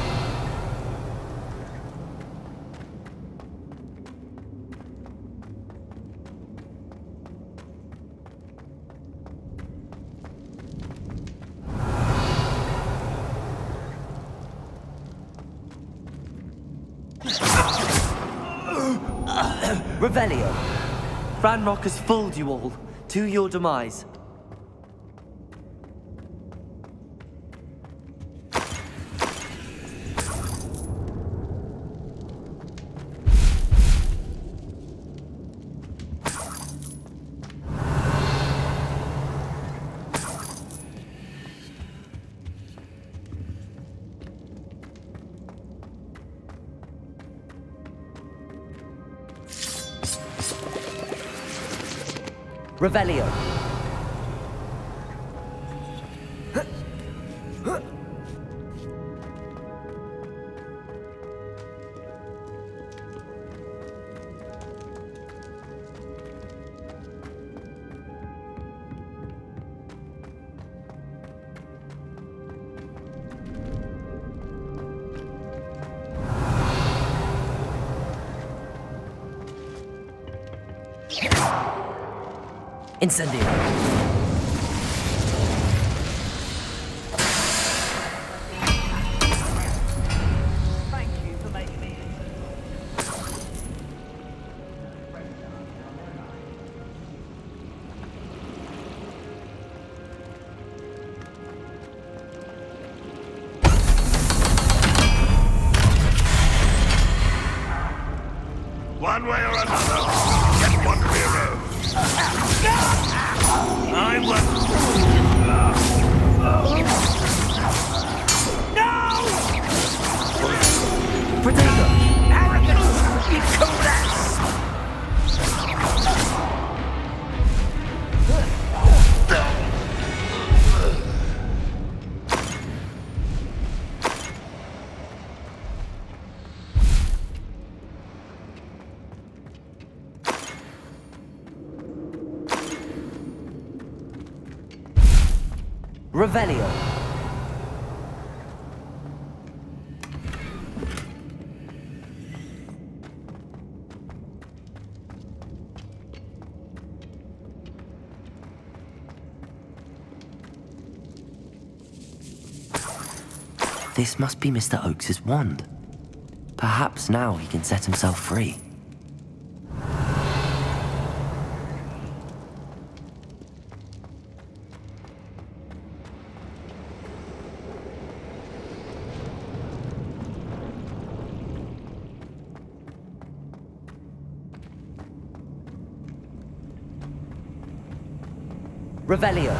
Revelio. Ranrock has fooled you all, to your demise. Revelio. Incendio. Thank you for making me. One way or another, get one hero. I will. No! Potato! Arrogant! You call that? Revelio. This must be Mr. Oakes's wand. Perhaps now he can set himself free. Revelio.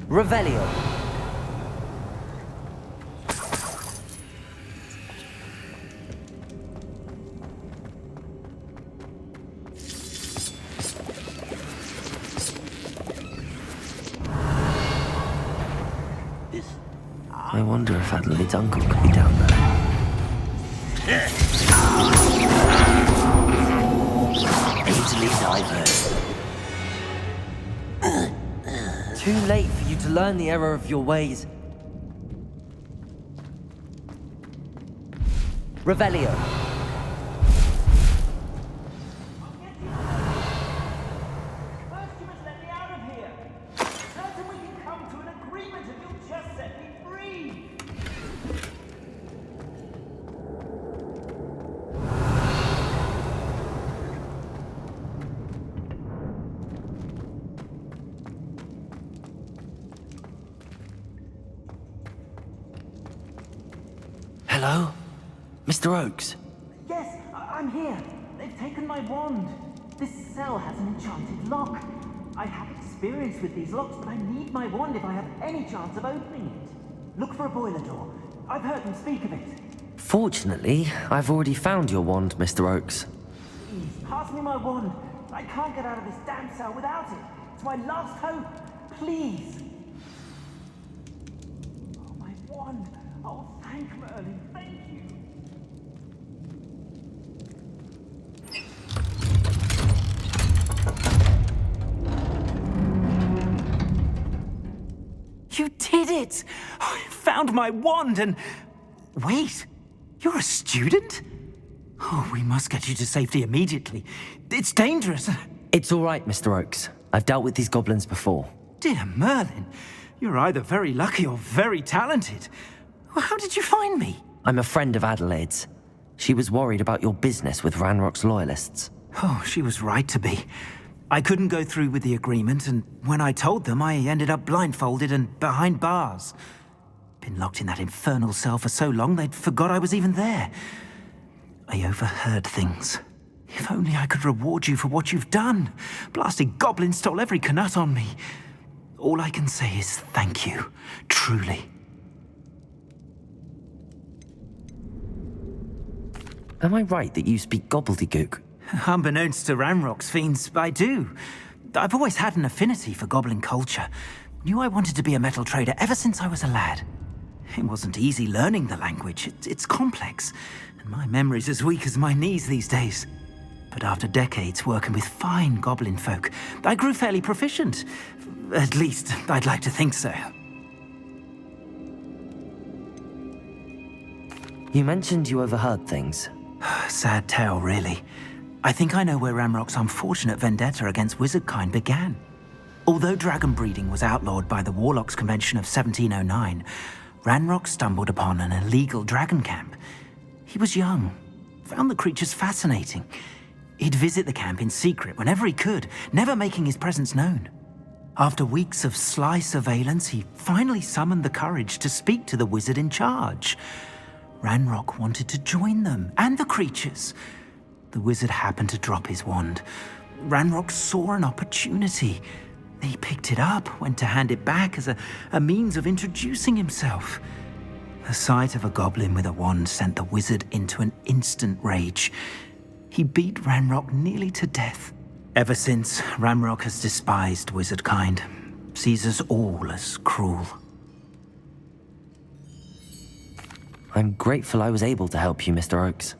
Revelio. I wonder if Adelaide's uncle could be down there. Easily diverted. Too late for you to learn the error of your ways. Revelio. Hello? Mr. Oakes? Yes, I'm here. They've taken my wand. This cell has an enchanted lock. I have experience with these locks, but I need my wand if I have any chance of opening it. Look for a boiler door. I've heard them speak of it. Fortunately, I've already found your wand, Mr. Oakes. Please, pass me my wand. I can't get out of this damn cell without it. It's my last hope. Please. Oh, my wand. Oh, thank Merlin. Thank you. You did it! I found my wand and... Wait, you're a student? Oh, we must get you to safety immediately. It's dangerous. It's all right, Mr. Oakes. I've dealt with these goblins before. Dear Merlin, you're either very lucky or very talented. Well, how did you find me? I'm a friend of Adelaide's. She was worried about your business with Ranrock's loyalists. Oh, she was right to be. I couldn't go through with the agreement, and when I told them, I ended up blindfolded and behind bars. Been locked in that infernal cell for so long, they'd forgot I was even there. I overheard things. If only I could reward you for what you've done. Blasted goblins stole every canut on me. All I can say is thank you, truly. Am I right that you speak gobbledygook? Unbeknownst to Ranrock's fiends, I do. I've always had an affinity for goblin culture. Knew I wanted to be a metal trader ever since I was a lad. It wasn't easy learning the language. It's complex, and my memory's as weak as my knees these days. But after decades working with fine goblin folk, I grew fairly proficient. At least, I'd like to think so. You mentioned you overheard things. Sad tale, really. I think I know where Ranrock's unfortunate vendetta against wizardkind began. Although dragon breeding was outlawed by the Warlocks Convention of 1709, Ranrock stumbled upon an illegal dragon camp. He was young, found the creatures fascinating. He'd visit the camp in secret whenever he could, never making his presence known. After weeks of sly surveillance, he finally summoned the courage to speak to the wizard in charge. Ranrock wanted to join them, and the creatures. The wizard happened to drop his wand. Ranrock saw an opportunity. He picked it up, went to hand it back as a means of introducing himself. The sight of a goblin with a wand sent the wizard into an instant rage. He beat Ranrock nearly to death. Ever since, Ranrock has despised wizardkind, sees us all as cruel. I'm grateful I was able to help you, Mr. Oakes.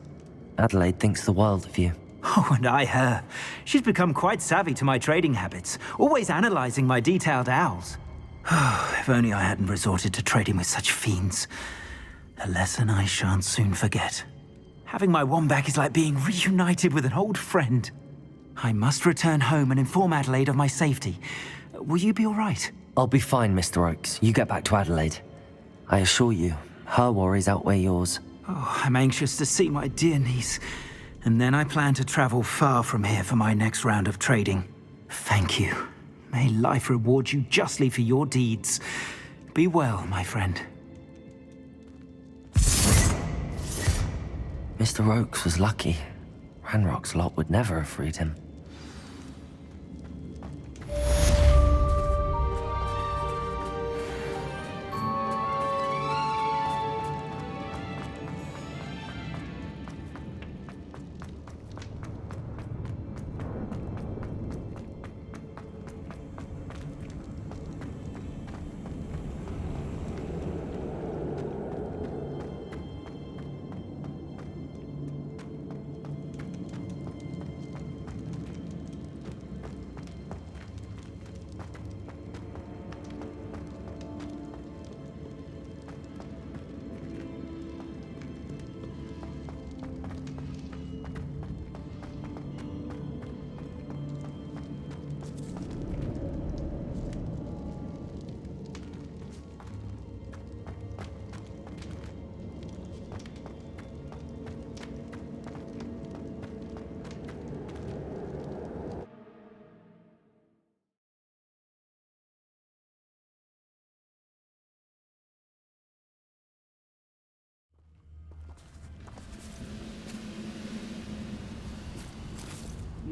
Adelaide thinks the world of you. Oh, and I her. She's become quite savvy to my trading habits, always analyzing my detailed owls. If only I hadn't resorted to trading with such fiends. A lesson I shan't soon forget. Having my wand back is like being reunited with an old friend. I must return home and inform Adelaide of my safety. Will you be all right? I'll be fine, Mr. Oakes. You get back to Adelaide. I assure you, her worries outweigh yours. Oh, I'm anxious to see my dear niece. And then I plan to travel far from here for my next round of trading. Thank you. May life reward you justly for your deeds. Be well, my friend. Mr. Oakes was lucky. Ranrock's lot would never have freed him.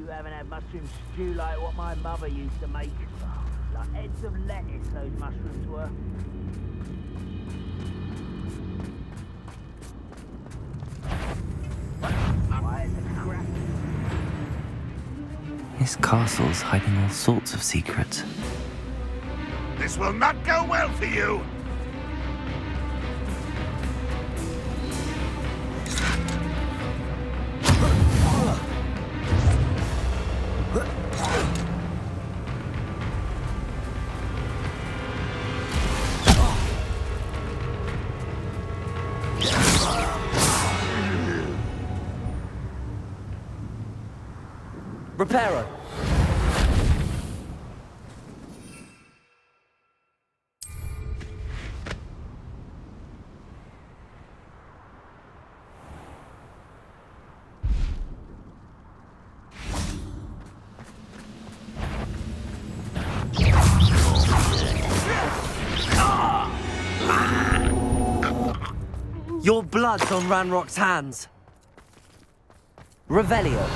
You haven't had mushroom stew like what my mother used to make. Like heads of lettuce, those mushrooms were. Why, it's a crap. This castle's hiding all sorts of secrets. This will not go well for you! Reparo! Your blood's on Ranrock's hands. Revelio.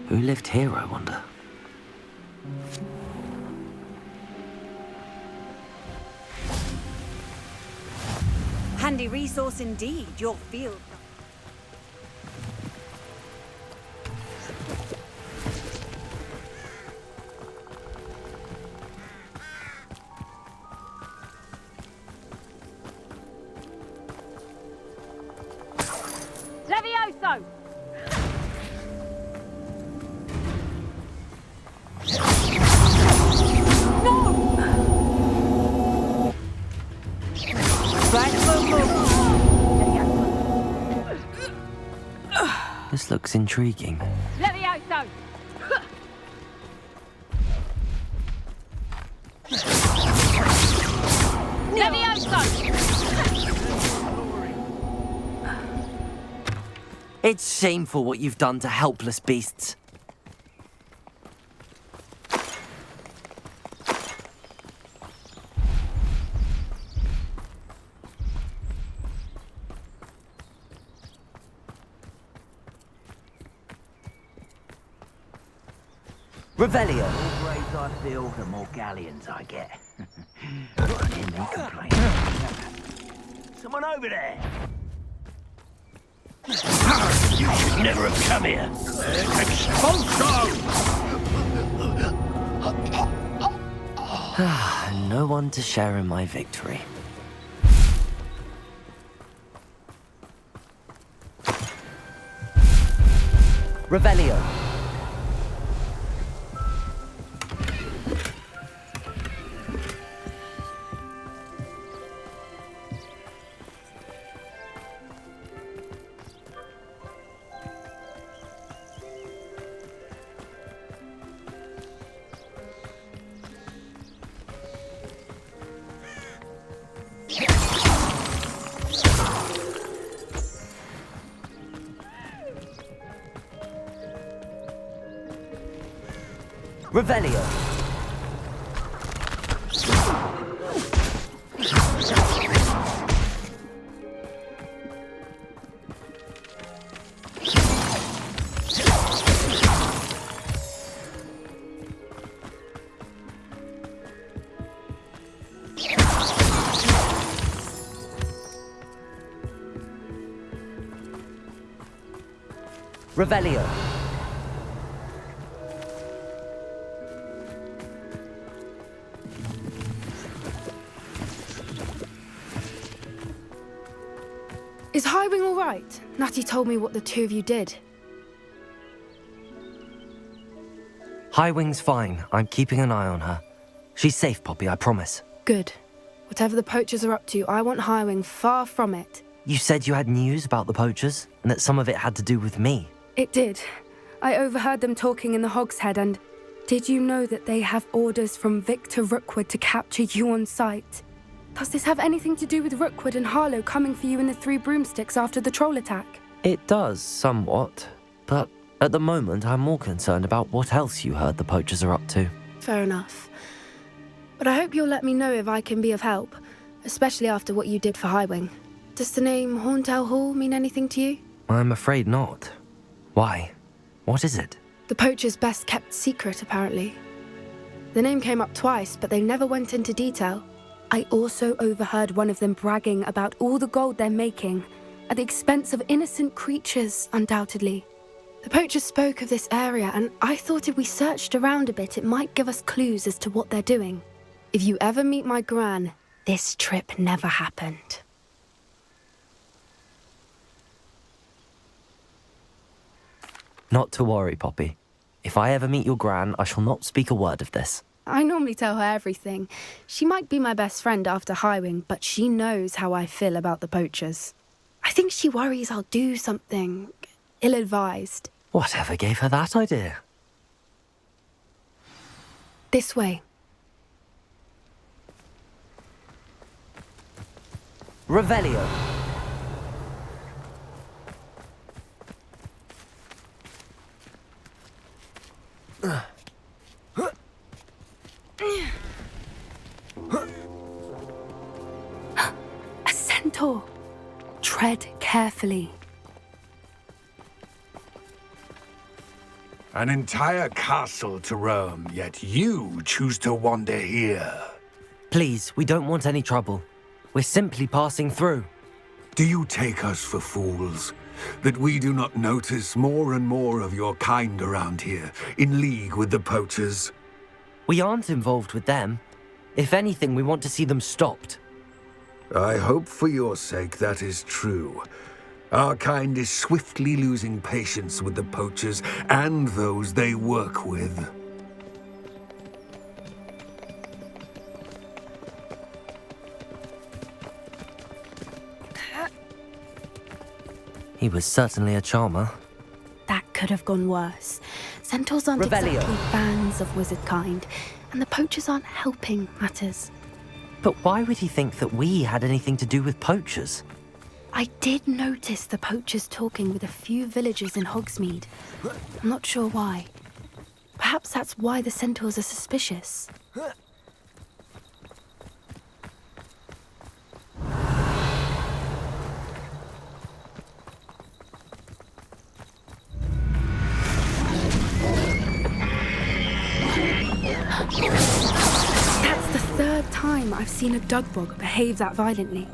Who lived here, I wonder? Handy resource indeed, your field. Levioso! This looks intriguing. Levioso! It's shameful what you've done to helpless beasts. Revelio. The more graves I fill, the more galleons I get. Got an enemy complaint. Someone over there! You should never have come here. Expulso! No one to share in my victory. Revelio. Revelio. Revelio. Is Highwing all right? Natty told me what the two of you did. Highwing's fine. I'm keeping an eye on her. She's safe, Poppy, I promise. Good. Whatever the poachers are up to, I want Highwing far from it. You said you had news about the poachers, and that some of it had to do with me. It did. I overheard them talking in the Hogshead, and did you know that they have orders from Victor Rookwood to capture you on sight? Does this have anything to do with Rookwood and Harlow coming for you in the Three Broomsticks after the troll attack? It does, somewhat. But at the moment, I'm more concerned about what else you heard the poachers are up to. Fair enough. But I hope you'll let me know if I can be of help, especially after what you did for Highwing. Does the name Horntail Hall mean anything to you? I'm afraid not. Why? What is it? The poacher's best kept secret, apparently. The name came up twice, but they never went into detail. I also overheard one of them bragging about all the gold they're making, at the expense of innocent creatures, undoubtedly. The poacher spoke of this area, and I thought if we searched around a bit, it might give us clues as to what they're doing. If you ever meet my gran, this trip never happened. Not to worry, Poppy. If I ever meet your gran, I shall not speak a word of this. I normally tell her everything. She might be my best friend after Highwing, but she knows how I feel about the poachers. I think she worries I'll do something ill-advised. Whatever gave her that idea? This way. Revelio. A centaur. Tread carefully. An entire castle to roam, yet you choose to wander here. Please, we don't want any trouble. We're simply passing through. Do you take us for fools? That we do not notice more and more of your kind around here, in league with the poachers? We aren't involved with them. If anything, we want to see them stopped. I hope for your sake that is true. Our kind is swiftly losing patience with the poachers and those they work with. He was certainly a charmer. That could have gone worse. Centaurs aren't Revelio. exactly fans of wizard kind, and the poachers aren't helping matters. But why would he think that we had anything to do with poachers? I did notice the poachers talking with a few villagers in Hogsmeade. I'm not sure why. Perhaps that's why the centaurs are suspicious. That's the third time I've seen a dugbog behave that violently.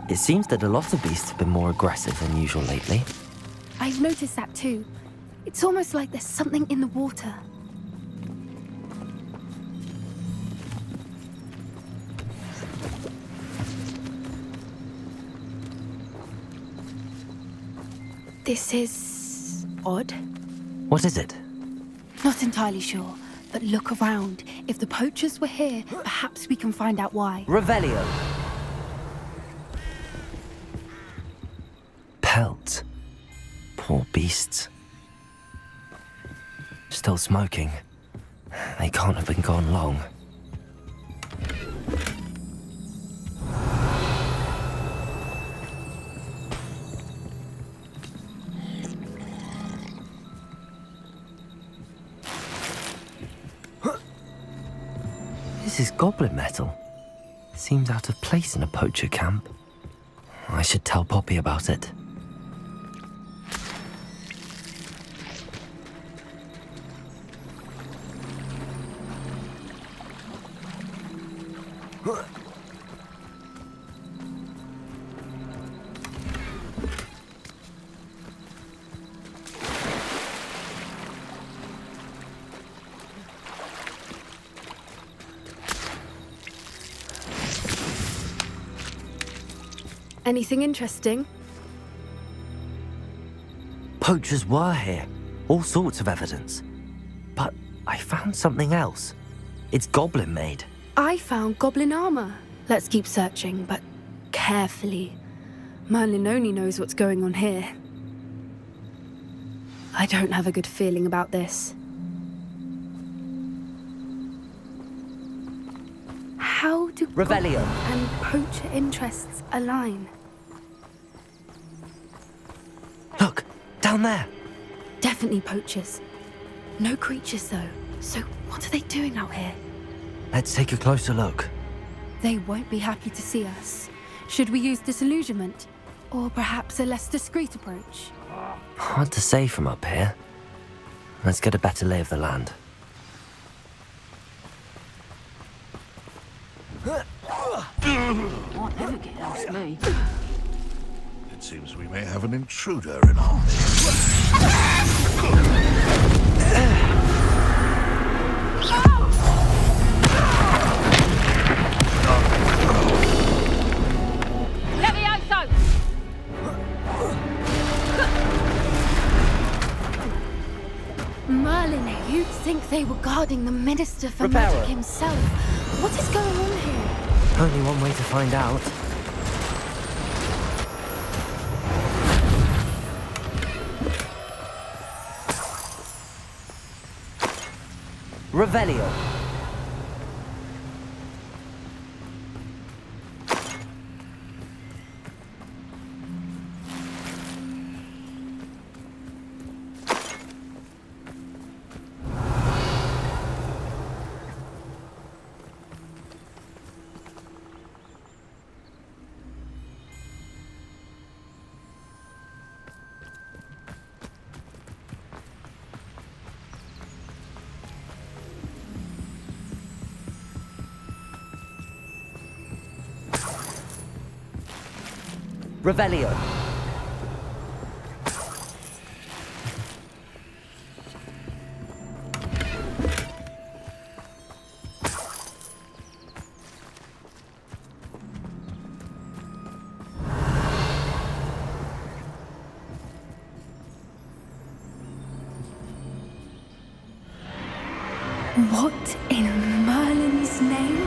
It seems that a lot of beasts have been more aggressive than usual lately. I've noticed that too. It's almost like there's something in the water. This is odd. What is it? Not entirely sure, but look around. If the poachers were here, perhaps we can find out why. Revelio. Pelts. Poor beasts. Still smoking. They can't have been gone long. This is goblin metal. Seems out of place in a poacher camp. I should tell Poppy about it. Anything interesting? Poachers were here. All sorts of evidence. But I found something else. It's goblin made. I found goblin armor. Let's keep searching, but carefully. Merlin only knows what's going on here. I don't have a good feeling about this. How do Revelio and poacher interests align? Look, down there. Definitely poachers. No creatures though. So what are they doing out here? Let's take a closer look. They won't be happy to see us. Should we use disillusionment? Or perhaps a less discreet approach? Hard to say from up here. Let's get a better lay of the land. Won't ever get past me. It seems we may have an intruder in our midst. Levioso! Merlin, you'd think they were guarding the Minister for Reparo. Magic himself. What is going on here? Only one way to find out. Revelio. Revelio. What in Merlin's name?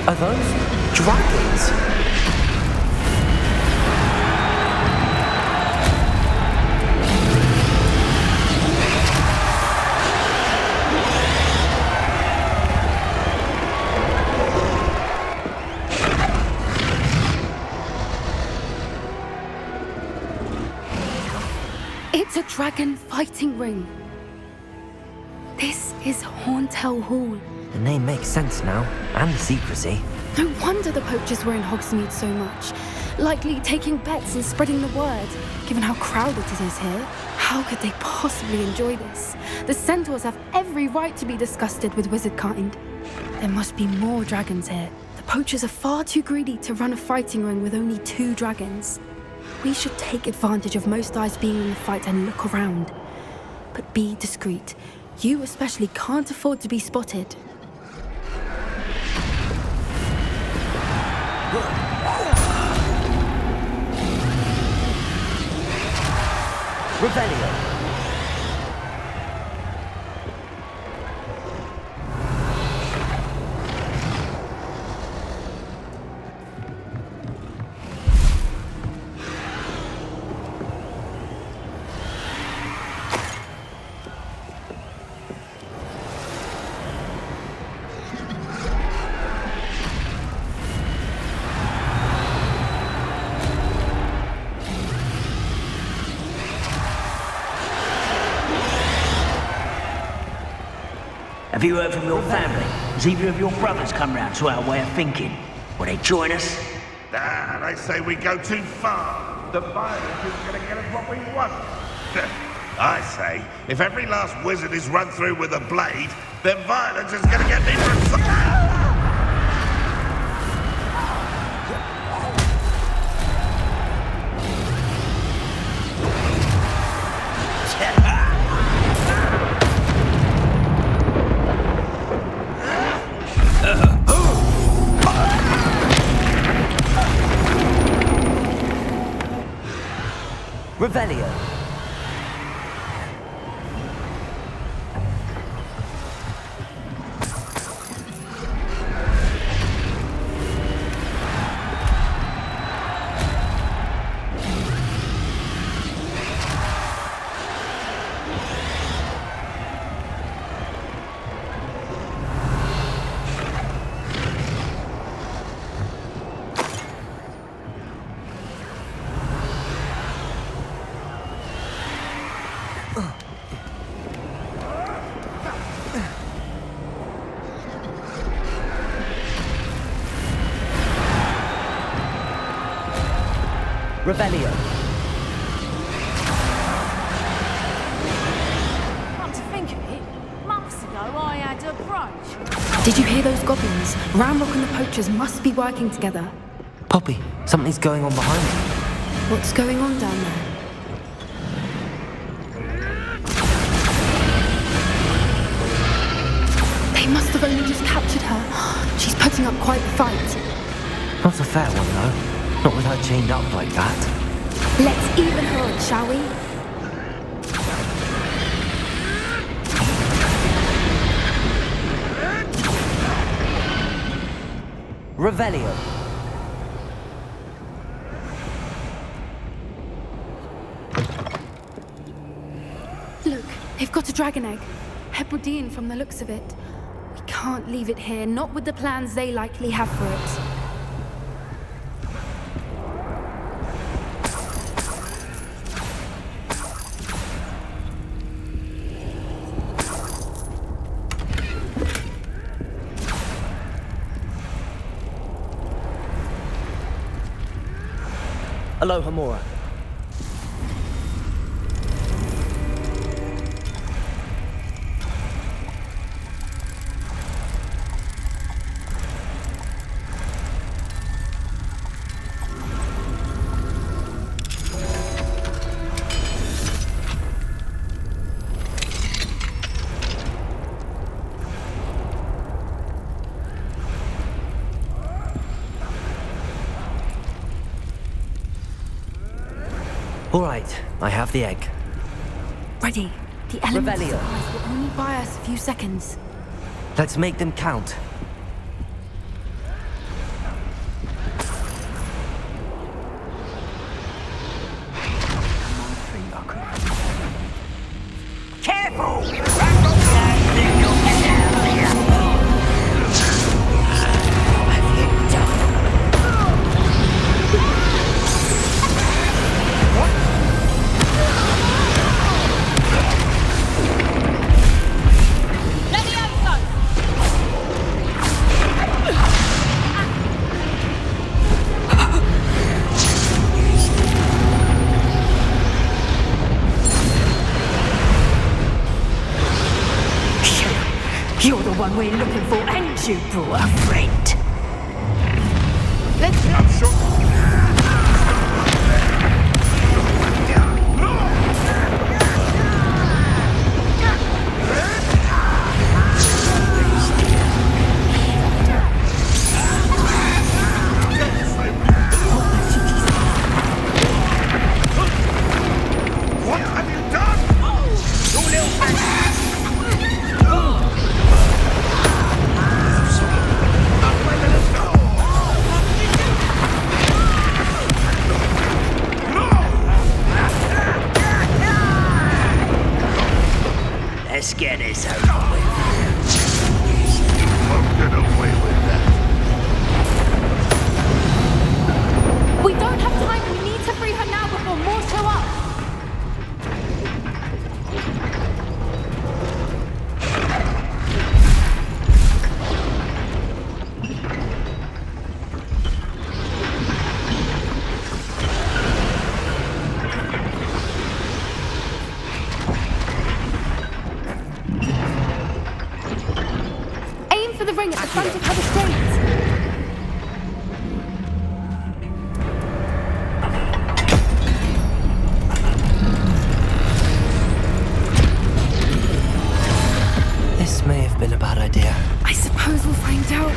Are those dragons? It's a dragon fighting ring. This is Hauntel Hall. The name makes sense now, and the secrecy. No wonder the poachers were in Hogsmeade so much. Likely taking bets and spreading the word, given how crowded it is here. How could they possibly enjoy this? The centaurs have every right to be disgusted with wizard kind. There must be more dragons here. The poachers are far too greedy to run a fighting ring with only 2 dragons. We should take advantage of most eyes being in the fight and look around. But be discreet. You especially can't afford to be spotted. Revelio. Have you heard from your family? Has either of your brothers come round to our way of thinking? Will they join us? Ah, they say we go too far. The violence is going to get us what we want. I say, if every last wizard is run through with a blade, then violence is going to get me from... Revelio. Revelio. Come to think of it, months ago I had a brunch. Did you hear those goblins? Ramrock and the poachers must be working together. Poppy, something's going on behind you. What's going on down there? They must have only just captured her. She's putting up quite the fight. Not a fair one, though. Not with her chained up like that. Let's even her on, shall we? Revelio. Look, they've got a dragon egg. Hebridean from the looks of it. We can't leave it here, not with the plans they likely have for it. Aloha Mora. All right, I have the egg. Ready. The elements Revelio. will only buy us a few seconds. Let's make them count. Careful! You're the one we're looking for, and you brought a friend. Let's What have you done? You little bastard! Let's get this over with. Won't get away with that. We don't have time. We need to free her now before more show up. Aim for the ring at the front of her estate. This may have been a bad idea. I suppose we'll find out.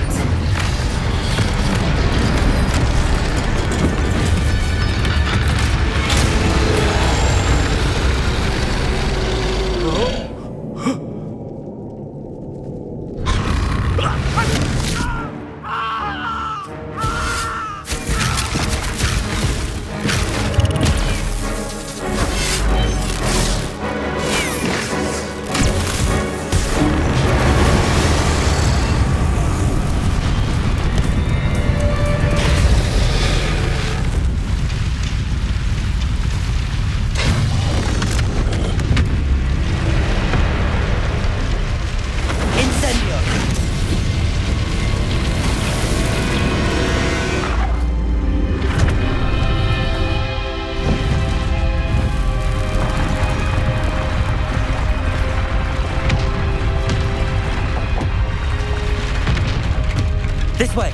This way!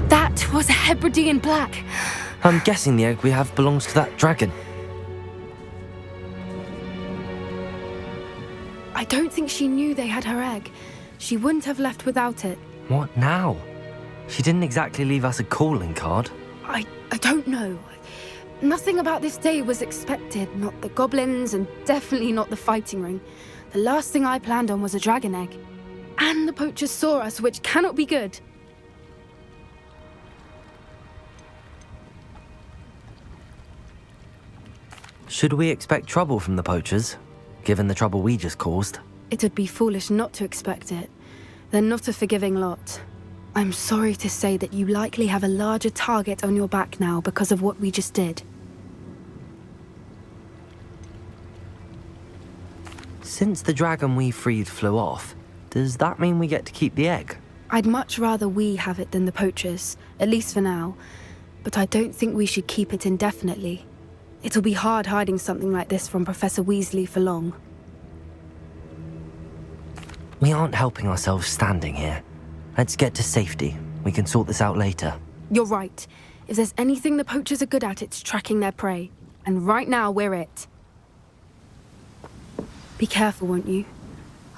That was a Hebridean black. I'm guessing the egg we have belongs to that dragon. I don't think she knew they had her egg. She wouldn't have left without it. What now? She didn't exactly leave us a calling card. I don't know. Nothing about this day was expected. Not the goblins, and definitely not the fighting ring. The last thing I planned on was a dragon egg. And the poachers saw us, which cannot be good. Should we expect trouble from the poachers, given the trouble we just caused? It would be foolish not to expect it. They're not a forgiving lot. I'm sorry to say that you likely have a larger target on your back now because of what we just did. Since the dragon we freed flew off, does that mean we get to keep the egg? I'd much rather we have it than the poachers, at least for now. But I don't think we should keep it indefinitely. It'll be hard hiding something like this from Professor Weasley for long. We aren't helping ourselves standing here. Let's get to safety. We can sort this out later. You're right. If there's anything the poachers are good at, it's tracking their prey. And right now, we're it. Be careful, won't you?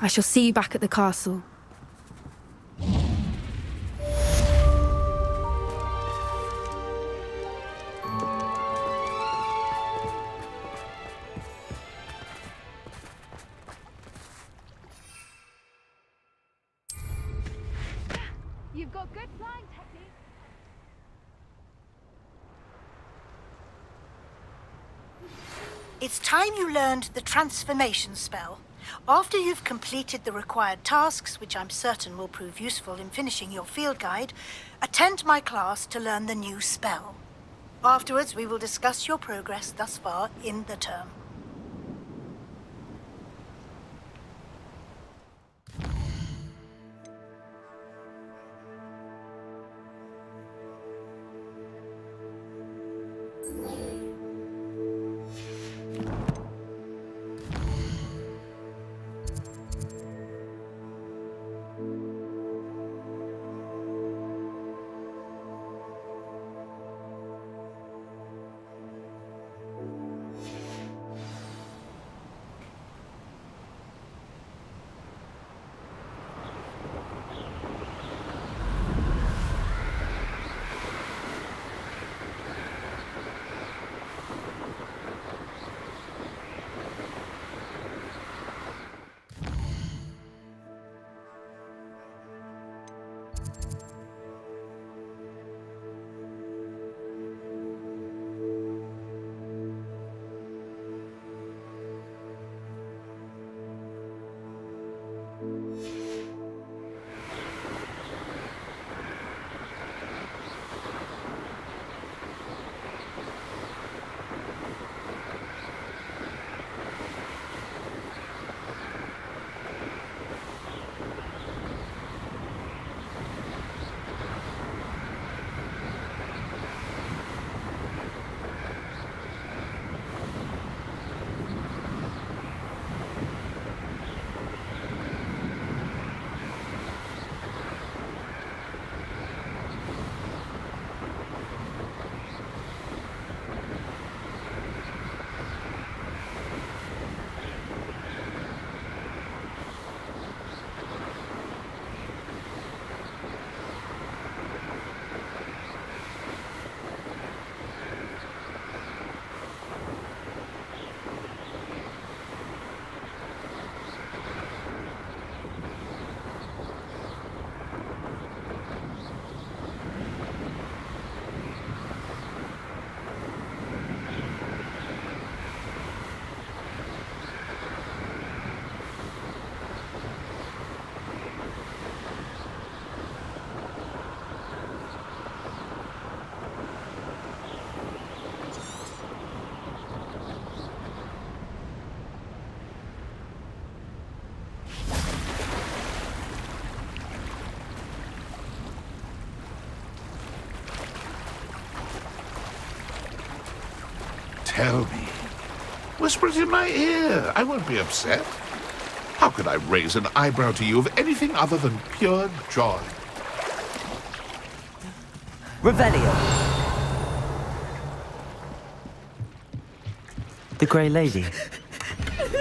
I shall see you back at the castle. You've got good flying technique. It's time you learned the transformation spell. After you've completed the required tasks, which I'm certain will prove useful in finishing your field guide, attend my class to learn the new spell. Afterwards, we will discuss your progress thus far in the term. tell me. Whisper it in my ear. I won't be upset. How could I raise an eyebrow to you of anything other than pure joy? Revelio. The Grey Lady.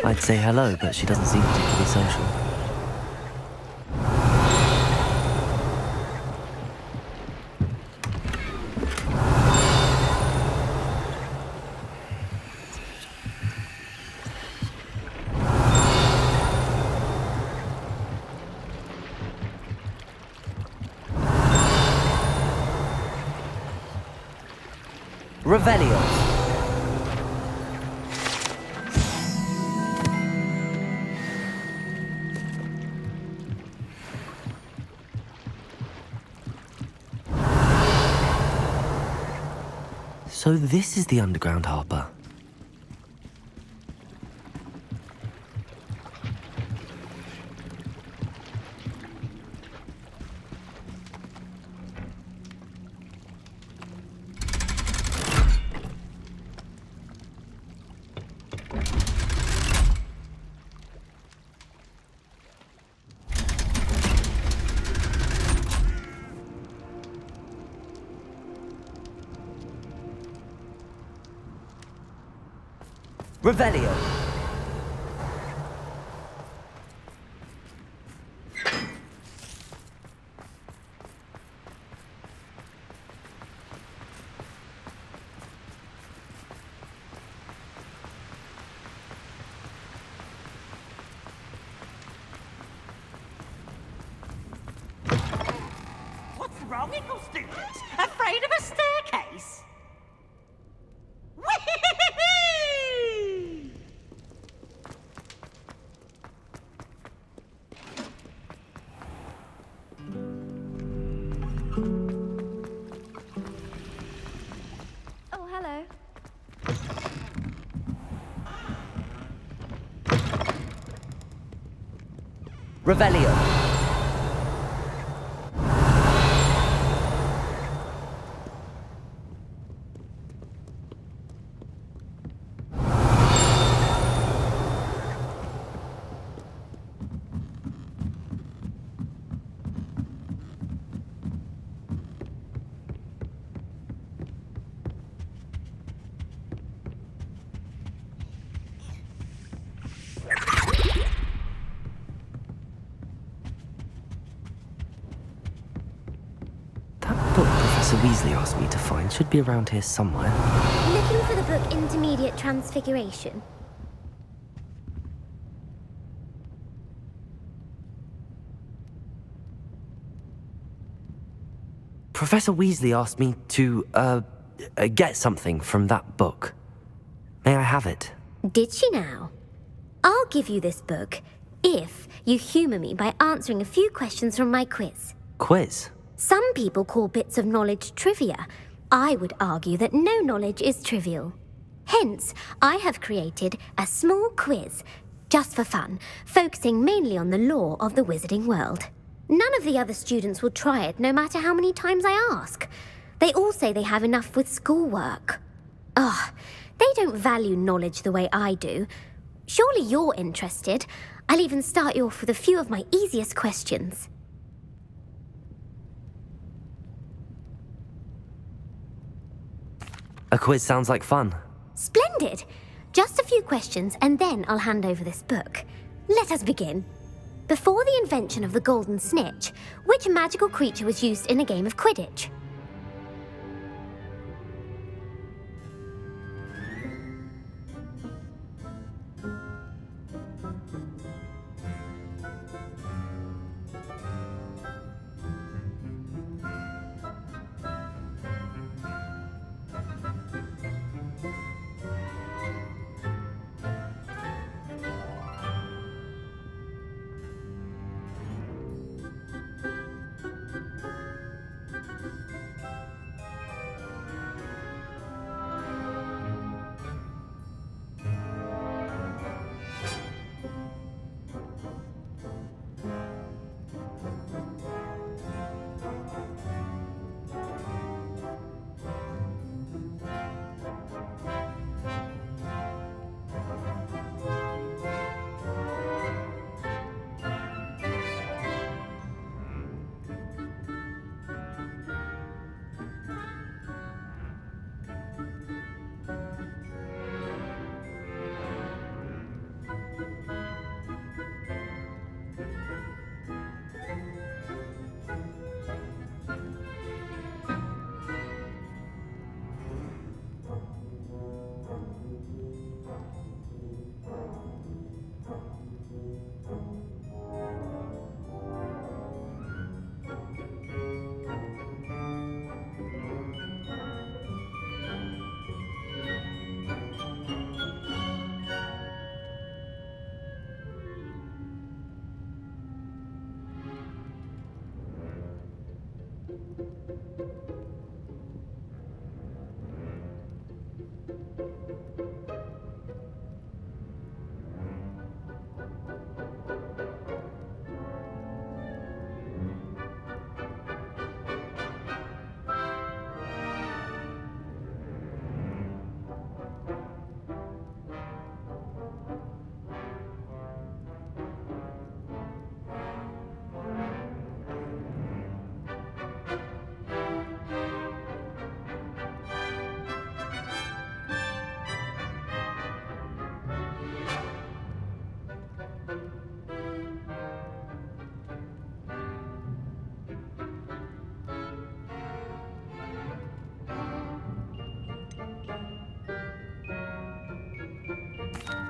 I'd say hello, but she doesn't seem particularly social. Revelio. So this is the underground harbour. Revelio. What's wrong, little students? Afraid of a staircase? Oh, hello. Revelio. Professor Weasley asked me to find should be around here somewhere. Looking for the book Intermediate Transfiguration. Professor Weasley asked me to, get something from that book. May I have it? Did she now? I'll give you this book if you humour me by answering a few questions from my quiz. Quiz? Some people call bits of knowledge trivia. I would argue that no knowledge is trivial. Hence, I have created a small quiz, just for fun, focusing mainly on the lore of the wizarding world. None of the other students will try it, no matter how many times I ask. They all say they have enough with schoolwork. Ugh, they don't value knowledge the way I do. Surely you're interested. I'll even start you off with a few of my easiest questions. A quiz sounds like fun. Splendid! Just a few questions and then I'll hand over this book. Let us begin. Before the invention of the golden snitch, which magical creature was used in a game of Quidditch?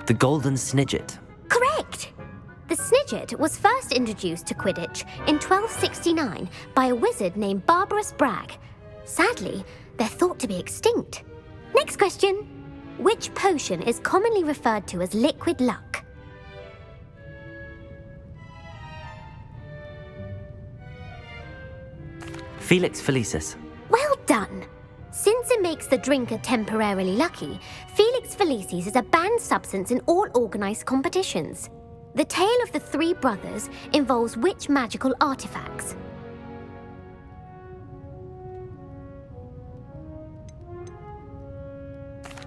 The Golden Snidget. Correct! The Snidget was first introduced to Quidditch in 1269 by a wizard named Barbarous Bragg. Sadly, they're thought to be extinct. Next question. Which potion is commonly referred to as liquid luck? Felix Felicis. Well done! Since it makes the drinker temporarily lucky, Felix Felicis is a banned substance in all organised competitions. The tale of the three brothers involves which magical artifacts?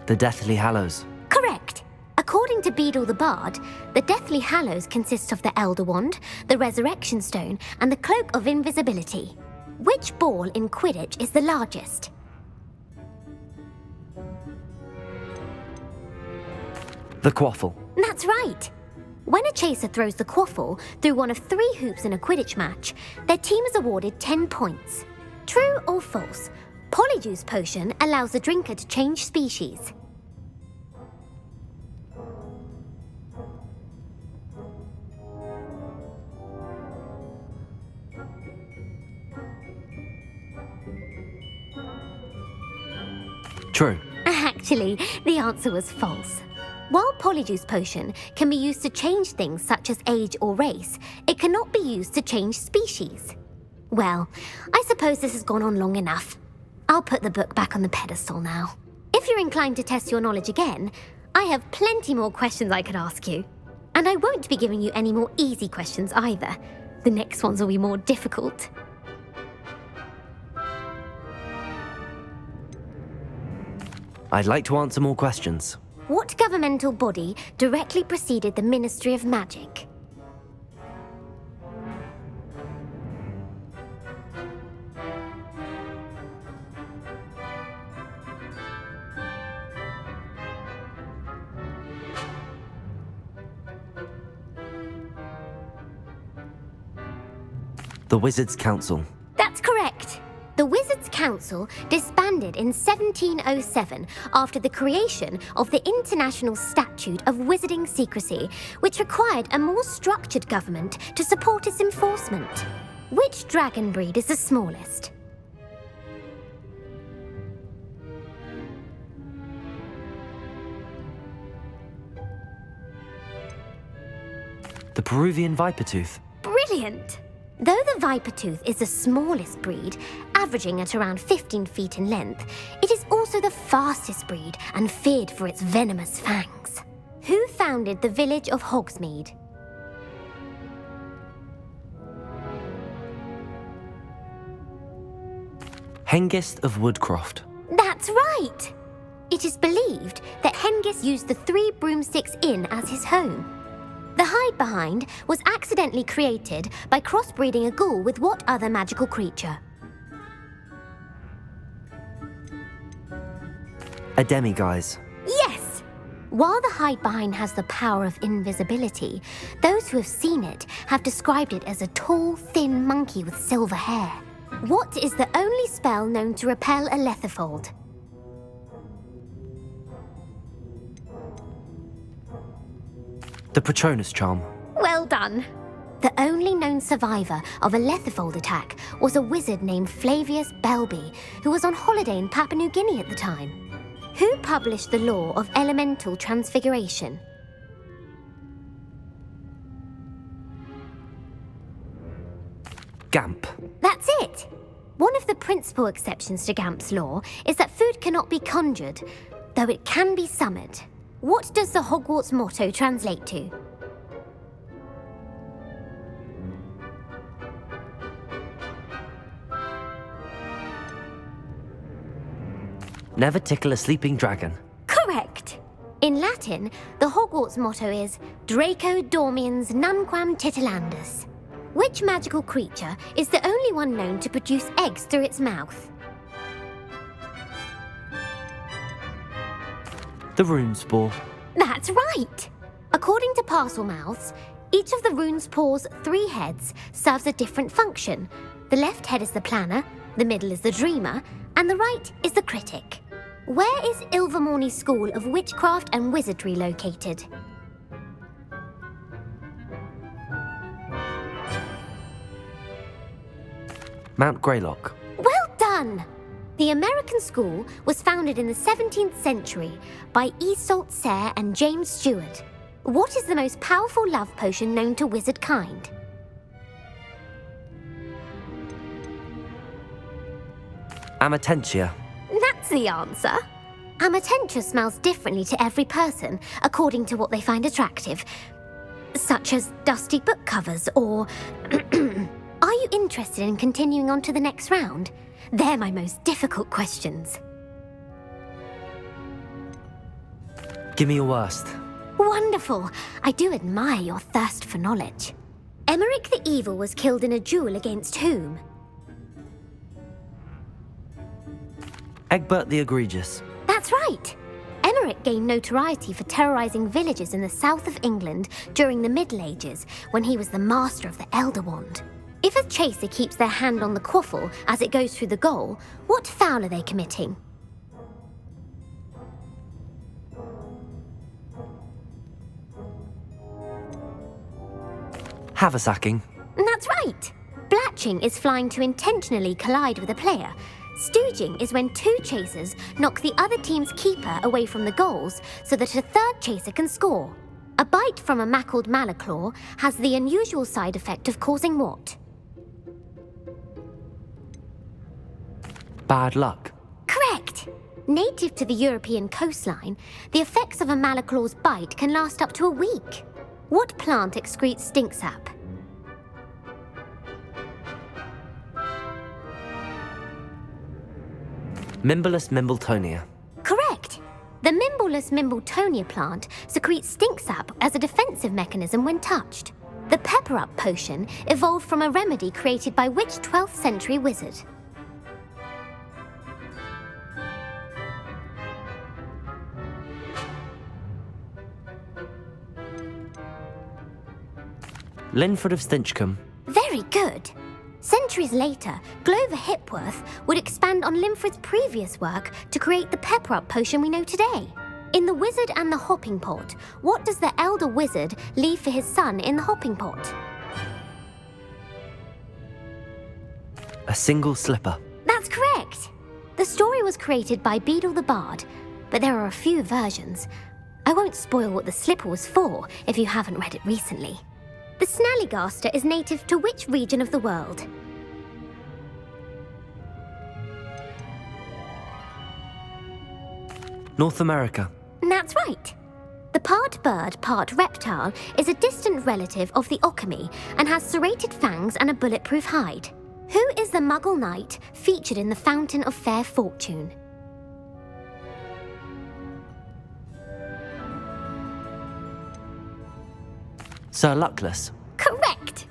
The Deathly Hallows. Correct! According to Beadle the Bard, the Deathly Hallows consists of the Elder Wand, the Resurrection Stone, and the Cloak of Invisibility. Which ball in Quidditch is the largest? The Quaffle. That's right! When a chaser throws the quaffle through one of 3 hoops in a Quidditch match, their team is awarded 10 points. True or false? Polyjuice Potion allows the drinker to change species. True. Actually, the answer was false. While Polyjuice Potion can be used to change things such as age or race, it cannot be used to change species. Well, I suppose this has gone on long enough. I'll put the book back on the pedestal now. If you're inclined to test your knowledge again, I have plenty more questions I could ask you. And I won't be giving you any more easy questions either. The next ones will be more difficult. I'd like to answer more questions. What governmental body directly preceded the Ministry of Magic? The Wizards' Council. That's correct. The Wizards' Council disbanded in 1707 after the creation of the International Statute of Wizarding Secrecy, which required a more structured government to support its enforcement. Which dragon breed is the smallest? The Peruvian Vipertooth. Brilliant! Though the Vipertooth is the smallest breed, averaging at around 15 feet in length, it is also the fastest breed and feared for its venomous fangs. Who founded the village of Hogsmeade? Hengist of Woodcroft. That's right! It is believed that Hengist used the 3 Broomsticks Inn as his home. The hide-behind was accidentally created by crossbreeding a ghoul with what other magical creature? A demiguise. Yes! While the hide-behind has the power of invisibility, those who have seen it have described it as a tall, thin monkey with silver hair. What is the only spell known to repel a lethifold? The Patronus Charm. Well done. The only known survivor of a lethifold attack was a wizard named Flavius Belby, who was on holiday in Papua New Guinea at the time. Who published the law of elemental transfiguration? Gamp. That's it! One of the principal exceptions to Gamp's law is that food cannot be conjured, though it can be summoned. What does the Hogwarts motto translate to? Never tickle a sleeping dragon. Correct! In Latin, the Hogwarts motto is Draco dormiens nunquam titilandus. Which magical creature is the only one known to produce eggs through its mouth? The Runespore. That's right! According to Parselmouths, each of the Runespore's 3 heads serves a different function. The left head is the planner, the middle is the dreamer, and the right is the critic. Where is Ilvermorny's School of Witchcraft and Wizardry located? Mount Greylock. Well done! The American school was founded in the 17th century by Iseult Sayre and James Stewart. What is the most powerful love potion known to wizard kind? Amatentia. That's the answer. Amatentia smells differently to every person according to what they find attractive, such as dusty book covers or... Are you interested in continuing on to the next round? They're my most difficult questions. Give me your worst. Wonderful. I do admire your thirst for knowledge. Emmerich the Evil was killed in a duel against whom? Egbert the Egregious. That's right. Emmerich gained notoriety for terrorizing villages in the south of England during the Middle Ages when he was the master of the Elder Wand. If a chaser keeps their hand on the quaffle as it goes through the goal, what foul are they committing? Haversacking. That's right. Blatching is flying to intentionally collide with a player. Stooging is when 2 chasers knock the other team's keeper away from the goals so that a 3rd chaser can score. A bite from a mackled malaclaw has the unusual side effect of causing what? Bad luck. Correct! Native to the European coastline, the effects of a malaclaw's bite can last up to a week. What plant excretes stink sap? Mimblus Mimbletonia. Correct! The Mimblus Mimbletonia plant secretes stink sap as a defensive mechanism when touched. The pepper-up potion evolved from a remedy created by which 12th century wizard? Linford of Stinchcombe. Very good. Centuries later, Glover Hipworth would expand on Linford's previous work to create the pepper-up potion we know today. In The Wizard and the Hopping Pot, what does the elder wizard leave for his son in the hopping pot? A single slipper. That's correct. The story was created by Beadle the Bard, but there are a few versions. I won't spoil what the slipper was for if you haven't read it recently. The Snallygaster is native to which region of the world? North America. That's right. The part bird, part reptile is a distant relative of the Occamy and has serrated fangs and a bulletproof hide. Who is the Muggle knight featured in the Fountain of Fair Fortune? Sir Luckless. Correct!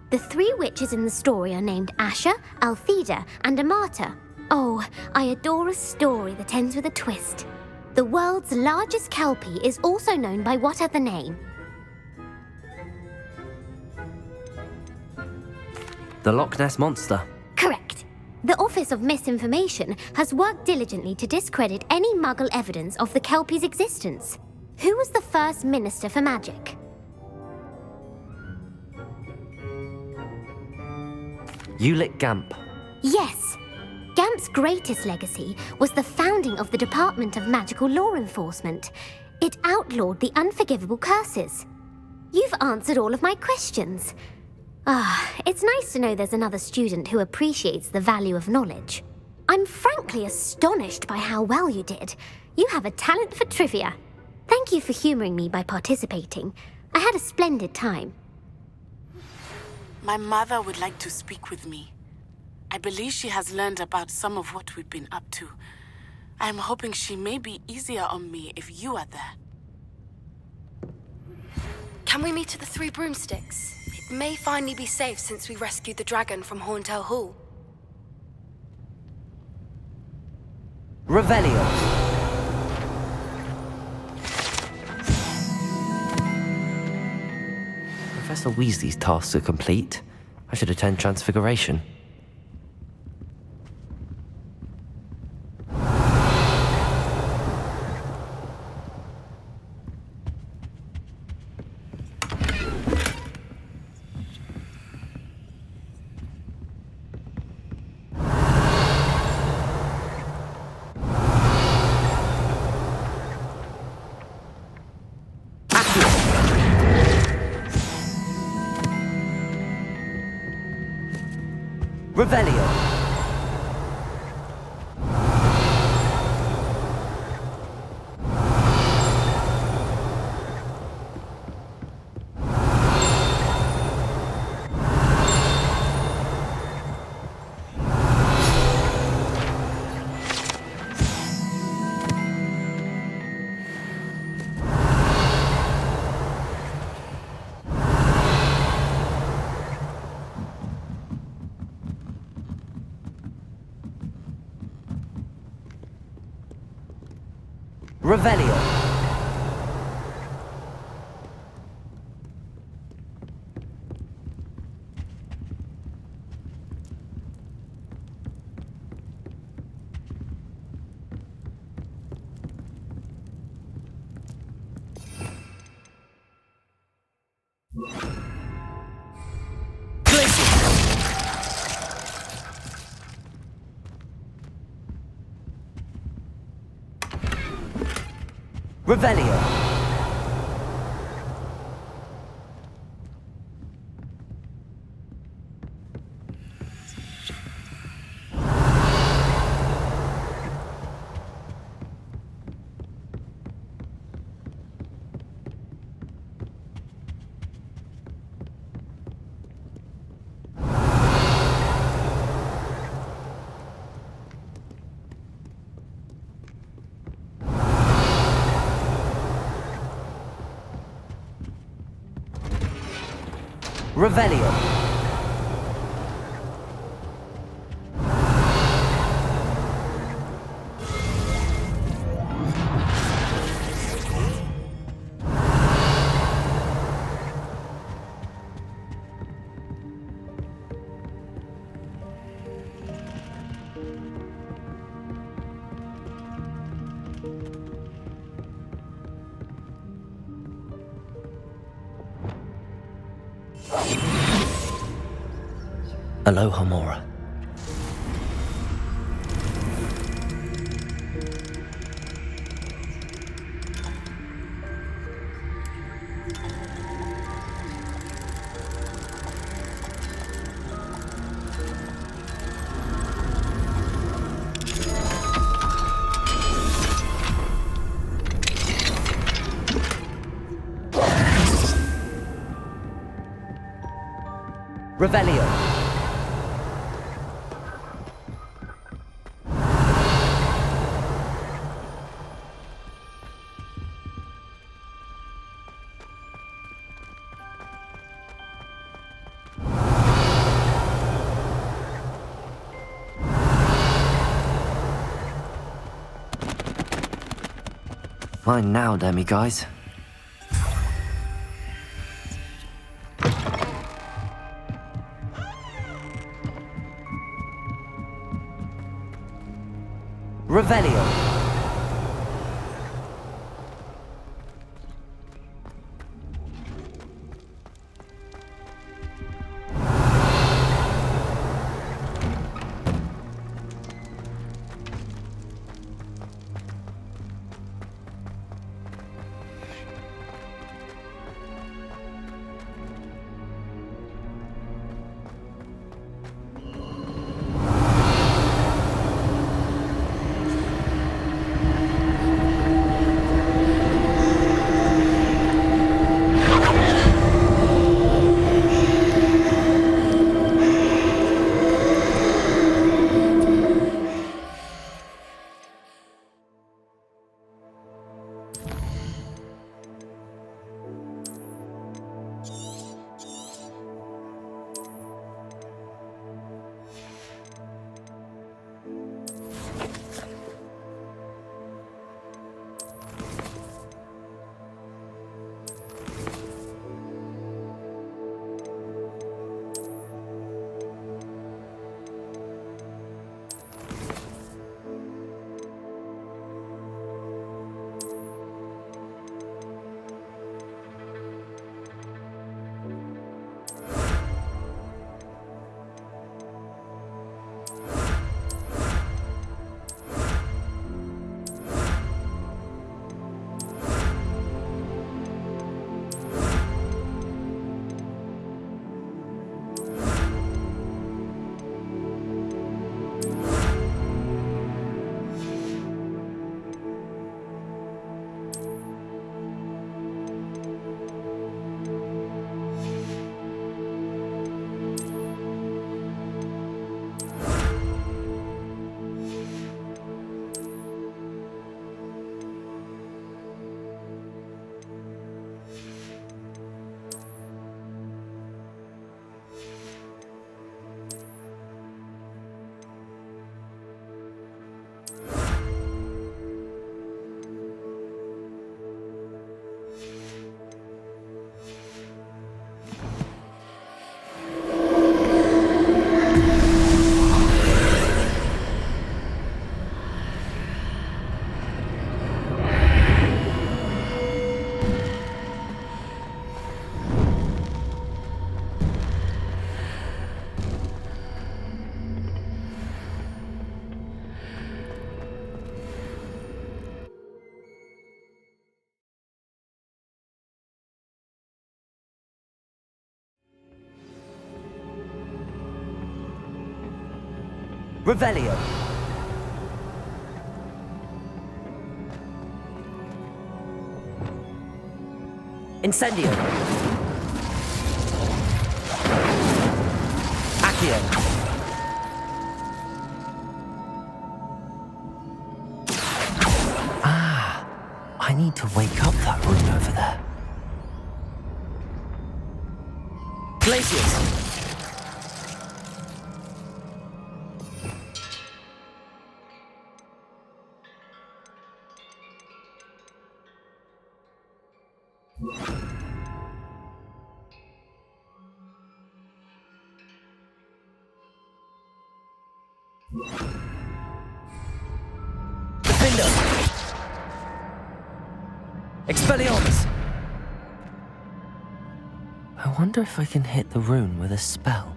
The 3 witches in the story are named Asha, Altheda, and Amata. Oh, I adore a story that ends with a twist. The world's largest kelpie is also known by what other name? The Loch Ness Monster. Correct. The Office of Misinformation has worked diligently to discredit any Muggle evidence of the kelpie's existence. Who was the first Minister for Magic? Ulick Gamp. Yes. Gamp's greatest legacy was the founding of the Department of Magical Law Enforcement. It outlawed the unforgivable curses. You've answered all of my questions. It's nice to know there's another student who appreciates the value of knowledge. I'm frankly astonished by how well you did. You have a talent for trivia. Thank you for humoring me by participating. I had a splendid time. My mother would like to speak with me. I believe she has learned about some of what we've been up to. I'm hoping she may be easier on me if you are there. Can we meet at the Three Broomsticks? It may finally be safe since we rescued the dragon from Horntail Hall. Revelio. Professor Weasley's tasks are complete. I should attend Transfiguration. Revelio. Revelio. Revelio. Revelio. Aloha Mora. Revelio. Mine now, Demi guys. Revelio. Revelio. Incendio. Accio. Ah, I need to wake up that room over there. Glacius. Defender. Expelliarmus. I wonder if I can hit the rune with a spell.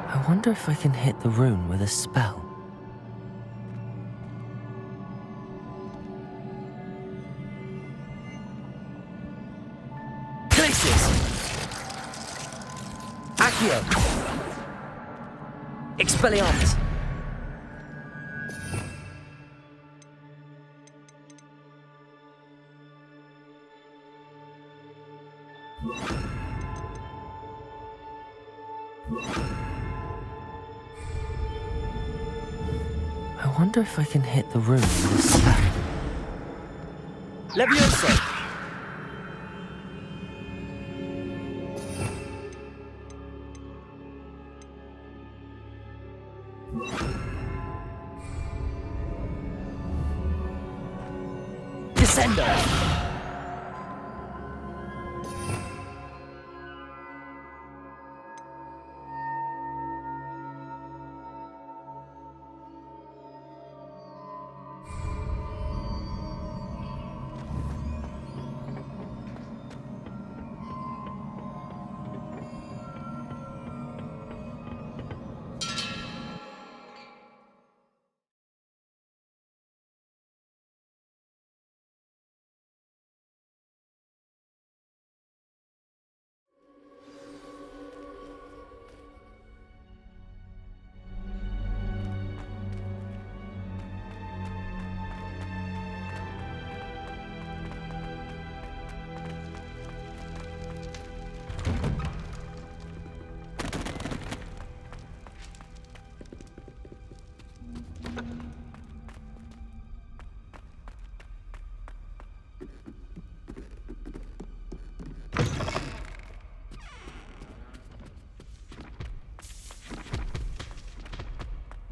I wonder if I can hit the rune with a spell. Glacius! Accio! Expelliarmus! I wonder if I can hit the rune with a spell. Levioso! Descendo!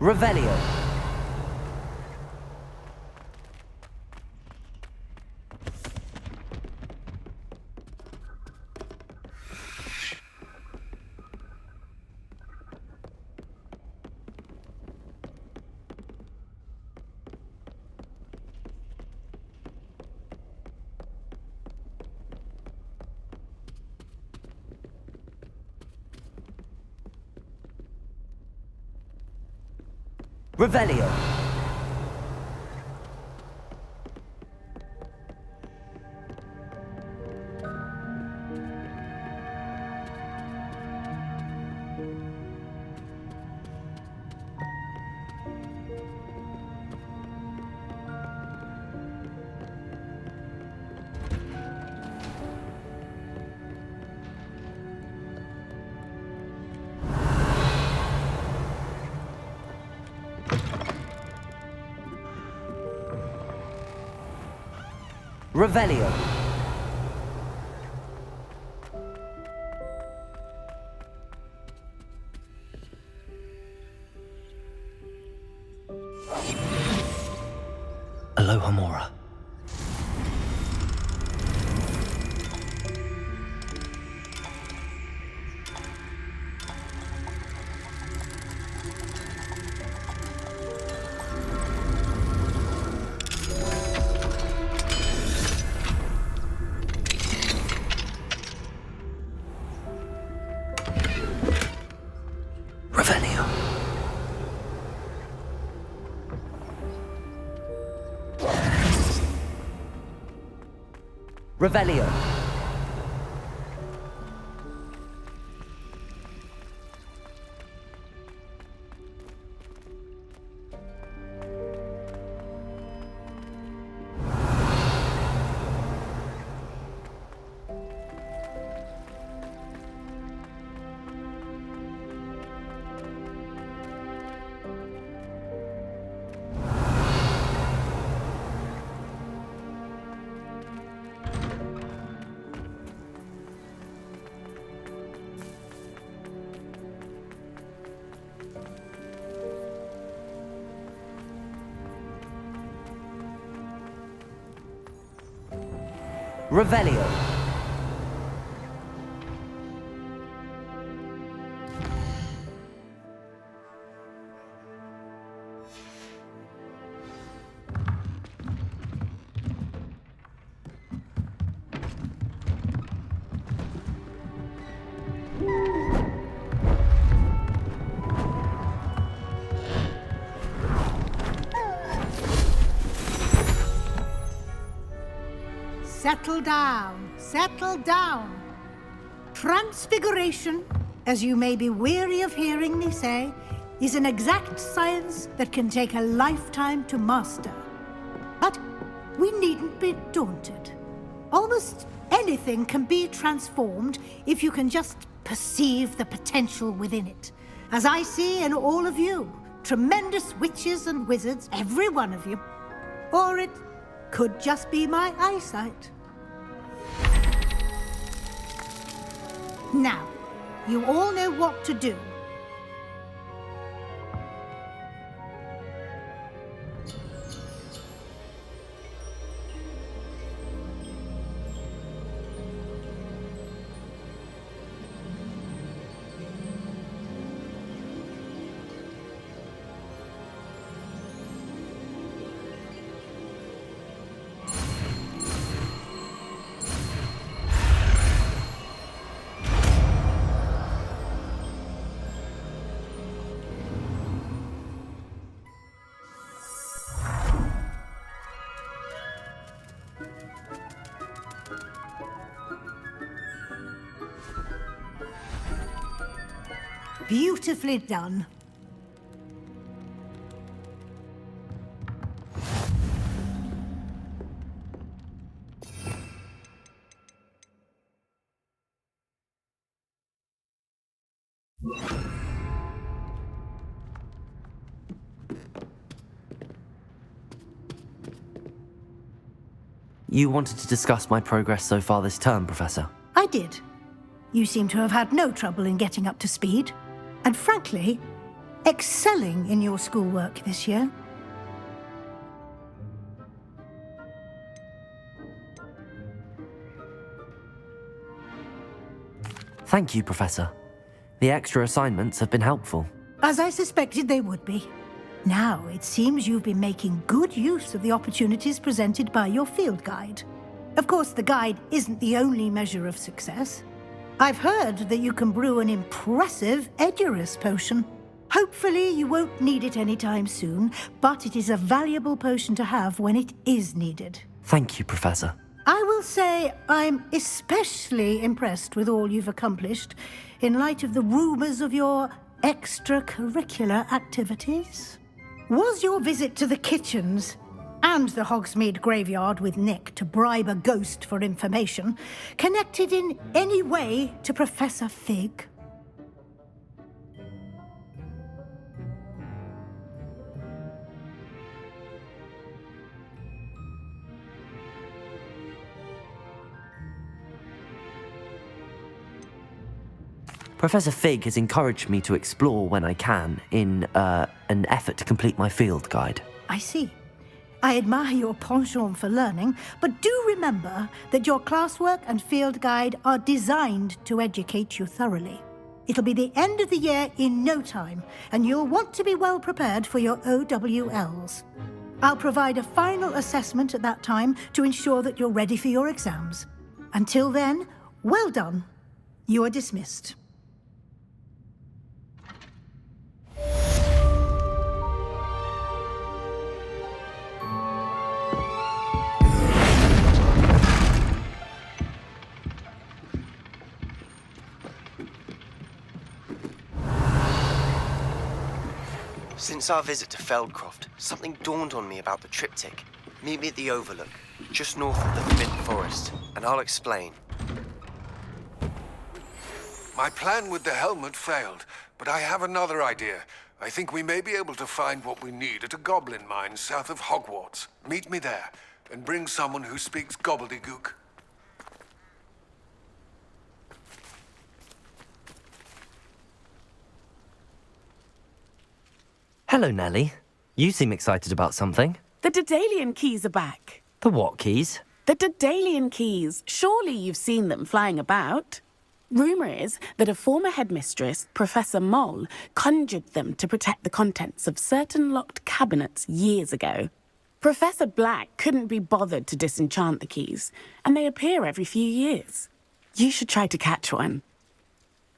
Revelio. Revelio. Revelio. Alohomora. Revelio. Revelio. Settle down, settle down. Transfiguration, as you may be weary of hearing me say, is an exact science that can take a lifetime to master. But we needn't be daunted. Almost anything can be transformed if you can just perceive the potential within it. As I see in all of you, tremendous witches and wizards, every one of you. Or it could just be my eyesight. Now, you all know what to do. Beautifully done. You wanted to discuss my progress so far this term, Professor? I did. You seem to have had no trouble in getting up to speed. And frankly, excelling in your schoolwork this year. Thank you, Professor. The extra assignments have been helpful. As I suspected they would be. Now, it seems you've been making good use of the opportunities presented by your field guide. Of course, the guide isn't the only measure of success. I've heard that you can brew an impressive Edurus potion. Hopefully you won't need it anytime soon, but it is a valuable potion to have when it is needed. Thank you, Professor. I will say I'm especially impressed with all you've accomplished in light of the rumors of your extracurricular activities. Was your visit to the kitchens and the Hogsmeade graveyard with Nick to bribe a ghost for information connected in any way to Professor Fig? Professor Fig has encouraged me to explore when I can in an effort to complete my field guide. I see. I admire your penchant for learning, but do remember that your classwork and field guide are designed to educate you thoroughly. It'll be the end of the year in no time, and you'll want to be well prepared for your OWLs. I'll provide a final assessment at that time to ensure that you're ready for your exams. Until then, well done. You are dismissed. Since our visit to Feldcroft, something dawned on me about the triptych. Meet me at the Overlook, just north of the Forbidden Forest, and I'll explain. My plan with the helmet failed, but I have another idea. I think we may be able to find what we need at a goblin mine south of Hogwarts. Meet me there, and bring someone who speaks gobbledygook. Hello, Nellie. You seem excited about something. The Daedalian keys are back. The what keys? The Daedalian keys. Surely you've seen them flying about. Rumour is that a former headmistress, Professor Mole, conjured them to protect the contents of certain locked cabinets years ago. Professor Black couldn't be bothered to disenchant the keys, and they appear every few years. You should try to catch one.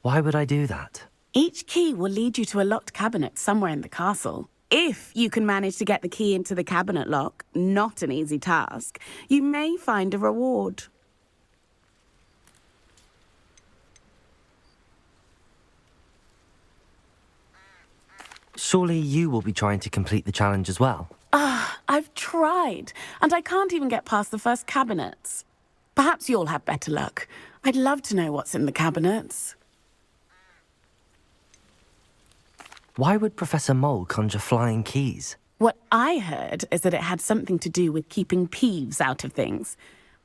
Why would I do that? Each key will lead you to a locked cabinet somewhere in the castle. If you can manage to get the key into the cabinet lock, not an easy task, you may find a reward. Surely you will be trying to complete the challenge as well. I've tried, and I can't even get past the first cabinets. Perhaps you'll have better luck. I'd love to know what's in the cabinets. Why would Professor Mole conjure flying keys? What I heard is that it had something to do with keeping Peeves out of things.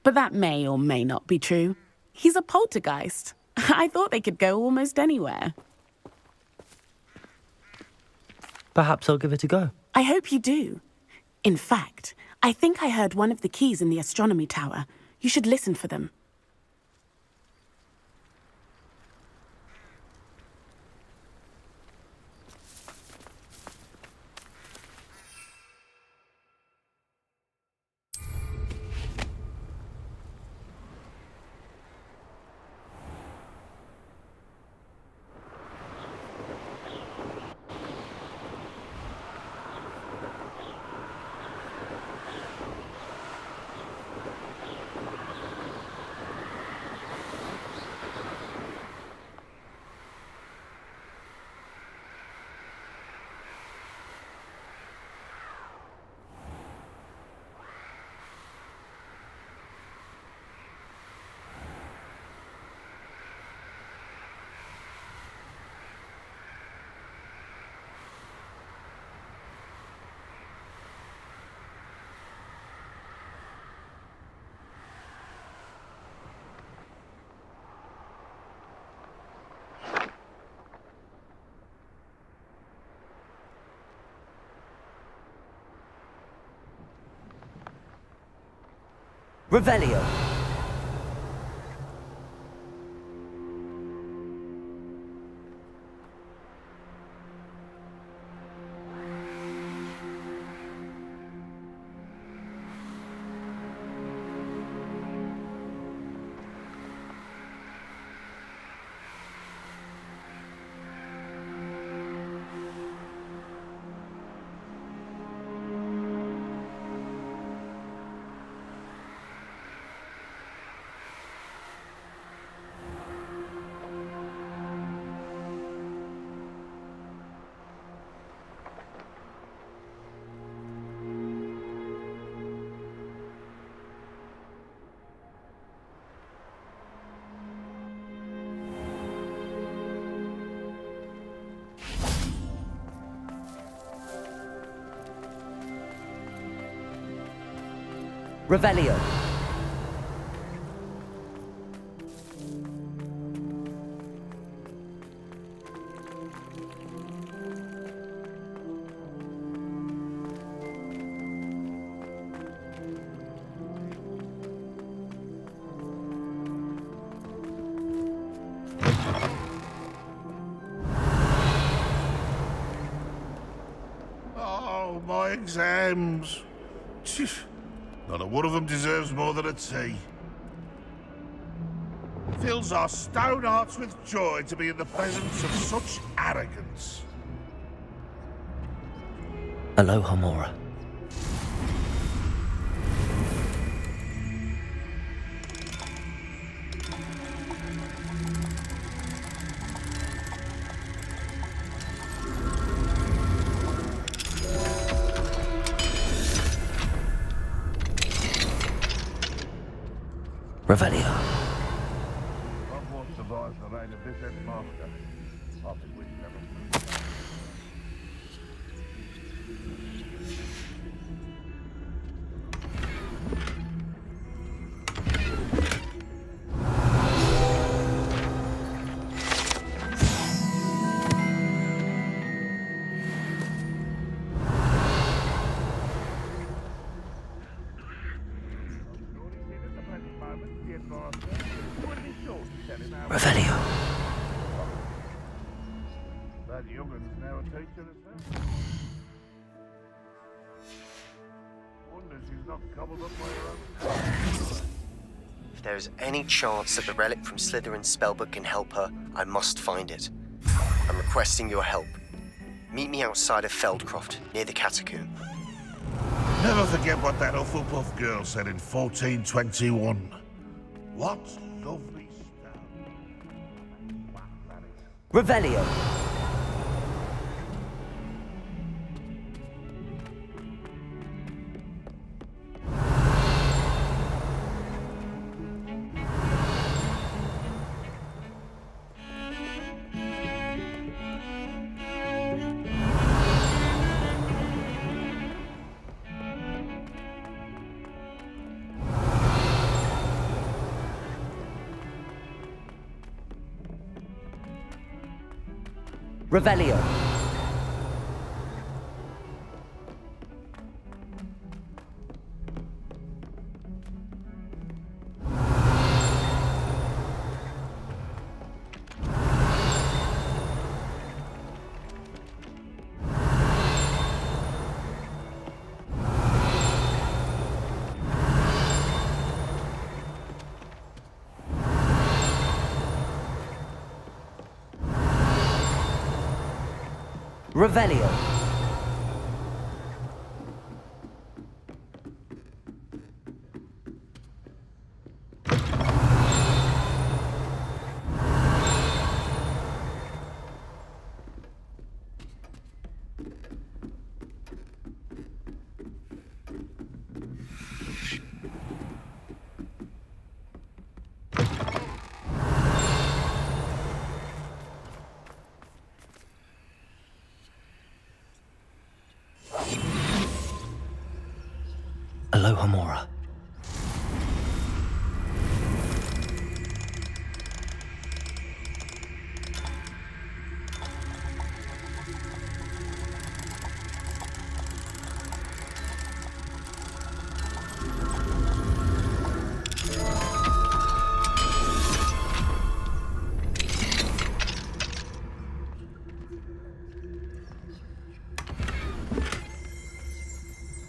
But that may or may not be true. He's a poltergeist. I thought they could go almost anywhere. Perhaps I'll give it a go. I hope you do. In fact, I think I heard one of the keys in the astronomy tower. You should listen for them. Revelio. Revelio. Oh, my exams. Not a one of them deserves more than a tea. Fills our stone hearts with joy to be in the presence of such arrogance. Aloha, Mora. Revelio. Hogwarts devised the reign of this headmaster, after which never... Revelio. That youngun's now a teacher herself. Wonder she's not gobbled up by her own. If there is any chance that the relic from Slytherin's spellbook can help her, I must find it. I'm requesting your help. Meet me outside of Feldcroft, near the Catacomb. Never forget what that Hufflepuff girl said in 1421. What lovely stuff. Revelio. Revelio. Revelio. Aloha Mora.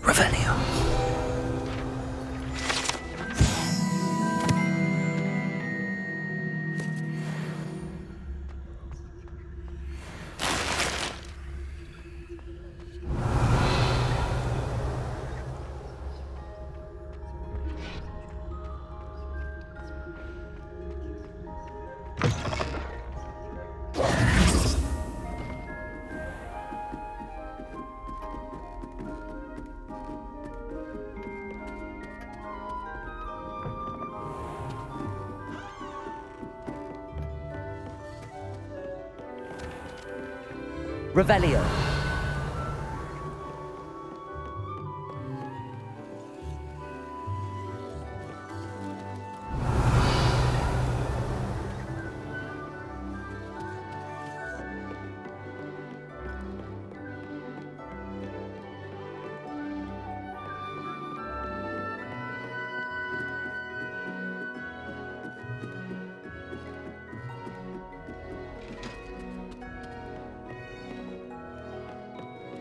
Revelio. Revelio.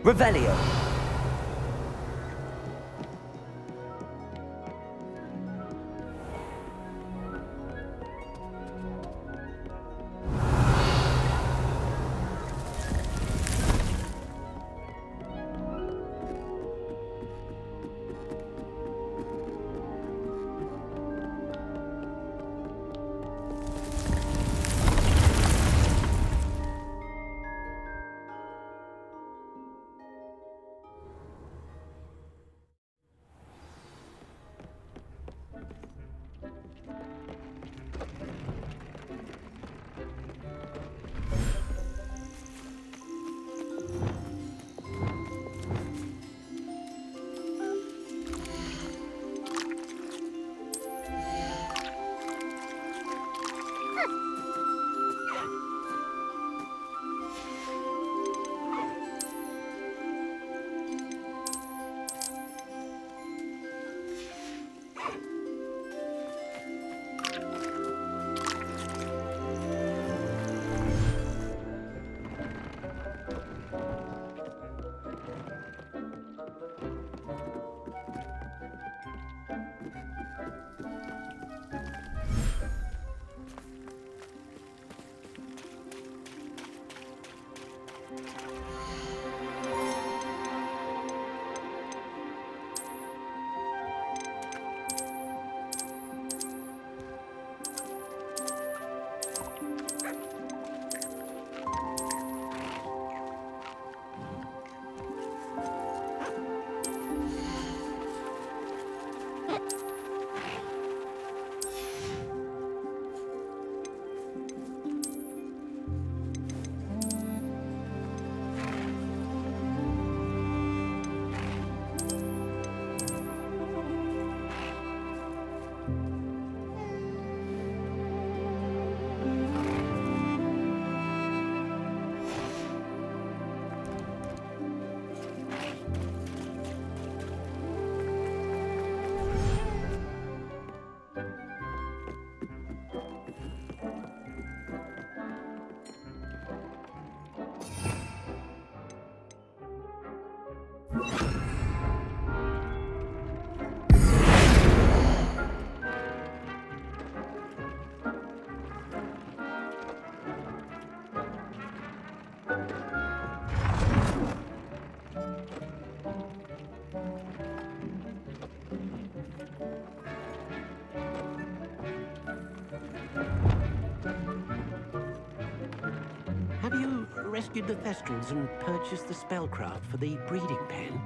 Revelio. rescued the Thestrals and purchased the spellcraft for the breeding pen.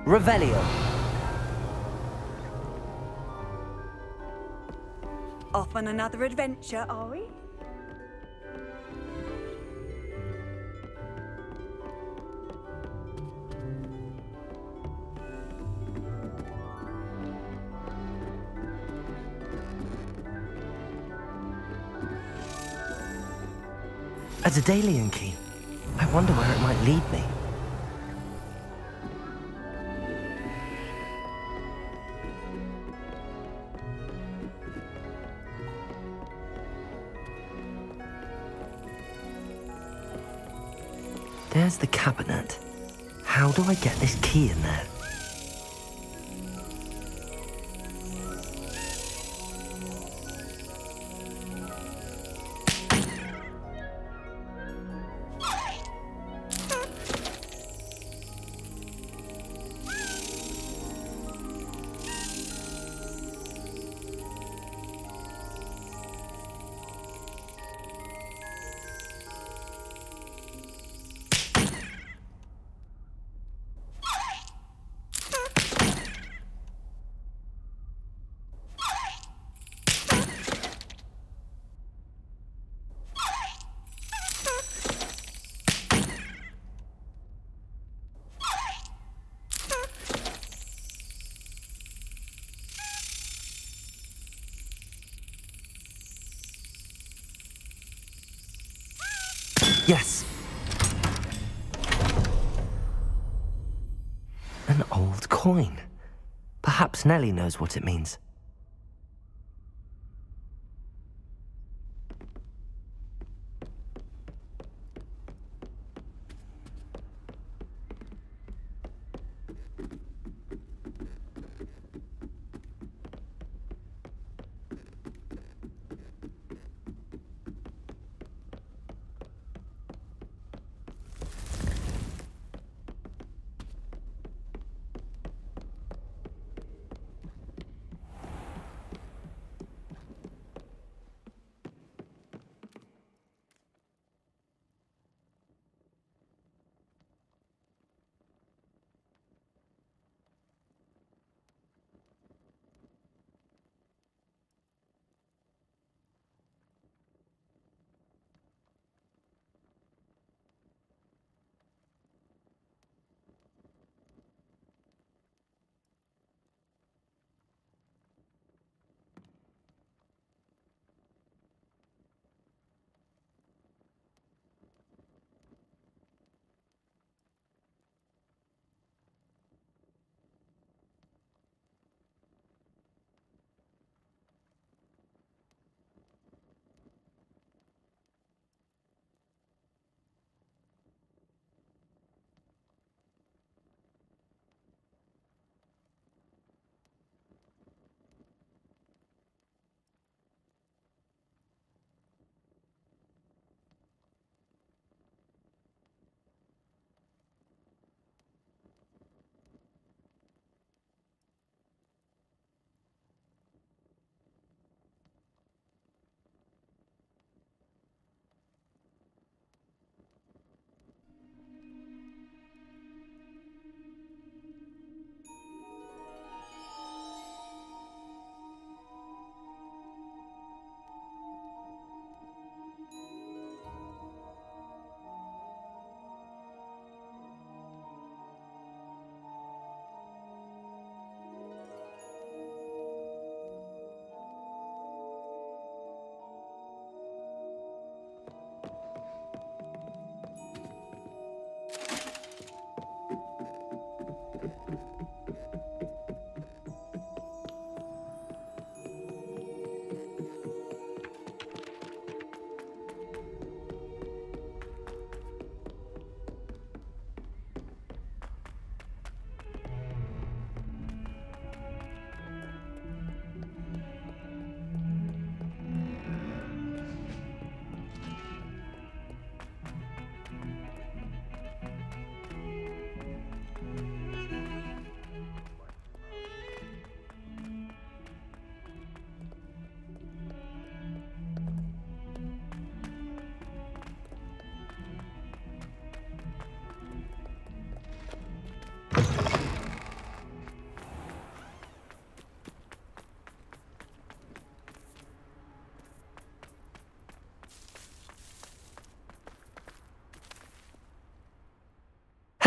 Revelio. Off on another adventure, are we? A Daedalian key. I wonder where it might lead me. There's the cabinet. How do I get this key in there? Yes. An old coin. Perhaps Nellie knows what it means.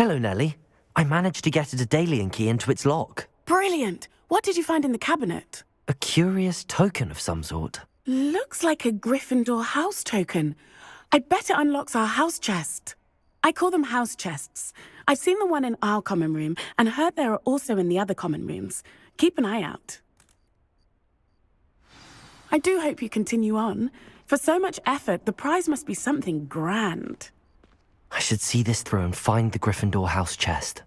Hello, Nellie. I managed to get a Daedalian key into its lock. Brilliant! What did you find in the cabinet? A curious token of some sort. Looks like a Gryffindor house token. I bet it unlocks our house chest. I call them house chests. I've seen the one in our common room and heard there are also in the other common rooms. Keep an eye out. I do hope you continue on. For so much effort, the prize must be something grand. I should see this through and find the Gryffindor house chest.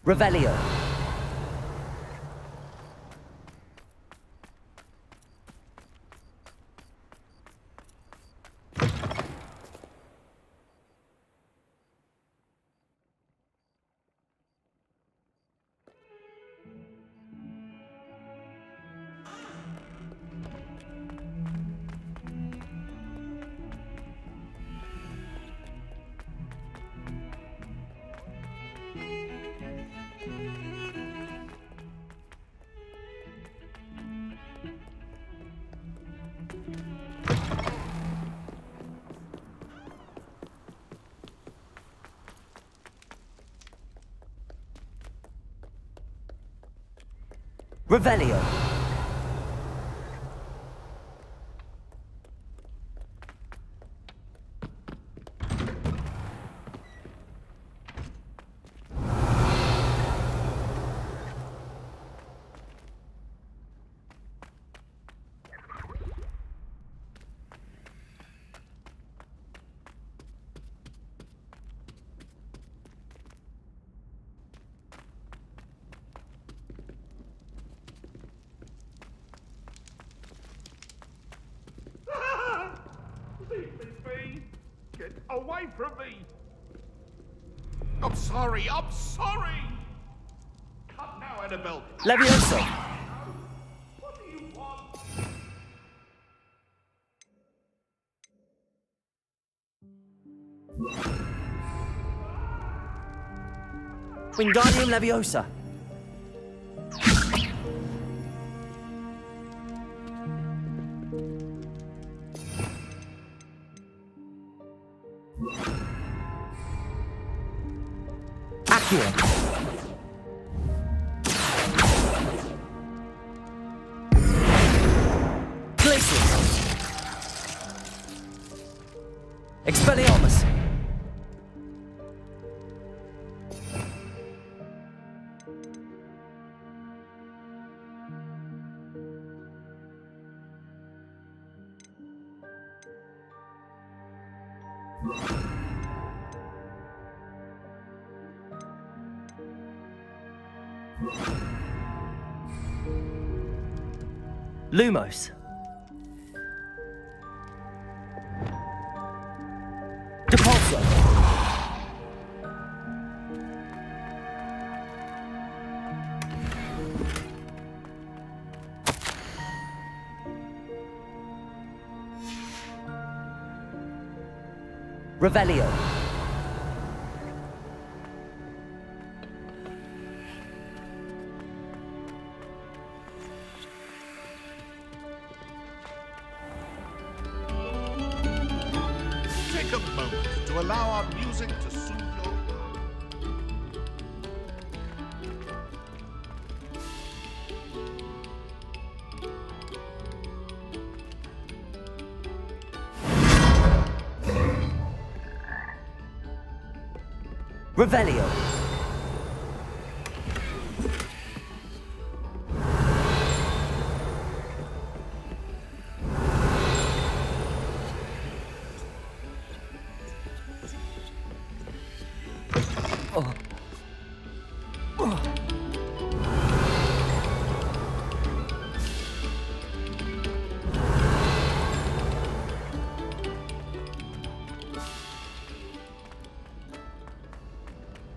Revelio. Revelio. Get away from me! I'm sorry, I'm sorry! Cut now, Annabelle! Leviosa! What do you want? Wingardium Leviosa! Accio! Glacius! Expelliarmus! Lumos. Depulso. Revelio. Take a moment to allow our music to soothe your Revelio.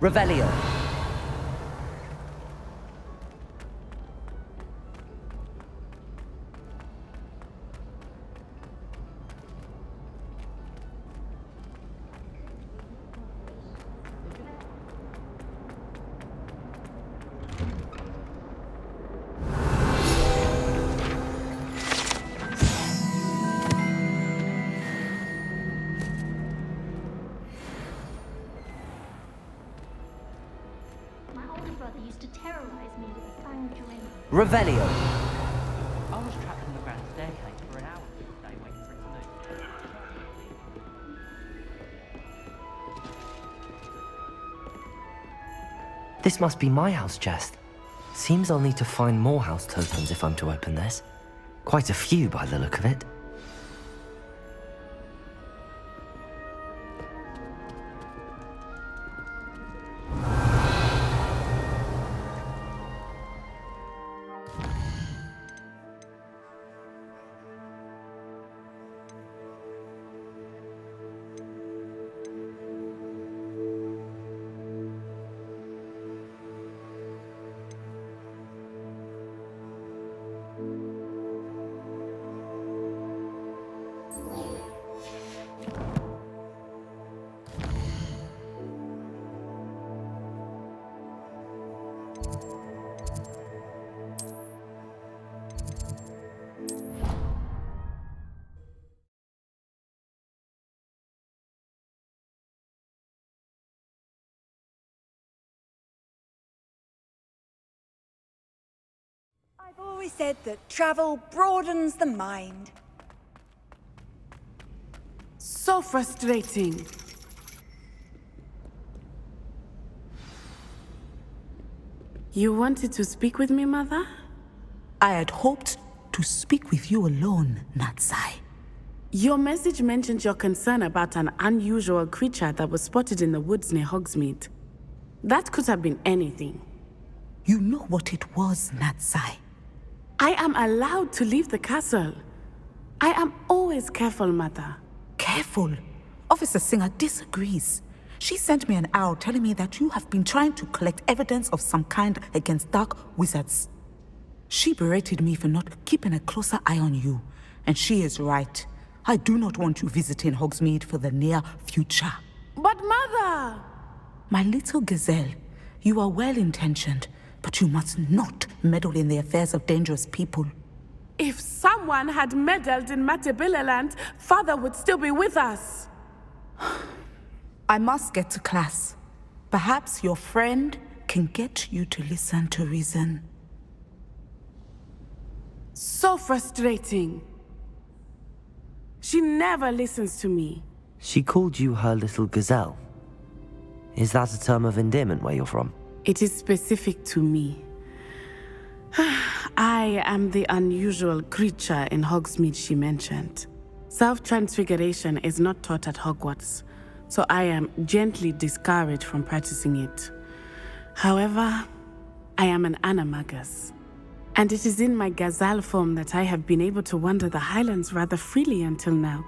Revelio. Revelio. I was trapped on the grand staircase for an hour today waiting for it to move. This must be my house chest. Seems I'll need to find more house tokens if I'm to open this. Quite a few by the look of it. I've always said that travel broadens the mind. So frustrating. You wanted to speak with me, Mother? I had hoped to speak with you alone, Natsai. Your message mentioned your concern about an unusual creature that was spotted in the woods near Hogsmeade. That could have been anything. You know what it was, Natsai. I am allowed to leave the castle. I am always careful, Mother. Careful? Officer Singer disagrees. She sent me an owl telling me that you have been trying to collect evidence of some kind against dark wizards. She berated me for not keeping a closer eye on you, and she is right. I do not want you visiting Hogsmeade for the near future. But Mother! My little gazelle, you are well-intentioned, but you must not meddle in the affairs of dangerous people. If someone had meddled in Matabeleland, Father would still be with us. I must get to class. Perhaps your friend can get you to listen to reason. So frustrating. She never listens to me. She called you her little gazelle. Is that a term of endearment where you're from? It is specific to me. I am the unusual creature in Hogsmeade she mentioned. Self-transfiguration is not taught at Hogwarts, so I am gently discouraged from practicing it. However, I am an animagus, and it is in my gazelle form that I have been able to wander the Highlands rather freely until now,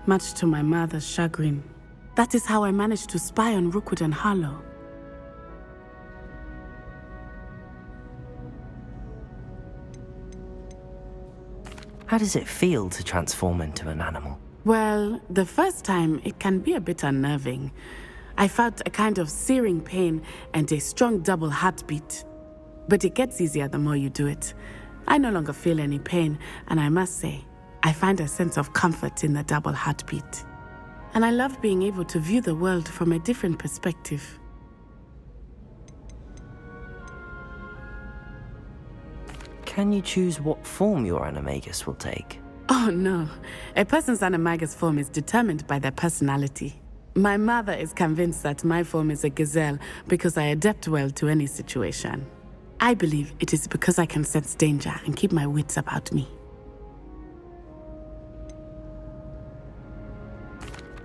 much to my mother's chagrin. That is how I managed to spy on Rookwood and Harlow. How does it feel to transform into an animal? Well, the first time, it can be a bit unnerving. I felt a kind of searing pain and a strong double heartbeat. But it gets easier the more you do it. I no longer feel any pain, and I must say, I find a sense of comfort in the double heartbeat. And I love being able to view the world from a different perspective. Can you choose what form your animagus will take? Oh no, a person's animagus form is determined by their personality. My mother is convinced that my form is a gazelle because I adapt well to any situation. I believe it is because I can sense danger and keep my wits about me.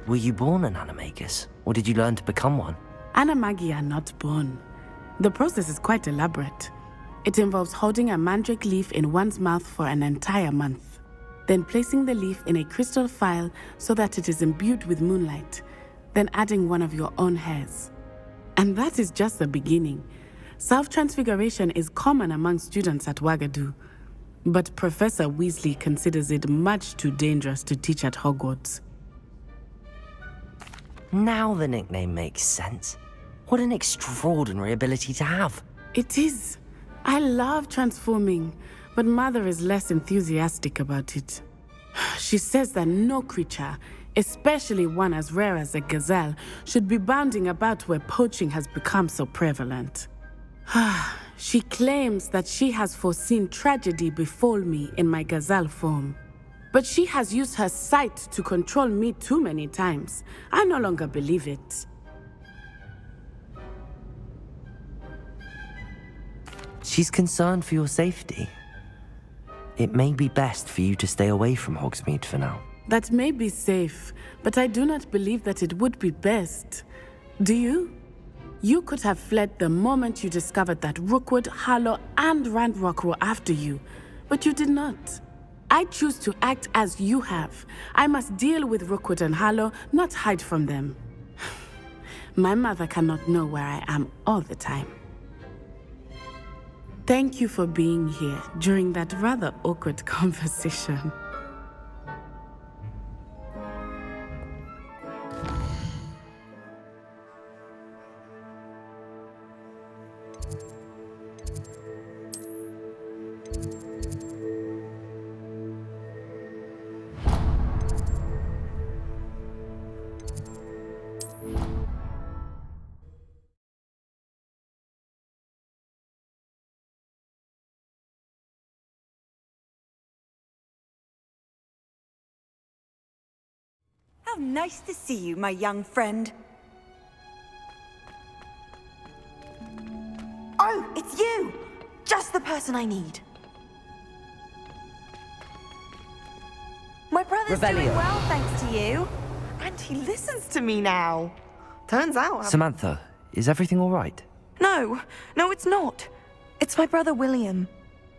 Were you born an animagus, or did you learn to become one? Animagi are not born. The process is quite elaborate. It involves holding a mandrake leaf in one's mouth for an entire month, then placing the leaf in a crystal phial so that it is imbued with moonlight, then adding one of your own hairs. And that is just the beginning. Self-transfiguration is common among students at Ouagadougou, but Professor Weasley considers it much too dangerous to teach at Hogwarts. Now the nickname makes sense. What an extraordinary ability to have. It is. I love transforming, but Mother is less enthusiastic about it. She says that no creature, especially one as rare as a gazelle, should be bounding about where poaching has become so prevalent. She claims that she has foreseen tragedy befall me in my gazelle form. But she has used her sight to control me too many times. I no longer believe it. She's concerned for your safety. It may be best for you to stay away from Hogsmeade for now. That may be safe, but I do not believe that it would be best. Do you? You could have fled the moment you discovered that Rookwood, Harlow, and Ranrock were after you, but you did not. I choose to act as you have. I must deal with Rookwood and Harlow, not hide from them. My mother cannot know where I am all the time. Thank you for being here during that rather awkward conversation. How nice to see you, my young friend. Oh, it's you! Just the person I need. My brother's doing Revelio. well, thanks to you. And he listens to me now. Turns out Samantha, is everything all right? No, it's not. It's my brother William.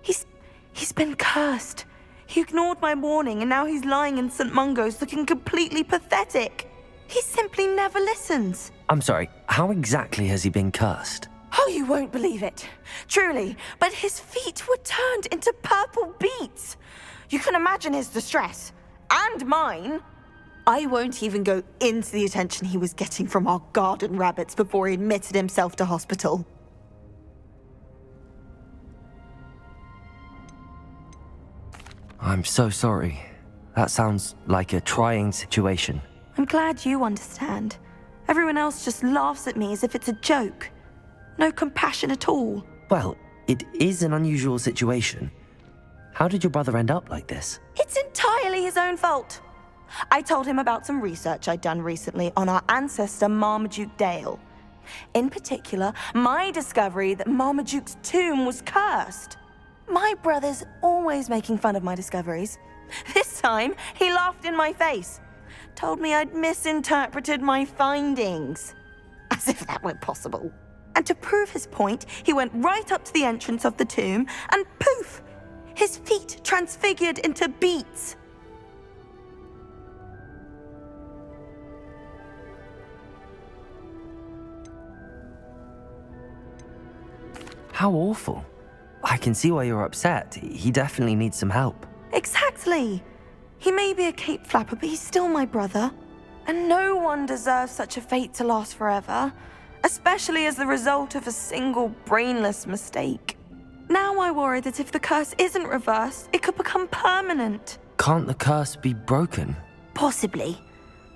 He's been cursed. He ignored my warning, and now he's lying in St. Mungo's looking completely pathetic. He simply never listens. I'm sorry, how exactly has he been cursed? Oh, you won't believe it. Truly, but his feet were turned into purple beets. You can imagine his distress. And mine. I won't even go into the attention he was getting from our garden rabbits before he admitted himself to hospital. I'm so sorry. That sounds like a trying situation. I'm glad you understand. Everyone else just laughs at me as if it's a joke. No compassion at all. Well, it is an unusual situation. How did your brother end up like this? It's entirely his own fault. I told him about some research I'd done recently on our ancestor Marmaduke Dale. In particular, my discovery that Marmaduke's tomb was cursed. My brother's always making fun of my discoveries. This time, he laughed in my face. Told me I'd misinterpreted my findings. As if that were possible. And to prove his point, he went right up to the entrance of the tomb and poof! His feet transfigured into beets. How awful. I can see why you're upset. He definitely needs some help. Exactly. He may be a cape flapper, but he's still my brother. And no one deserves such a fate to last forever, especially as the result of a single brainless mistake. Now I worry that if the curse isn't reversed, it could become permanent. Can't the curse be broken? Possibly.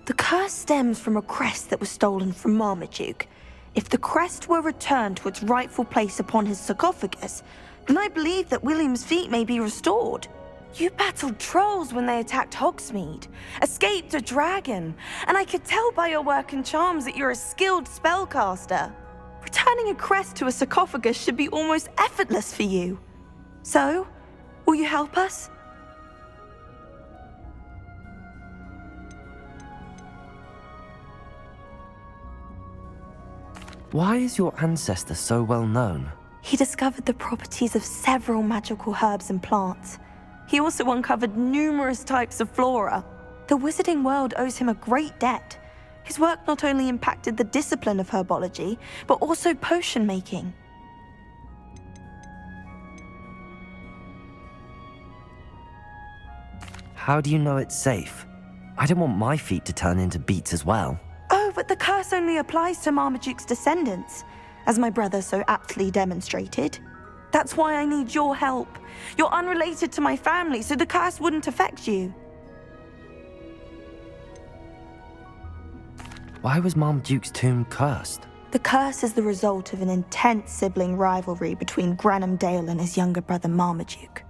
The curse stems from a crest that was stolen from Marmaduke. If the crest were returned to its rightful place upon his sarcophagus, then I believe that William's feet may be restored. You battled trolls when they attacked Hogsmeade, escaped a dragon, and I could tell by your work and charms that you're a skilled spellcaster. Returning a crest to a sarcophagus should be almost effortless for you. So, will you help us? Why is your ancestor so well known? He discovered the properties of several magical herbs and plants. He also uncovered numerous types of flora. The wizarding world owes him a great debt. His work not only impacted the discipline of herbology, but also potion making. How do you know it's safe? I don't want my feet to turn into beets as well. Oh, but the curse only applies to Marmaduke's descendants, as my brother so aptly demonstrated. That's why I need your help. You're unrelated to my family, so the curse wouldn't affect you. Why was Marmaduke's tomb cursed? The curse is the result of an intense sibling rivalry between Granham Dale and his younger brother Marmaduke.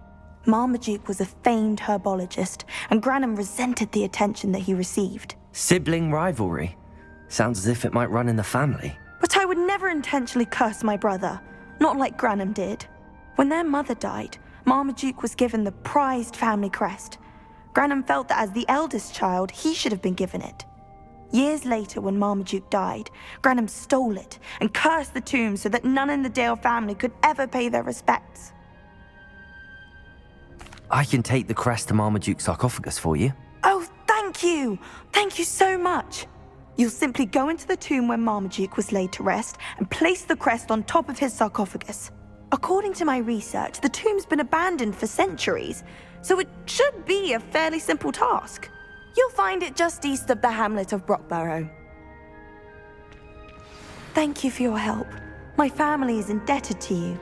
Marmaduke was a famed herbologist, and Granham resented the attention that he received. Sibling rivalry? Sounds as if it might run in the family. But I would never intentionally curse my brother, not like Granham did. When their mother died, Marmaduke was given the prized family crest. Granham felt that as the eldest child, he should have been given it. Years later, when Marmaduke died, Granham stole it and cursed the tomb so that none in the Dale family could ever pay their respects. I can take the crest to Marmaduke's sarcophagus for you. Oh, thank you! Thank you so much! You'll simply go into the tomb where Marmaduke was laid to rest and place the crest on top of his sarcophagus. According to my research, the tomb's been abandoned for centuries, so it should be a fairly simple task. You'll find it just east of the hamlet of Brockborough. Thank you for your help. My family is indebted to you.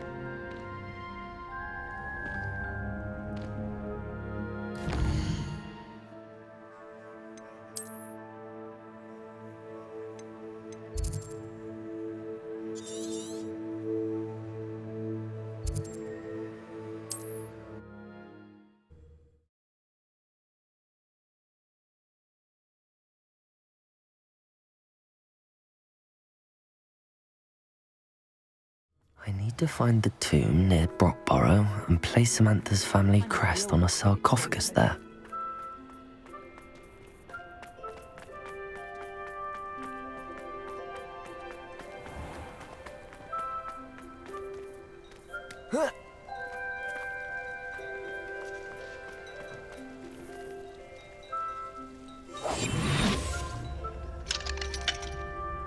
I need to find the tomb near Brockborough and place Samantha's family crest on a sarcophagus there.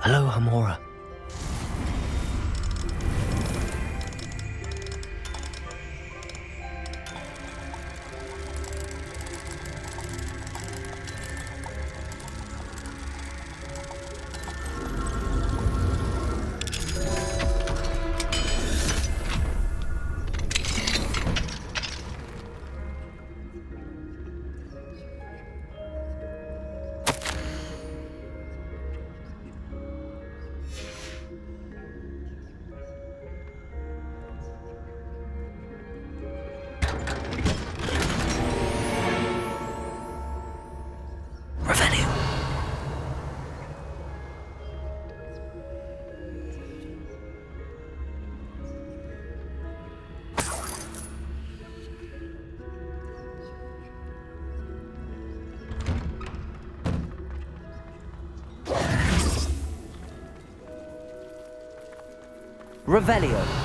Hello, Hamora. Revelio.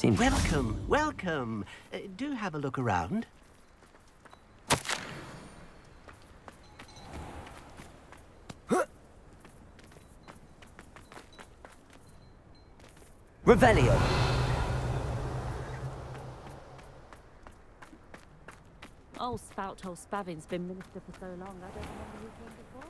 Welcome, welcome. Do have a look around. Revelio. Oh, spout hole Spavin's been minister for so long, I don't remember who came before him.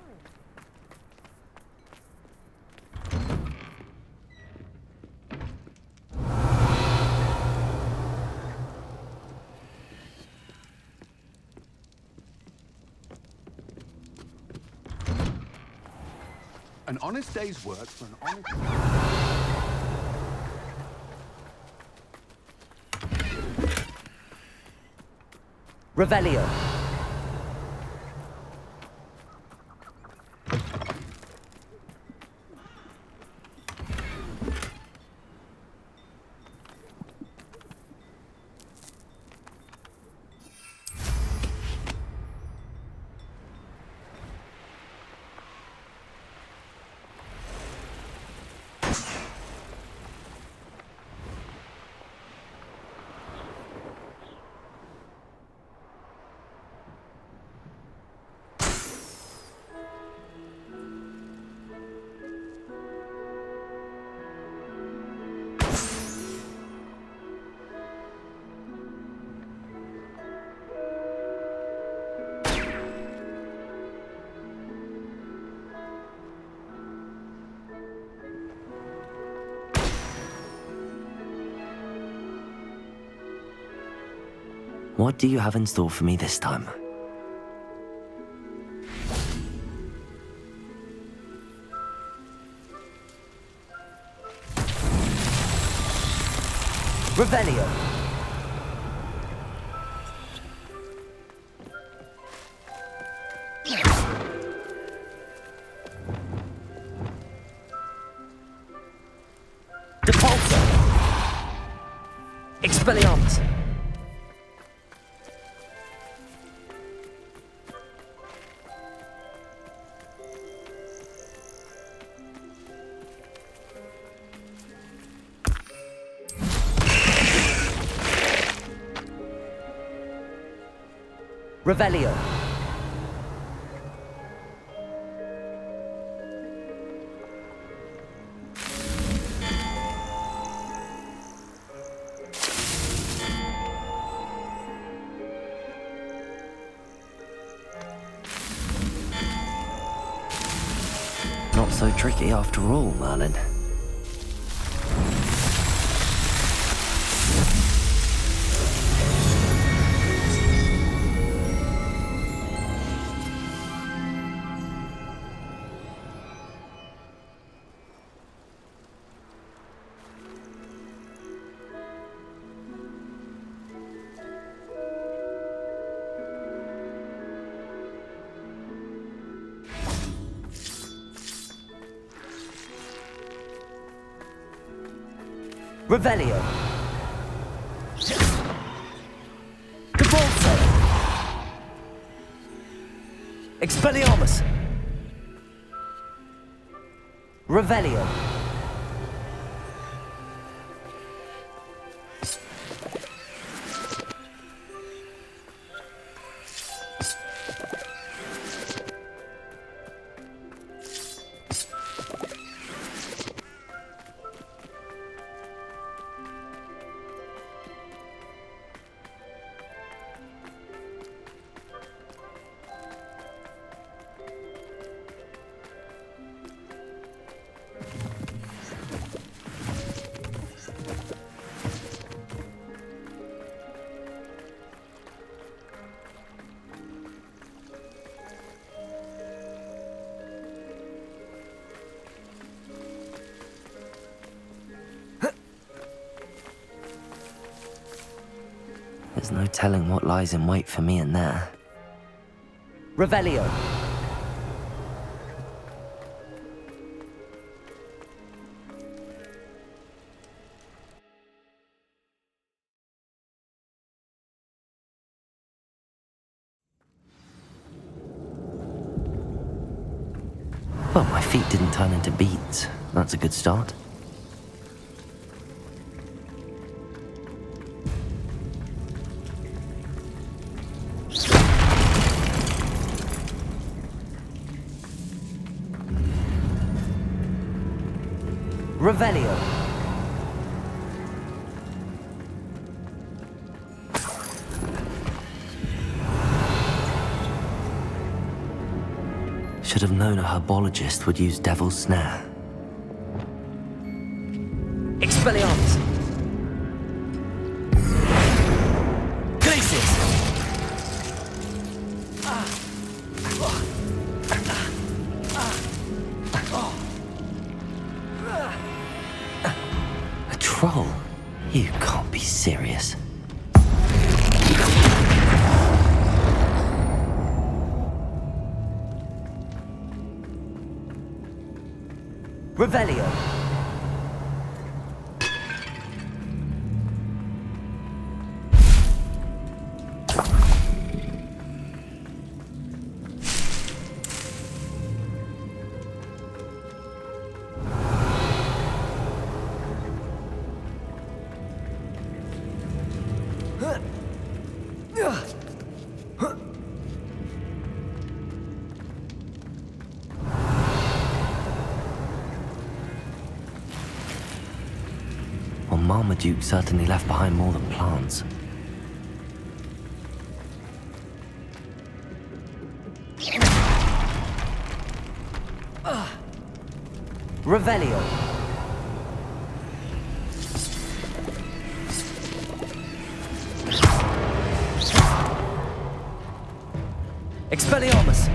An honest day's work for an honest... Revelio. What do you have in store for me this time? Revelio. Depulso. Expelliarmus. Revelio. Not so tricky after all, Merlin. Revelio. GeForce. Expelliarmus. Revelio. There's no telling what lies in wait for me in there. Revelio. Well, my feet didn't turn into beets. That's a good start. Revelio. Should have known a herbologist would use Devil's Snare. Expelliarmus. Glacius. A troll? You can't be serious. Revelio. Well, Marmaduke certainly left behind more than plants. Revelio. Expelliarmus!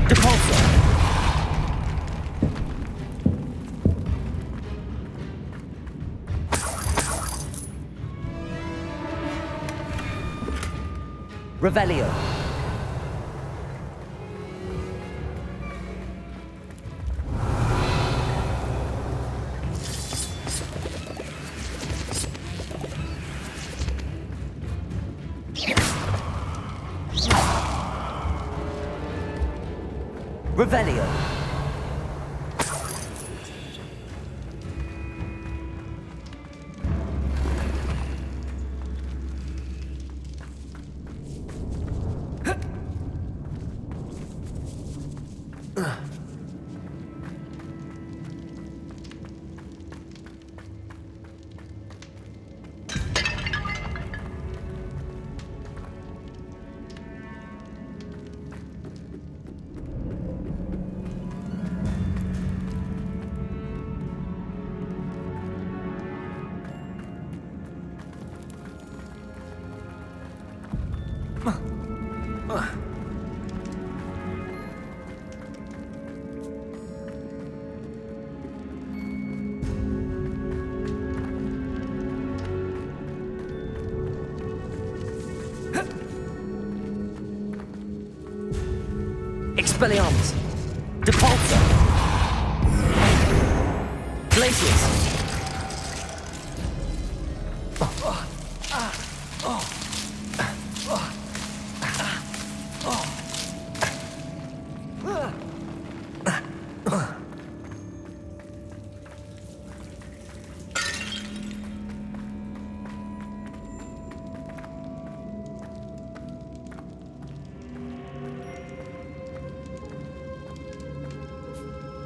Depulsor! Revelio! Revelio. Expelliarmus! Depulsor! Glacius!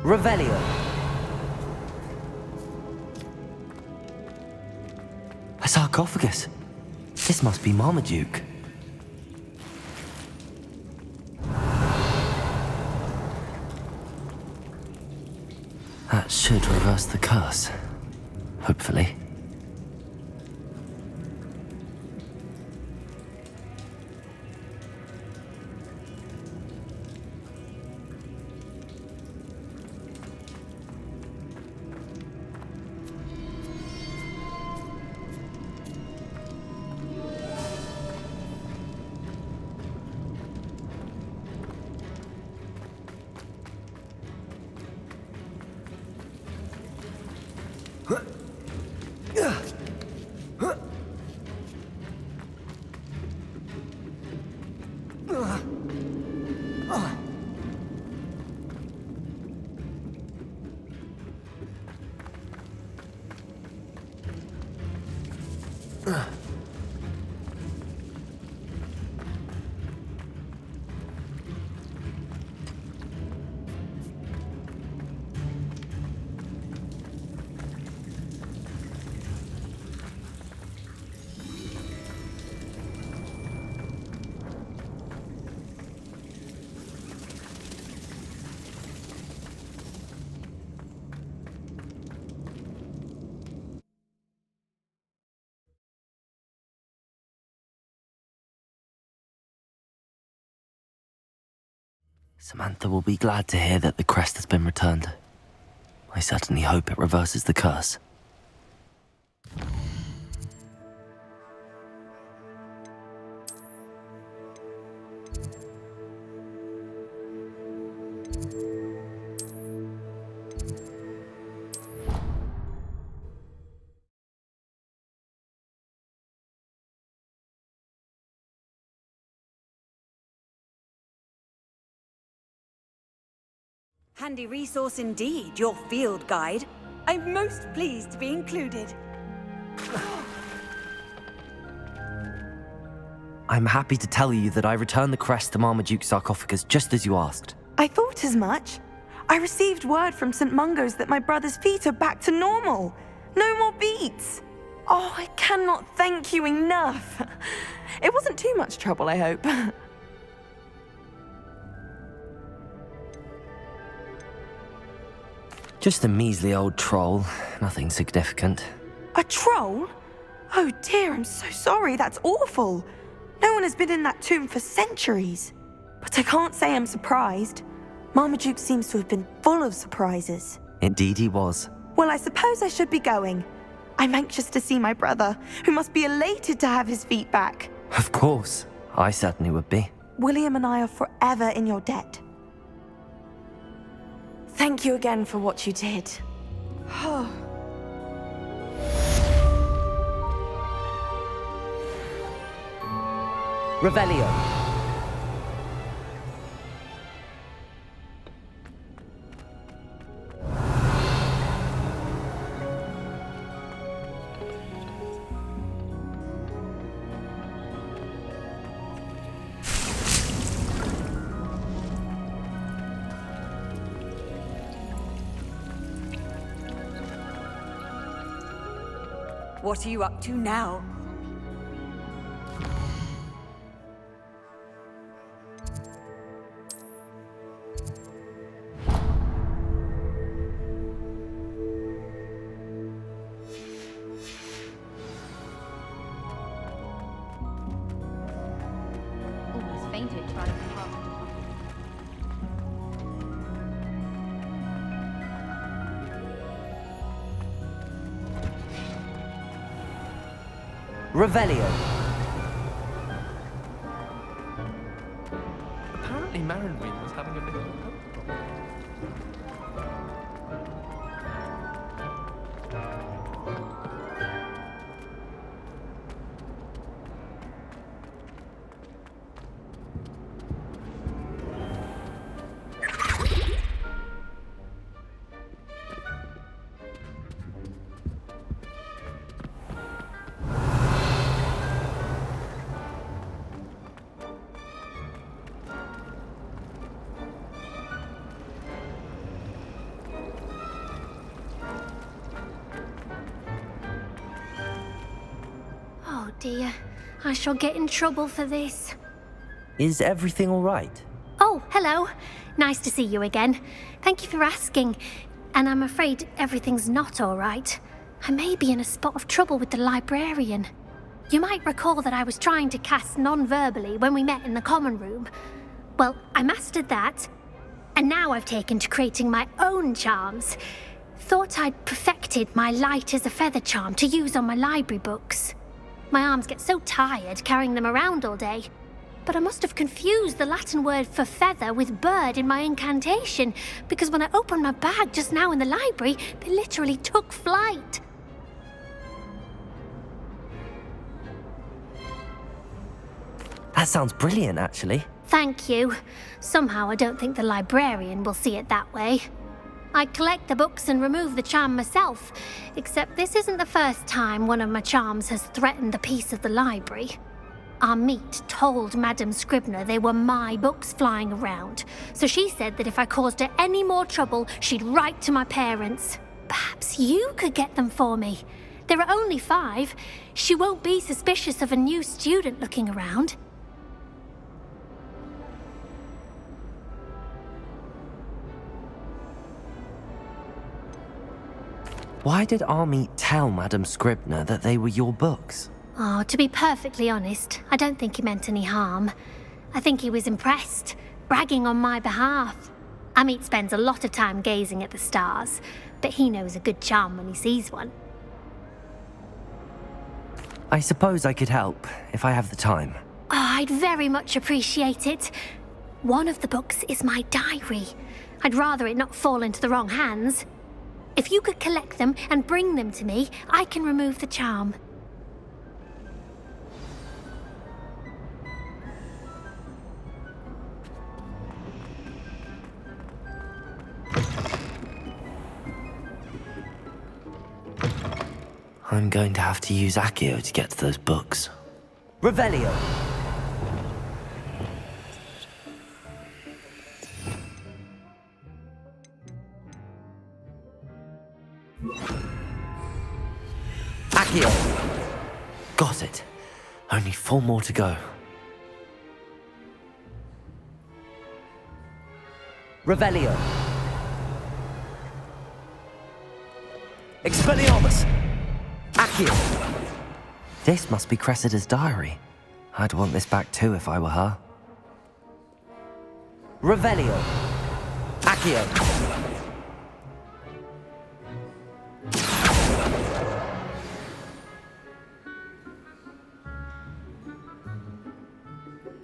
Revelio. A sarcophagus. This must be Marmaduke. That should reverse the curse. Hopefully. Samantha will be glad to hear that the crest has been returned. I certainly hope it reverses the curse. Handy resource indeed, your field guide. I'm most pleased to be included. I'm happy to tell you that I returned the crest to Marmaduke's sarcophagus just as you asked. I thought as much. I received word from St. Mungo's that my brother's feet are back to normal. No more beats. Oh, I cannot thank you enough. It wasn't too much trouble, I hope. Just a measly old troll, nothing significant. A troll? Oh dear, I'm so sorry, that's awful. No one has been in that tomb for centuries. But I can't say I'm surprised. Marmaduke seems to have been full of surprises. Indeed he was. Well, I suppose I should be going. I'm anxious to see my brother, who must be elated to have his feet back. Of course. I certainly would be. William and I are forever in your debt. Thank you again for what you did. Revelio. What are you up to now? Almost fainted trying to come. Revelio. Apparently Marinwin was having a bit of a problem. Oh dear, I shall get in trouble for this. Is everything all right? Oh, hello. Nice to see you again. Thank you for asking. And I'm afraid everything's not all right. I may be in a spot of trouble with the librarian. You might recall that I was trying to cast non-verbally when we met in the common room. Well, I mastered that. And now I've taken to creating my own charms. Thought I'd perfected my light as a feather charm to use on my library books. My arms get so tired carrying them around all day. But I must have confused the Latin word for feather with bird in my incantation, because when I opened my bag just now in the library, they literally took flight. That sounds brilliant, actually. Thank you. Somehow I don't think the librarian will see it that way. I collect the books and remove the charm myself, except this isn't the first time one of my charms has threatened the peace of the library. Our meet told Madame Scribner they were my books flying around, so she said that if I caused her any more trouble, she'd write to my parents. Perhaps you could get them for me. There are only 5. She won't be suspicious of a new student looking around. Why did Army tell Madame Scribner that they were your books? Oh, to be perfectly honest, I don't think he meant any harm. I think he was impressed, bragging on my behalf. Amit spends a lot of time gazing at the stars, but he knows a good charm when he sees one. I suppose I could help, if I have the time. Oh, I'd very much appreciate it. One of the books is my diary. I'd rather it not fall into the wrong hands. If you could collect them and bring them to me, I can remove the charm. I'm going to have to use Accio to get to those books. Revelio! Accio! Got it. Only 4 more to go. Revelio! Expelliarmus! Accio! This must be Cressida's diary. I'd want this back too if I were her. Revelio. Accio.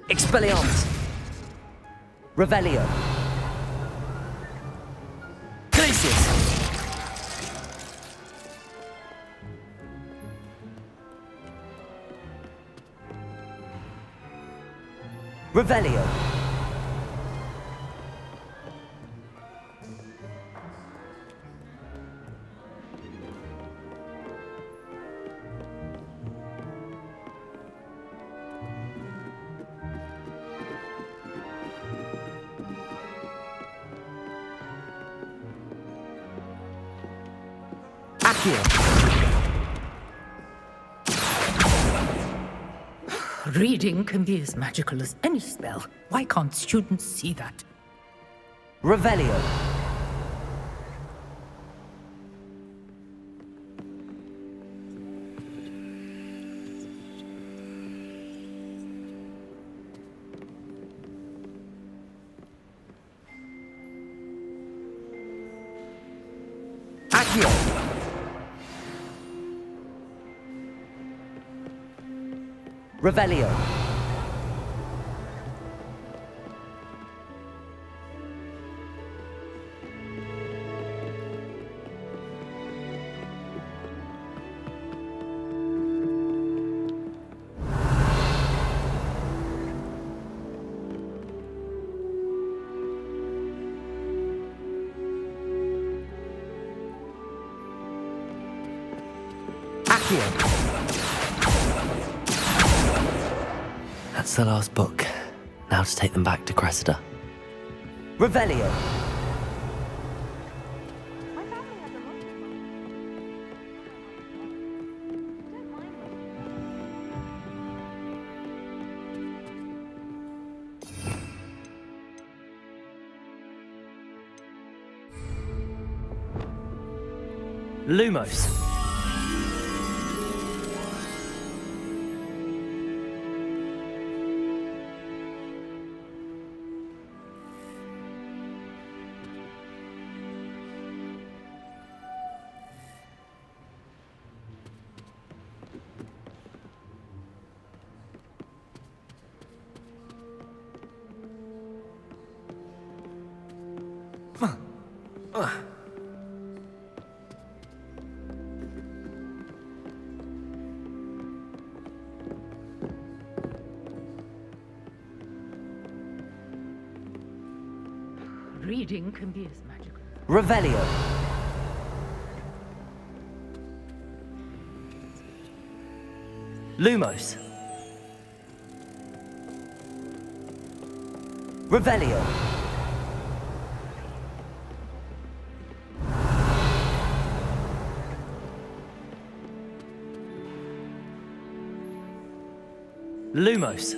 Expelliarmus. Revelio. Glacius. Revelio. Reading can be as magical as any spell. Why can't students see that? Revelio. Accio. Revelio. Accio. That's the last book. Now to take them back to Cressida. Revelio. Lumos. Reading can be as magical. Revelio. Lumos. Revelio. Lumos.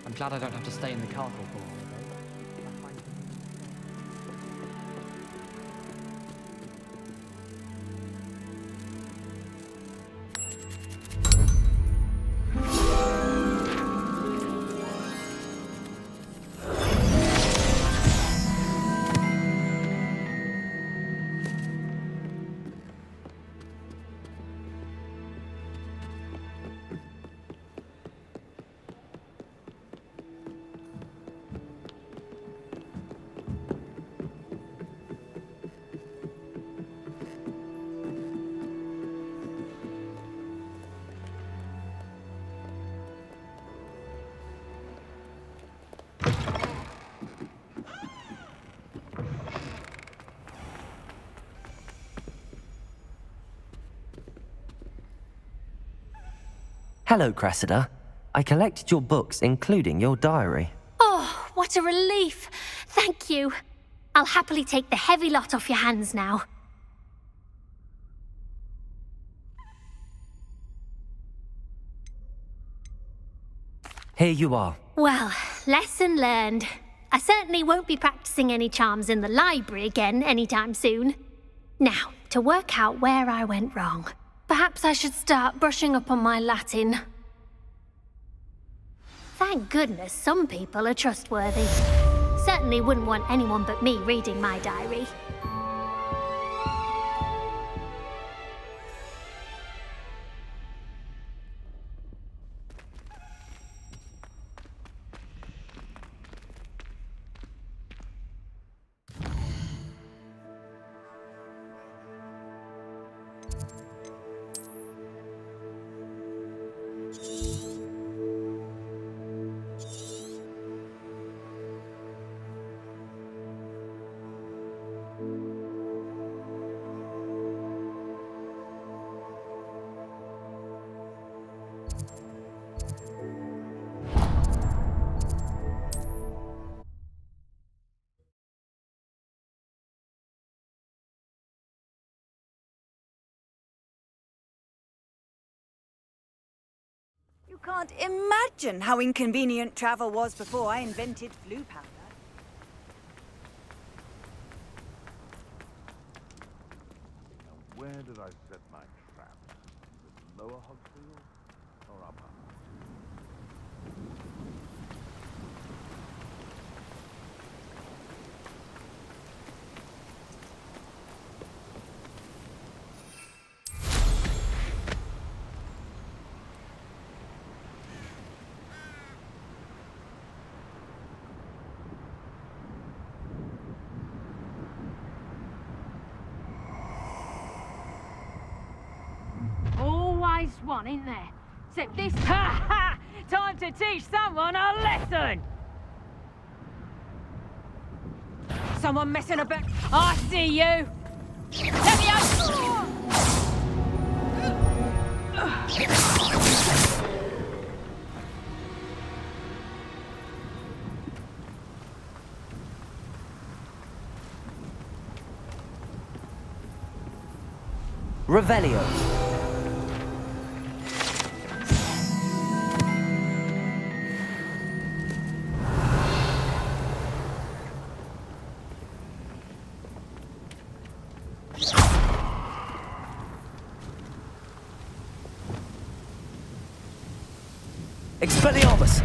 I'm glad I don't have to stay in the castle for long. Hello, Cressida. I collected your books, including your diary. Oh, what a relief. Thank you. I'll happily take the heavy lot off your hands now. Here you are. Well, lesson learned. I certainly won't be practicing any charms in the library again anytime soon. Now, to work out where I went wrong. Perhaps I should start brushing up on my Latin. Thank goodness some people are trustworthy. Certainly wouldn't want anyone but me reading my diary. You can't imagine how inconvenient travel was before I invented flu powder. Now, where did I set my trap? The lower Hogsfield or upper? Always one in there. Except this. Ha ha! Time to teach someone a lesson! Someone messing about. I see you! Let me out! Revelio. Expelliarmus!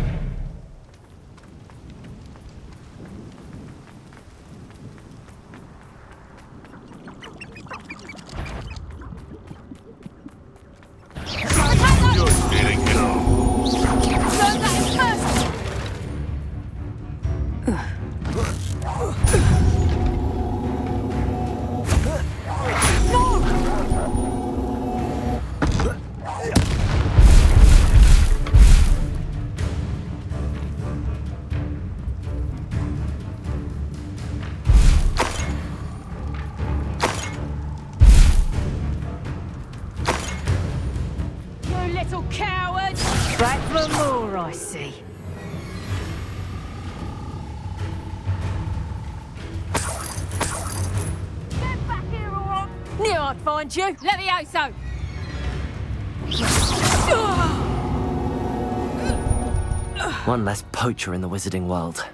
I see. Get back here, all right? Knew I'd find you. Let me out, so. One less poacher in the wizarding world.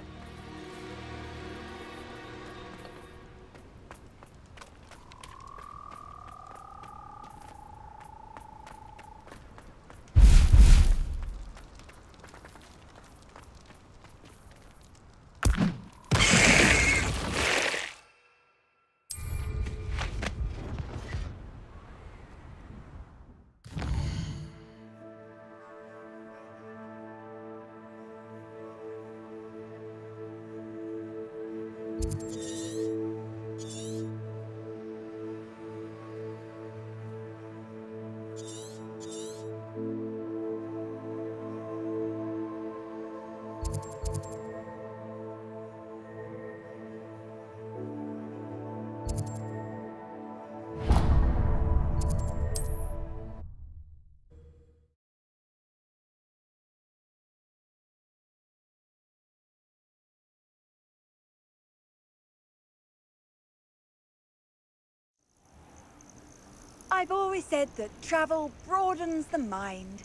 I've always said that travel broadens the mind.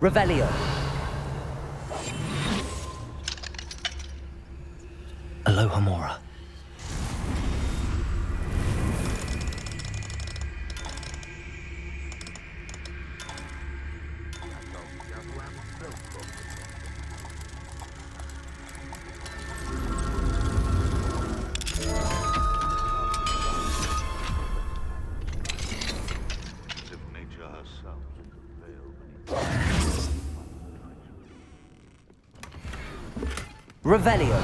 Revelio. Aloha Mora. Revelio.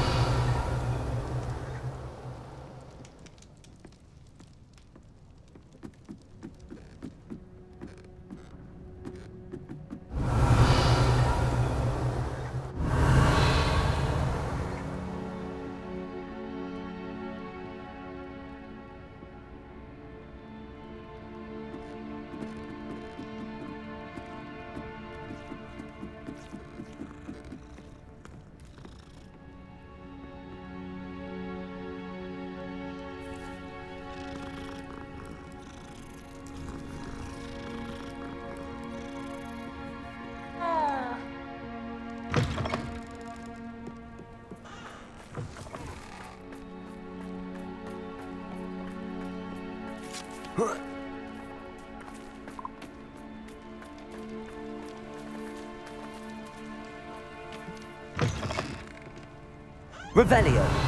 Revelio.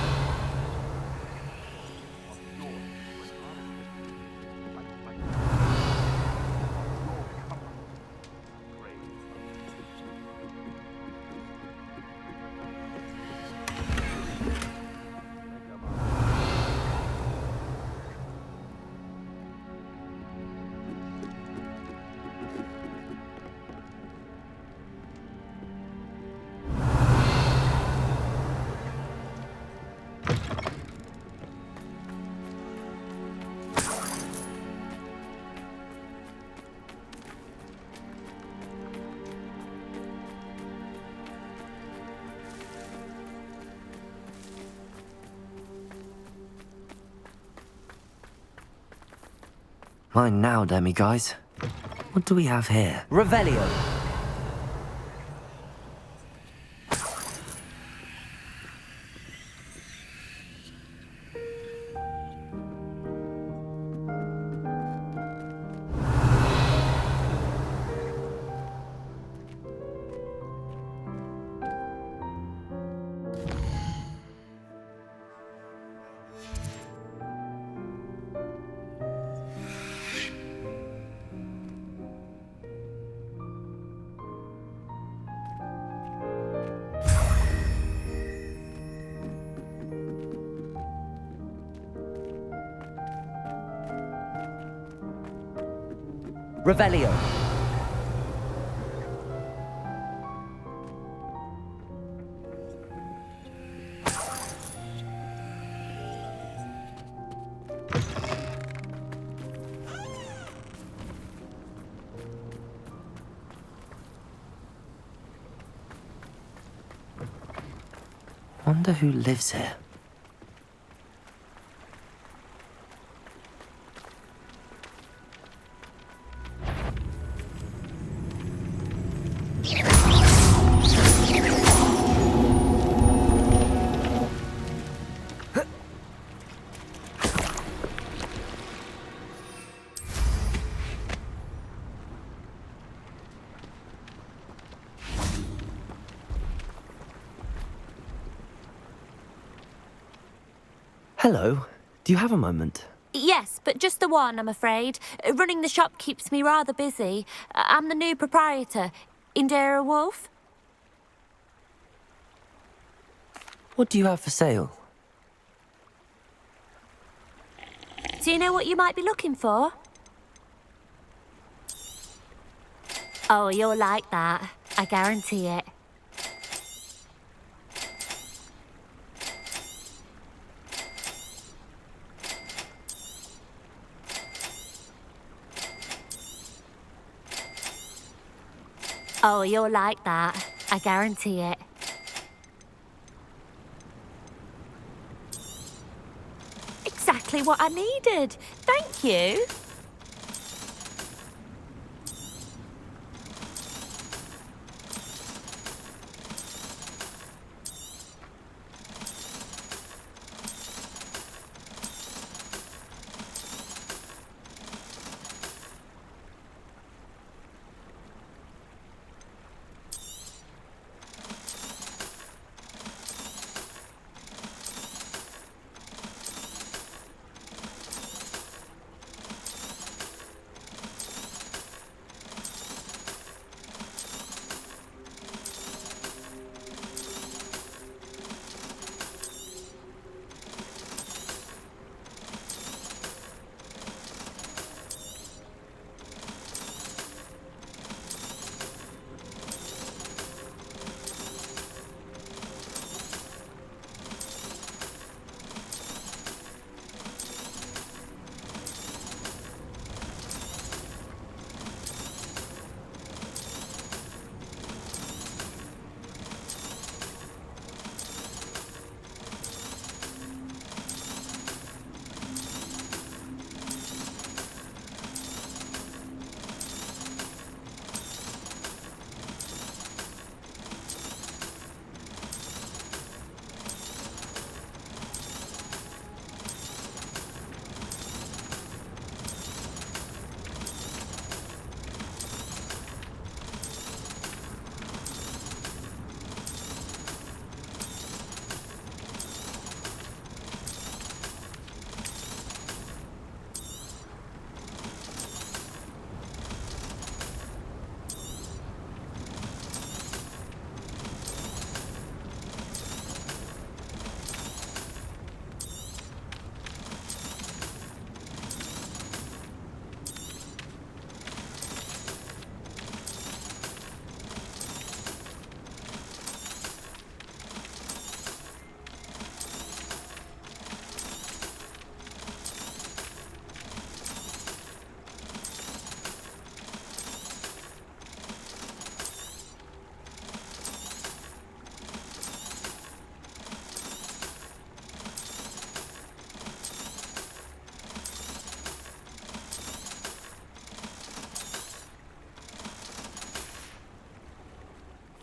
Mine now, demi-guys. What do we have here? Revelio. Revelio. Wonder who lives here. Hello. Do you have a moment? Yes, but just the one, I'm afraid. Running the shop keeps me rather busy. I'm the new proprietor, Indira Wolf. What do you have for sale? Do you know what you might be looking for? Oh, you'll like that. I guarantee it. Oh, you'll like that. I guarantee it. Exactly what I needed. Thank you.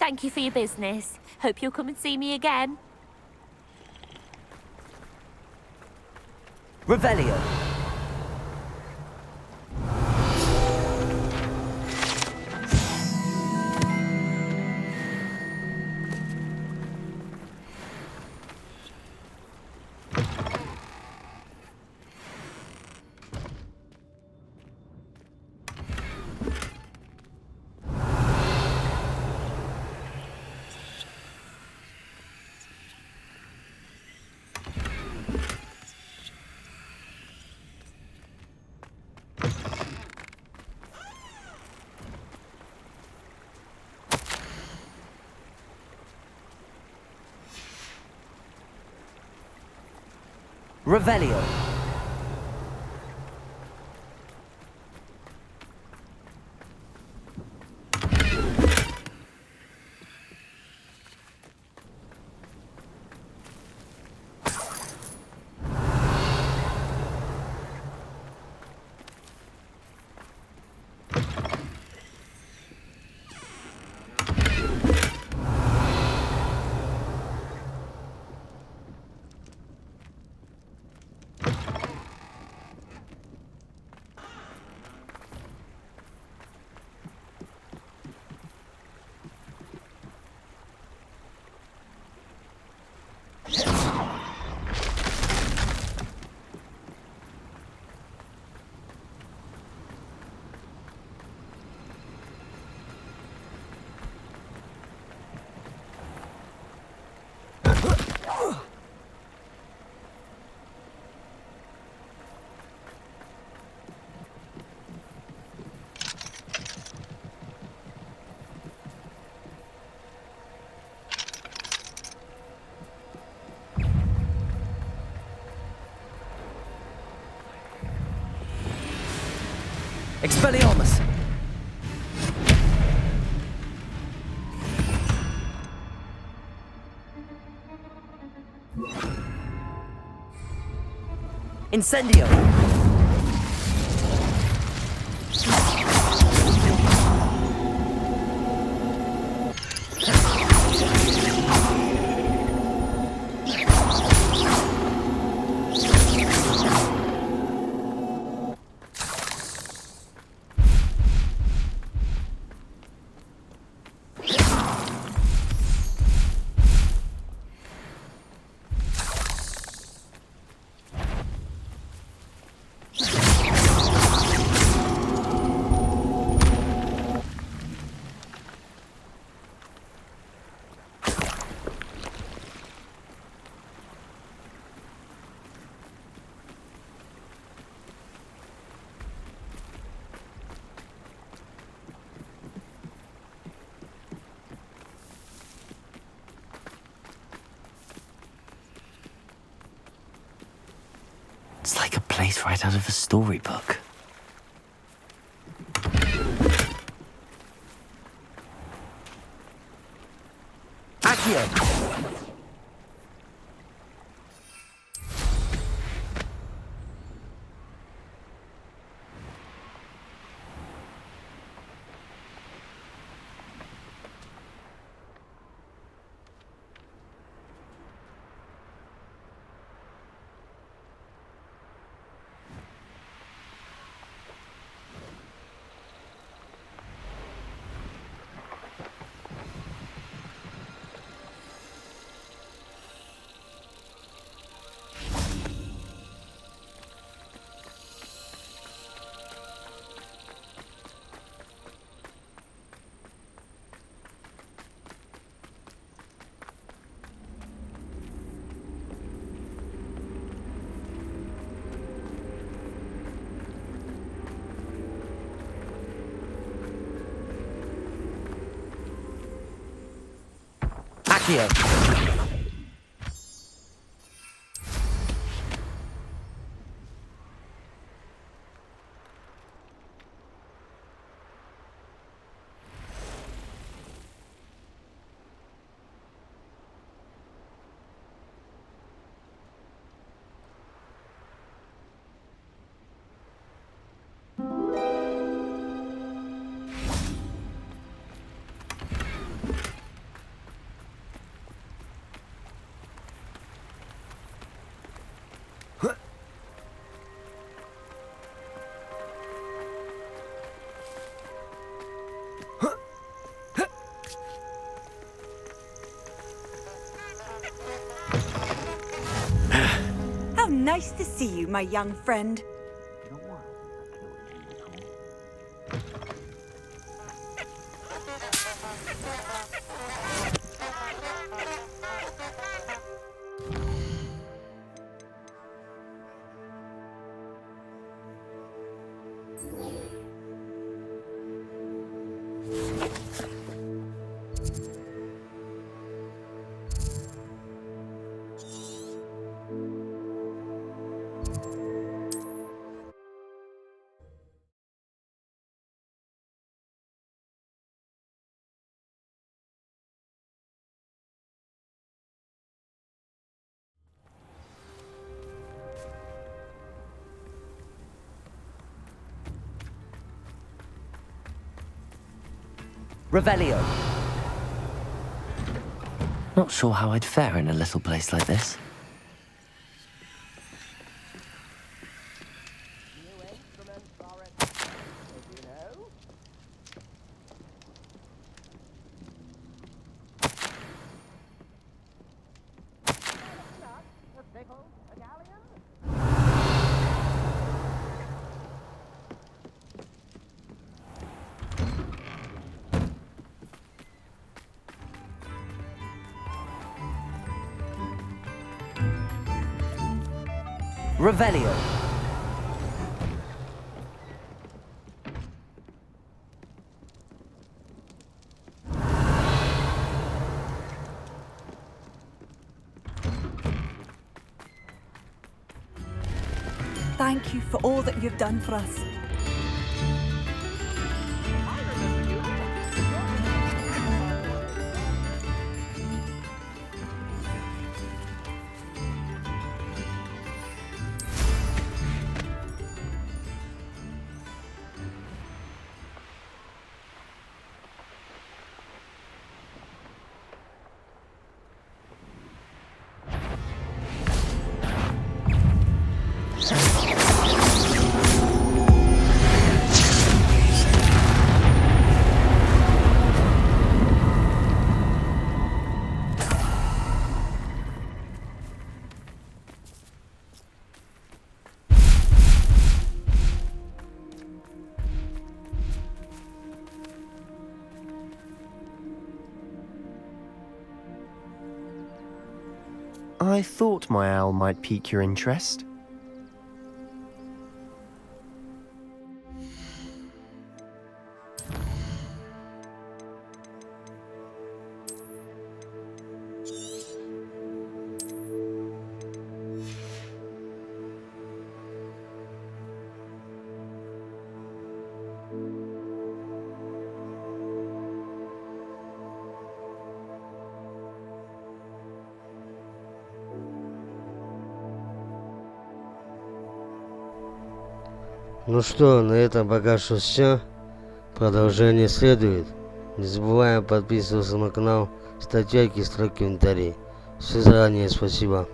Thank you for your business. Hope you'll come and see me again. Revelio. Revelio. Expelliarmus! Incendio! It's like a place right out of a storybook. Accio! Accio! How nice to see you, my young friend. Revelio. Not sure how I'd fare in a little place like this. Revelio. Thank you for all that you've done for us. I thought my owl might pique your interest. Ну что, на этом пока что все. Продолжение следует. Не забываем подписываться на канал, ставить лайки, строк комментарий. Все заранее спасибо.